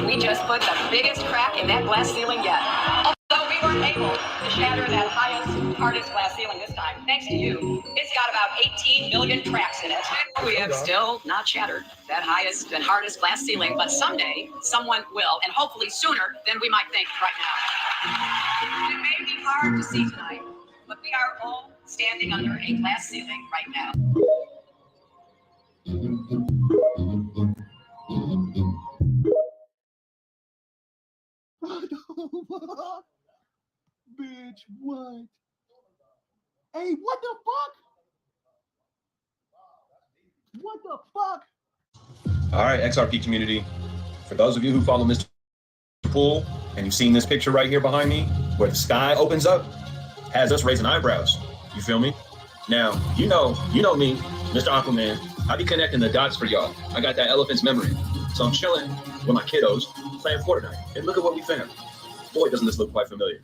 We just put the biggest crack in that glass ceiling yet. Although we weren't able to shatter that hardest glass ceiling this time, thanks to you, it's got about 18 million cracks in it. We have still not shattered that highest and hardest glass ceiling, but someday someone will, and hopefully sooner than we might think right now. It may be hard to see tonight, but we are all standing under a glass ceiling right now. Bitch, what? Hey, what the fuck? What the fuck? All right, XRP community. For those of you who follow Mr. Pool, and you've seen this picture right here behind me, where the sky opens up, has us raising eyebrows. You feel me? Now, you know me, Mr. Aquaman. I be connecting the dots for y'all. I got that elephant's memory. So I'm chilling with my kiddos, playing Fortnite. And look at what we found. Boy, doesn't this look quite familiar.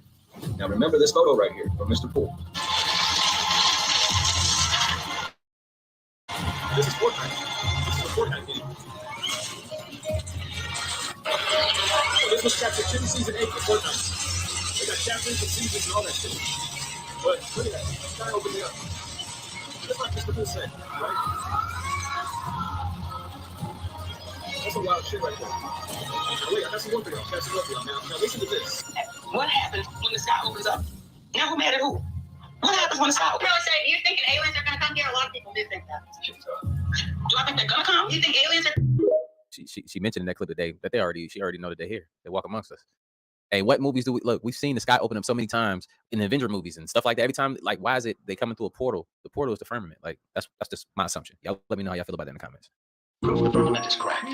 Now remember this photo right here from Mr. Pool. This is Fortnite. This is a Fortnite video. So this was chapter 2, season 8 of Fortnite. They got chapters and seasons and all that shit. But look at that. Sky opening up. Just like Mr. Pool said, right? That's a wild shit right there. Now wait, I got some more for y'all. Now listen to this. What happens when the sky opens up? Now who mad at who? What happens when the sky opens up? Really say, do you think aliens are going to come here? A lot of people do think that. Do I think they're gonna come? You think aliens are? She mentioned in that clip today that she already know that they're here. They walk amongst us. Hey, what movies do we look? We've seen the sky open up so many times in the Avenger movies and stuff like that. Every time, like, why is it they come into a portal? The portal is the firmament. Like, that's just my assumption. Y'all let me know how y'all feel about that in the comments. The firmament is cracked.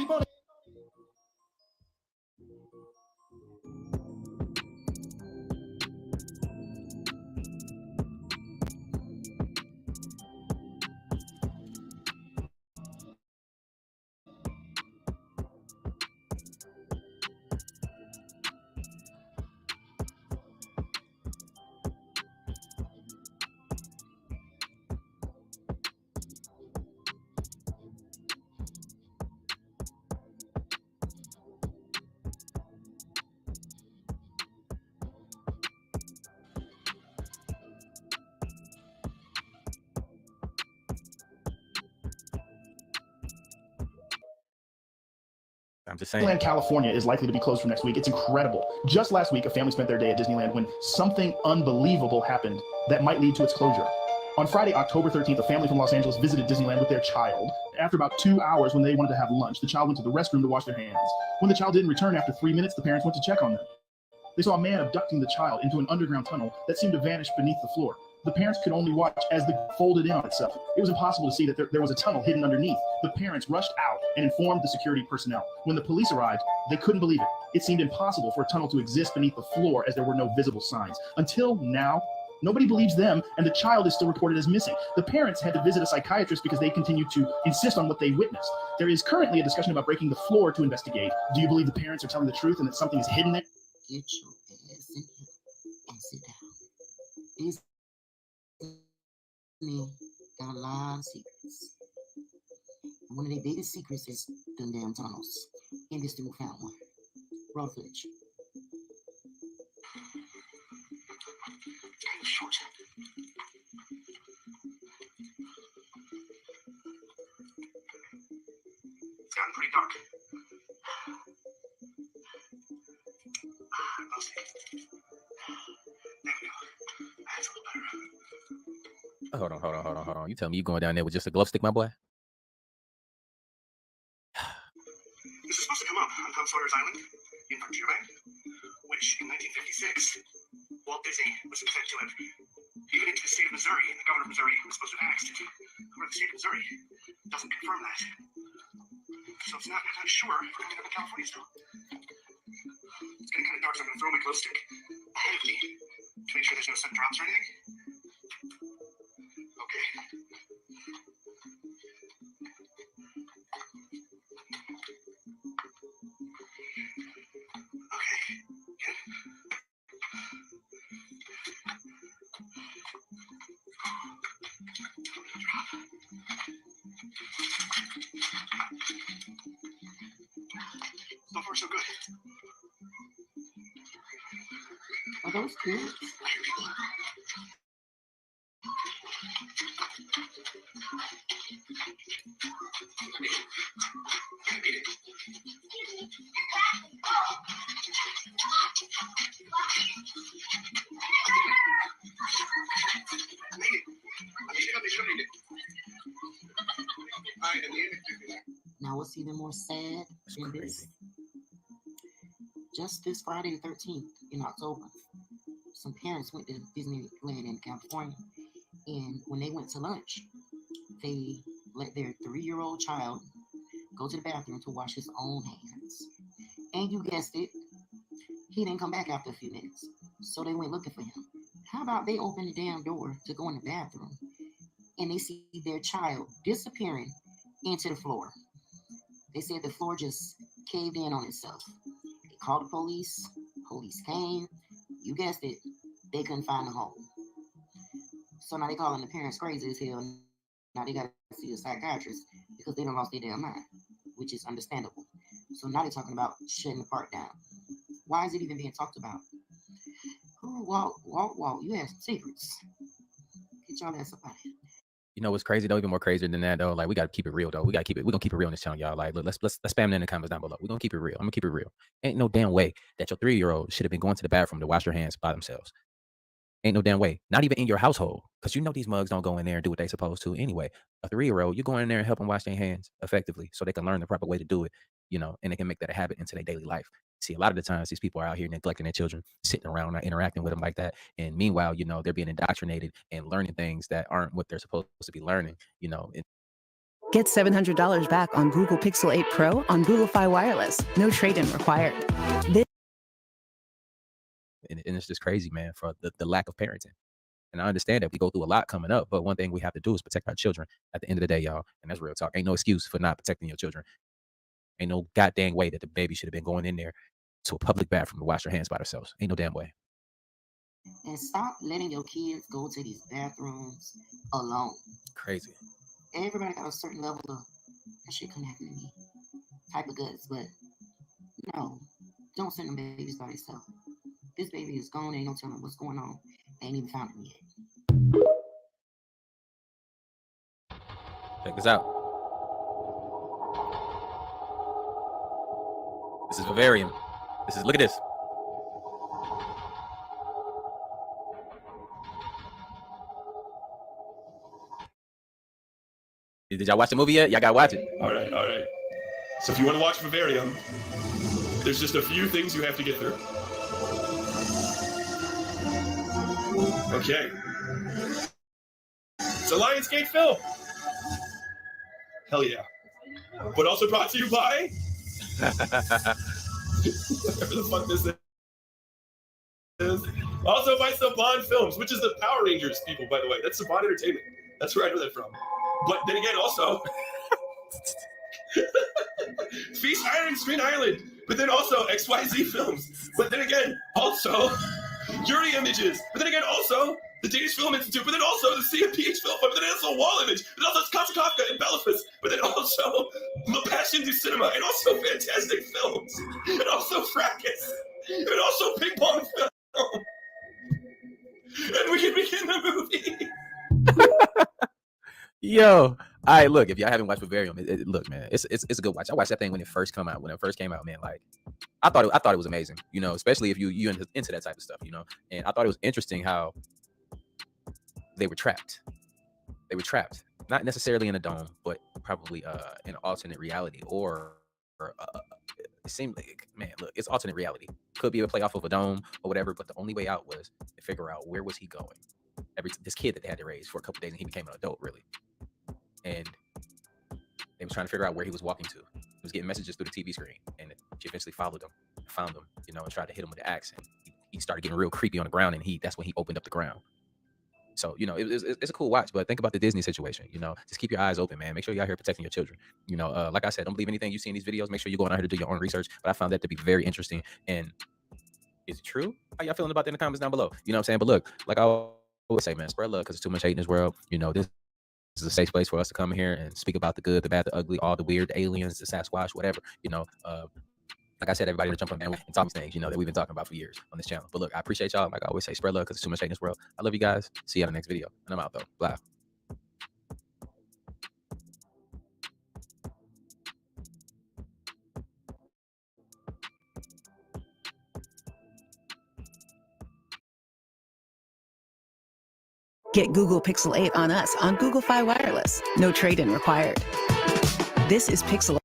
I'm just saying. Disneyland California is likely to be closed for next week. It's incredible. Just last week, a family spent their day at Disneyland when something unbelievable happened that might lead to its closure. On Friday, October 13th, a family from Los Angeles visited Disneyland with their child. After about 2 hours, when they wanted to have lunch, the child went to the restroom to wash their hands. When the child didn't return after 3 minutes, the parents went to check on them. They saw a man abducting the child into an underground tunnel that seemed to vanish beneath the floor. The parents could only watch as the folded in on itself. It was impossible to see that there was a tunnel hidden underneath. The parents rushed out and informed the security personnel. When the police arrived, they couldn't believe it. It seemed impossible for a tunnel to exist beneath the floor as there were no visible signs. Until now, nobody believes them, and the child is still reported as missing. The parents had to visit a psychiatrist because they continued to insist on what they witnessed. There is currently a discussion about breaking the floor to investigate. Do you believe the parents are telling the truth and that something is hidden there? Get your ass in here and sit down. These men got a lot of secrets. And one of their biggest secrets is them damn tunnels. And this dude found one. Raw footage. Kind of short. It's gotten pretty dark. Mostly. There we go. That's a little better. Hold on. You tell me you going down there with just a glow stick, my boy? This was supposed to come up on Tom Sawyer's Island in Virginia, which in 1956, Walt Disney was said to have even into the state of Missouri, and the governor of Missouri was supposed to have annexed it. However, the state of Missouri doesn't confirm that. So it's not sure if we're going to end up in California still. It's getting kind of dark, so I'm going to throw my glow stick ahead of me to make sure there's no sudden drops or anything. Okay. Okay. Good. So far, so good. Are those kids? Now, what's even more sad than this? Just this Friday the 13th in October, some parents went to Disneyland in California, and when they went to lunch, they let their 3-year-old child go to the bathroom to wash his own hands. And you guessed it, he didn't come back after a few minutes. So they went looking for him. How about they open the damn door to go in the bathroom and they see their child disappearing into the floor. They said the floor just caved in on itself. They called the police. Police came. You guessed it, they couldn't find the hole. So now they calling the parents crazy as hell. Now they got to see a psychiatrist because they done lost their damn mind, which is understandable. So now they're talking about shutting the park down. Why is it even being talked about? Oh, Walt, you have some secrets. Get y'all ass up out of here. You know what's crazy though? Even more crazier than that though. Like we gotta keep it real though. We're gonna keep it real on this channel, y'all. Like look, let's spam it in the comments down below. We're gonna keep it real. I'm gonna keep it real. Ain't no damn way that your 3-year-old should have been going to the bathroom to wash their hands by themselves. Ain't no damn way. Not even in your household. Because you know these mugs don't go in there and do what they supposed to anyway. A 3-year-old, you go in there and help them wash their hands effectively so they can learn the proper way to do it, you know, and they can make that a habit into their daily life. See, a lot of the times these people are out here neglecting their children, sitting around, not interacting with them like that. And meanwhile, you know, they're being indoctrinated and learning things that aren't what they're supposed to be learning, you know. Get $700 back on Google Pixel 8 Pro on Google Fi Wireless. No trade-in required. And it's just crazy, man, for the lack of parenting. And I understand that we go through a lot coming up, but one thing we have to do is protect our children at the end of the day, y'all. And that's real talk. Ain't no excuse for not protecting your children. Ain't no goddamn way that the baby should have been going in there to a public bathroom to wash their hands by themselves. Ain't no damn way. And stop letting your kids go to these bathrooms alone. Crazy. Everybody got a certain level of that shit couldn't happen to me type of guts, but no, don't send them babies by themselves. This baby is gone. Ain't no telling what's going on. They ain't even found him yet. Check this out. This is vivarium. This is, look at this. Did y'all watch the movie yet? Y'all gotta watch it. All right, all right. So if you want to watch Vivarium, there's just a few things you have to get through. Okay. It's a Lionsgate film. Hell yeah. But also brought to you by whatever the fuck this is. Also by Saban Films, which is the Power Rangers people, by the way. That's Saban Entertainment. That's where I know that from. But then again, also Feast Island, Screen Island, but then also XYZ Films, but then again, also Yuri Images, but then again, also the Danish Film Institute, but then also the CMPH Film Fund, but then also Wall Image, but also Casa Kafka and Belafus, but then also La Passion du Cinema, and also Fantastic Films, and also Fracas, and also Ping Pong Film. And we can begin the movie. Yo, all right, look, if y'all haven't watched Vivarium, look, man, it's a good watch. I watched that thing when it first came out. When it first came out, man, like I thought it was amazing, you know, especially if you into that type of stuff, you know. And I thought it was interesting how they were trapped. They were trapped, not necessarily in a dome, but probably in an alternate reality, or it seemed like, man, look, it's alternate reality. Could be a play off of a dome or whatever, but the only way out was to figure out where was he going. This kid that they had to raise for a couple days, and he became an adult, really. And they was trying to figure out where he was walking to. He was getting messages through the TV screen, and she eventually followed him, found him, you know, and tried to hit him with the axe. And he started getting real creepy on the ground, and that's when he opened up the ground. So, you know, it's a cool watch, but think about the Disney situation, you know, just keep your eyes open, man. Make sure you're out here protecting your children. You know, like I said, don't believe anything you see in these videos. Make sure you're going out here to do your own research. But I found that to be very interesting. And is it true? How y'all feeling about that in the comments down below? You know what I'm saying? But look, like I always say, man, spread love, because there's too much hate in this world. You know, this is a safe place for us to come here and speak about the good, the bad, the ugly, all the weird, the aliens, the Sasquatch, whatever, you know. Like I said, everybody to jump on and talk these things, you know, that we've been talking about for years on this channel. But look, I appreciate y'all. Like I always say, spread love, because there's too much hate in this world. I love you guys. See you on the next video. And I'm out, though. Bye. Get Google Pixel 8 on us on Google Fi Wireless. No trade-in required. This is Pixel 8.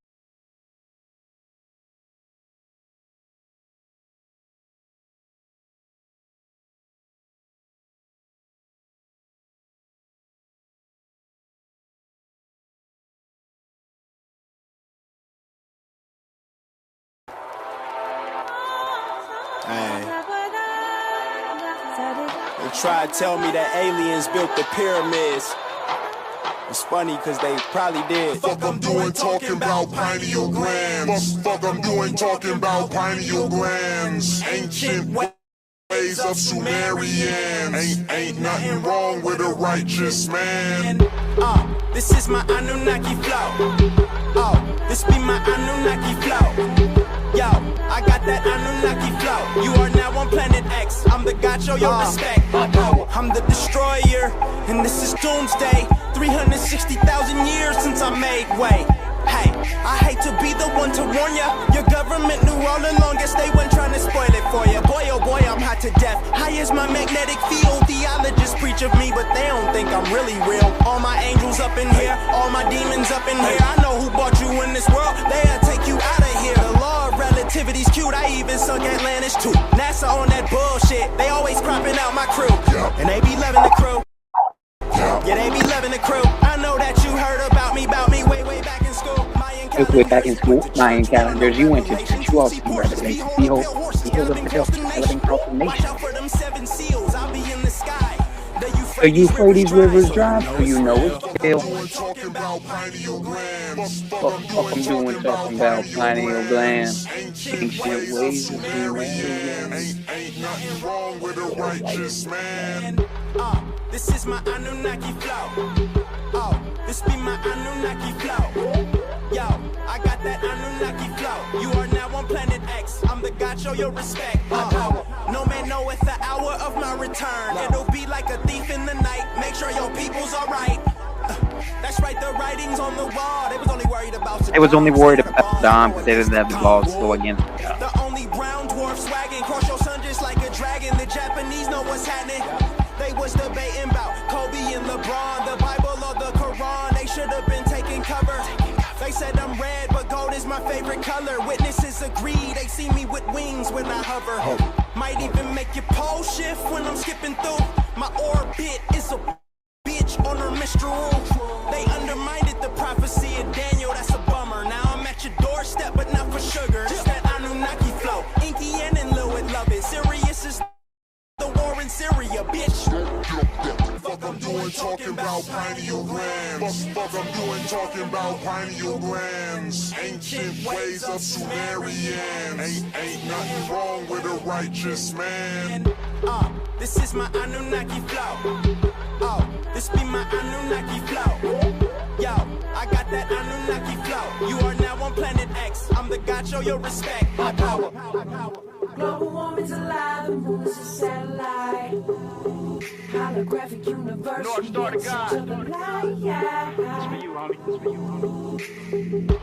They tried to tell me that aliens built the pyramids. It's funny because they probably did. Fuck I'm doing talking about pineal glands. Fuck I'm doing talking about pineal glands. Ancient ways of Sumerians. Ain't nothing wrong with a righteous man. This is my Anunnaki flow. This be my Anunnaki flow. Yo, I got that Anunnaki flow. You are now on planet X. I'm the god, show your respect. I'm the destroyer, and this is doomsday. 360,000 years since I made way. Hey, I hate to be the one to warn ya. Your government knew all along, guess they weren't trying to spoil it for ya. Boy, oh boy, I'm hot to death. High as my magnetic field. Theologists preach of me, but they don't think I'm really real. All my angels up in here, all my demons up in here. I know who brought you in this world. They'll take you out of here. The law of relativity's cute. I even sunk Atlantis too. NASA on that bullshit. They always cropping out my crew, and they be loving the crew. Yeah, they be loving the crew. I know that you heard about me way back in school. Way back in school, Mayan calendars. You went to church. You also congratulations. Behold, because of the help living proclamation. So you play these rivers dry, so you know it's still. Fuck I'm doing talking about pineal glands. Ancient ways of Sumerians. Ain't nothing wrong with a righteous man. This is my Anunnaki flow. This be my Anunnaki flow. Yo, I got that Anunnaki flow. You are now on planet X. I'm the god, show your respect. No man knoweth the hour of my return. It'll be like a thief in the night. Make sure your people's alright. That's right, the writings on the wall. They was only worried about Dom, because they didn't have the balls to go against the guy. The only brown dwarf swagging, cross your son just like a dragon. The Japanese know what's happening. They was debating about Kobe and LeBron, the Bible or the Quran. They should have been taking cover. They said I'm red, but gold is my favorite color. Witnesses agree, they see me with wings when I hover. Might even make your pole shift when I'm skipping through. My orbit is a bitch on her menstrual. They undermined the prophecy of Daniel, that's a bummer. Now I'm at your doorstep, but not for sugar. It's that Anunnaki flow. Inky and Lewis love it. Sirius is the war in Syria, bitch. Fuck I'm doing talking about pineal glands. Fuck I'm doing talking about pineal glands. Ancient ways of Sumerians. Ain't nothing wrong with a righteous man. This is my Anunnaki flow. This be my Anunnaki flow. Yo, I got that Anunnaki flow. You are now on planet X. I'm the god, show your respect. My power. Global warming's alive, the moon is a satellite. Holographic universe. North Star to God. This for you, homie. This for you, homie.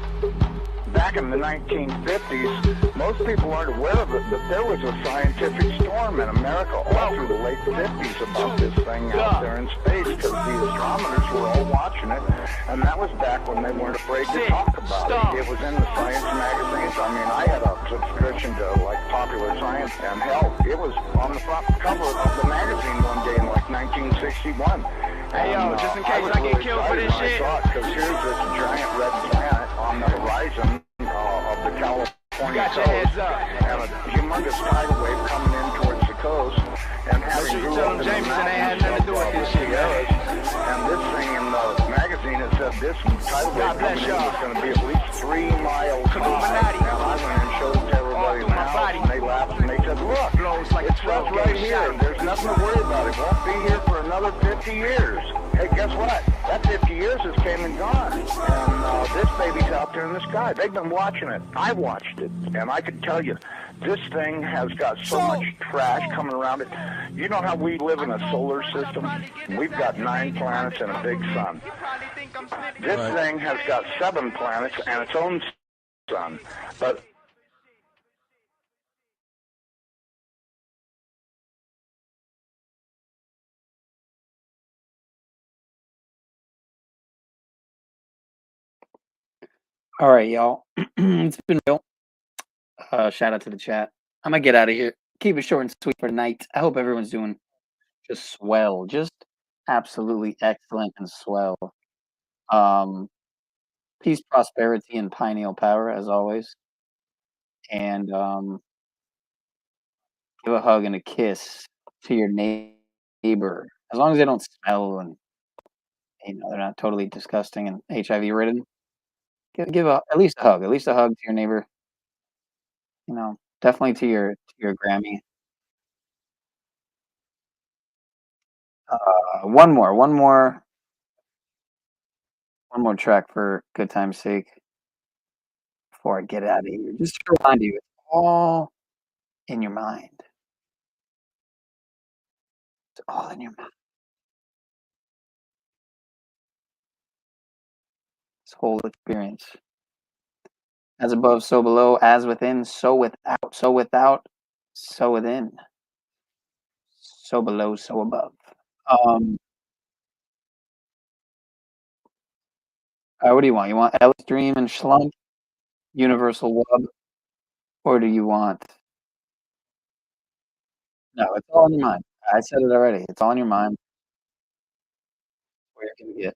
Back in the 1950s, most people weren't aware of it, but there was a scientific storm in America all through the late 50s about this thing out there in space, because the astronomers were all watching it, and that was back when they weren't afraid to talk about it. It was in the science magazines. I mean, I had a subscription to like Popular Science, and hell, it was on the front cover of the magazine one day in like 1961. Hey yo, just in case I get killed for this shit. Because here's this giant red planet on the horizon of the California coast, and a humongous tidal wave coming in towards the coast, and having grew up in the mountains of Sierras, and this thing in the magazine it said this tidal wave coming in was going to be at least 3 miles high, and I went and showed it to everybody in the house, and they laughed and they said, look, it says right here, there's nothing to worry about, it won't be here for another 50 years. Hey, guess what? That 50 years has came and gone. And this baby's out there in the sky. They've been watching it. I watched it. And I can tell you, this thing has got so much trash coming around it. You know how we live in a solar system? We've got 9 planets and a big sun. This thing has got 7 planets and its own sun. But All right, y'all. It's been real. Shout out to the chat. I'm gonna get out of here. Keep it short and sweet for tonight. I hope everyone's doing just swell, just absolutely excellent and swell. Peace, prosperity, and pineal power as always. And give a hug and a kiss to your neighbor, as long as they don't smell and they're not totally disgusting and HIV ridden. Give at least a hug to your neighbor. Definitely to your Grammy. One more track for good time's sake before I get out of here. Just to remind you, it's all in your mind. It's all in your mind. This whole experience. As above, so below, as within, so without, so without, so within. So below, so above. What do you want? You want Ellis Dream and Schlump, Universal Wub, or do you want? No, it's all in your mind. I said it already. It's all in your mind. Where can we get?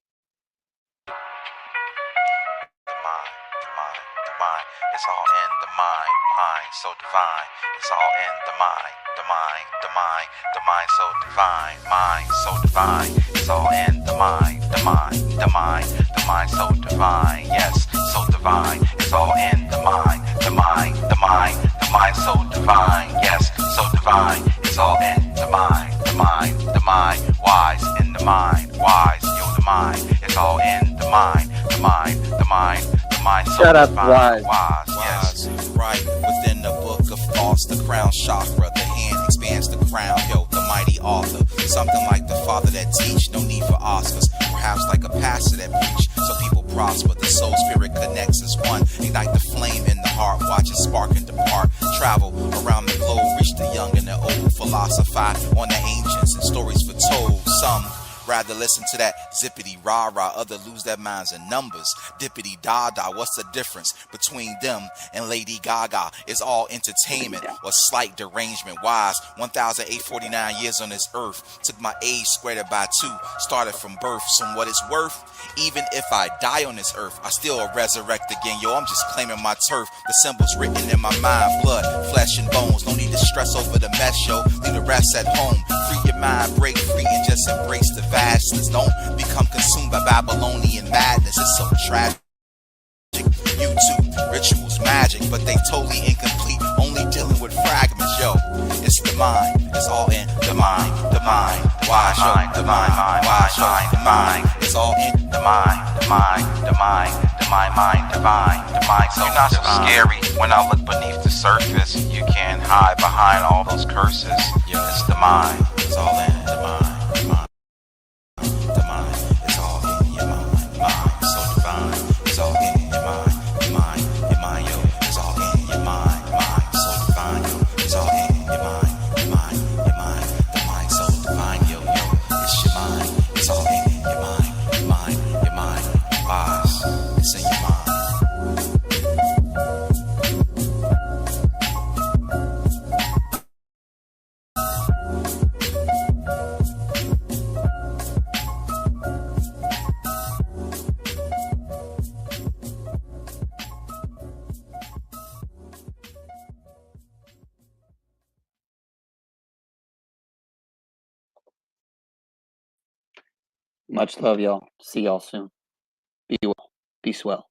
It's all in the mind so divine. It's all in the mind so divine, mind so divine. It's all in the mind so divine. Yes, so divine. It's all in the mind so divine. Yes, so divine. It's all in the mind, wise in the mind, wise, you're the mind. It's all in the mind so Shut up, divine, wise. Yes, right within the book of thoughts, the crown chakra, the hand expands the crown. Yo, the mighty author, something like the father that teach. No need for Oscars, perhaps like a pastor that preach, so people prosper. The soul spirit connects as one. Ignite the flame in the heart, watch it spark and depart. Travel around the globe, reach the young and the old. Philosophize on the ancients and stories foretold. Some rather listen to that zippity rah rah, other lose their minds in numbers. Dippity da da, what's the difference between them and Lady Gaga? It's all entertainment or slight derangement. Wise 1,849 years on this earth. Took my age, squared it by 2. Started from birth. So what it's worth, even if I die on this earth, I still resurrect again. Yo, I'm just claiming my turf. The symbols written in my mind, blood, flesh and bones. No need to stress over the mess, yo. Leave the rest at home. Free your mind, break free and just embrace the vastness. Don't become consumed by Babylonian madness. It's so tragic. YouTube rituals magic, but they totally incomplete. Only dealing with fragments, yo. It's the mind. It's all in the mind. The mind. Why show the mind? Why show the mind? It's all in the mind. The mind. The mind. The mind. Divine. The mind. So you're not so scary when I look beneath the surface. You can't hide behind all those curses. Yeah, it's the mind. It's all in the mind. The mind. The mind. It's all in your mind. Mind. So divine. It's all in your mind. Your mind. Your mind, yo. It's all in your mind. Mind. So divine, yo. It's all in your mind. Your mind. Your mind. The mind. So divine, yo. Yo. It's your mind. It's all in your mind. Your mind. Your mind. Wise. It's in your mind. Much love, y'all. See y'all soon. Be well. Be swell.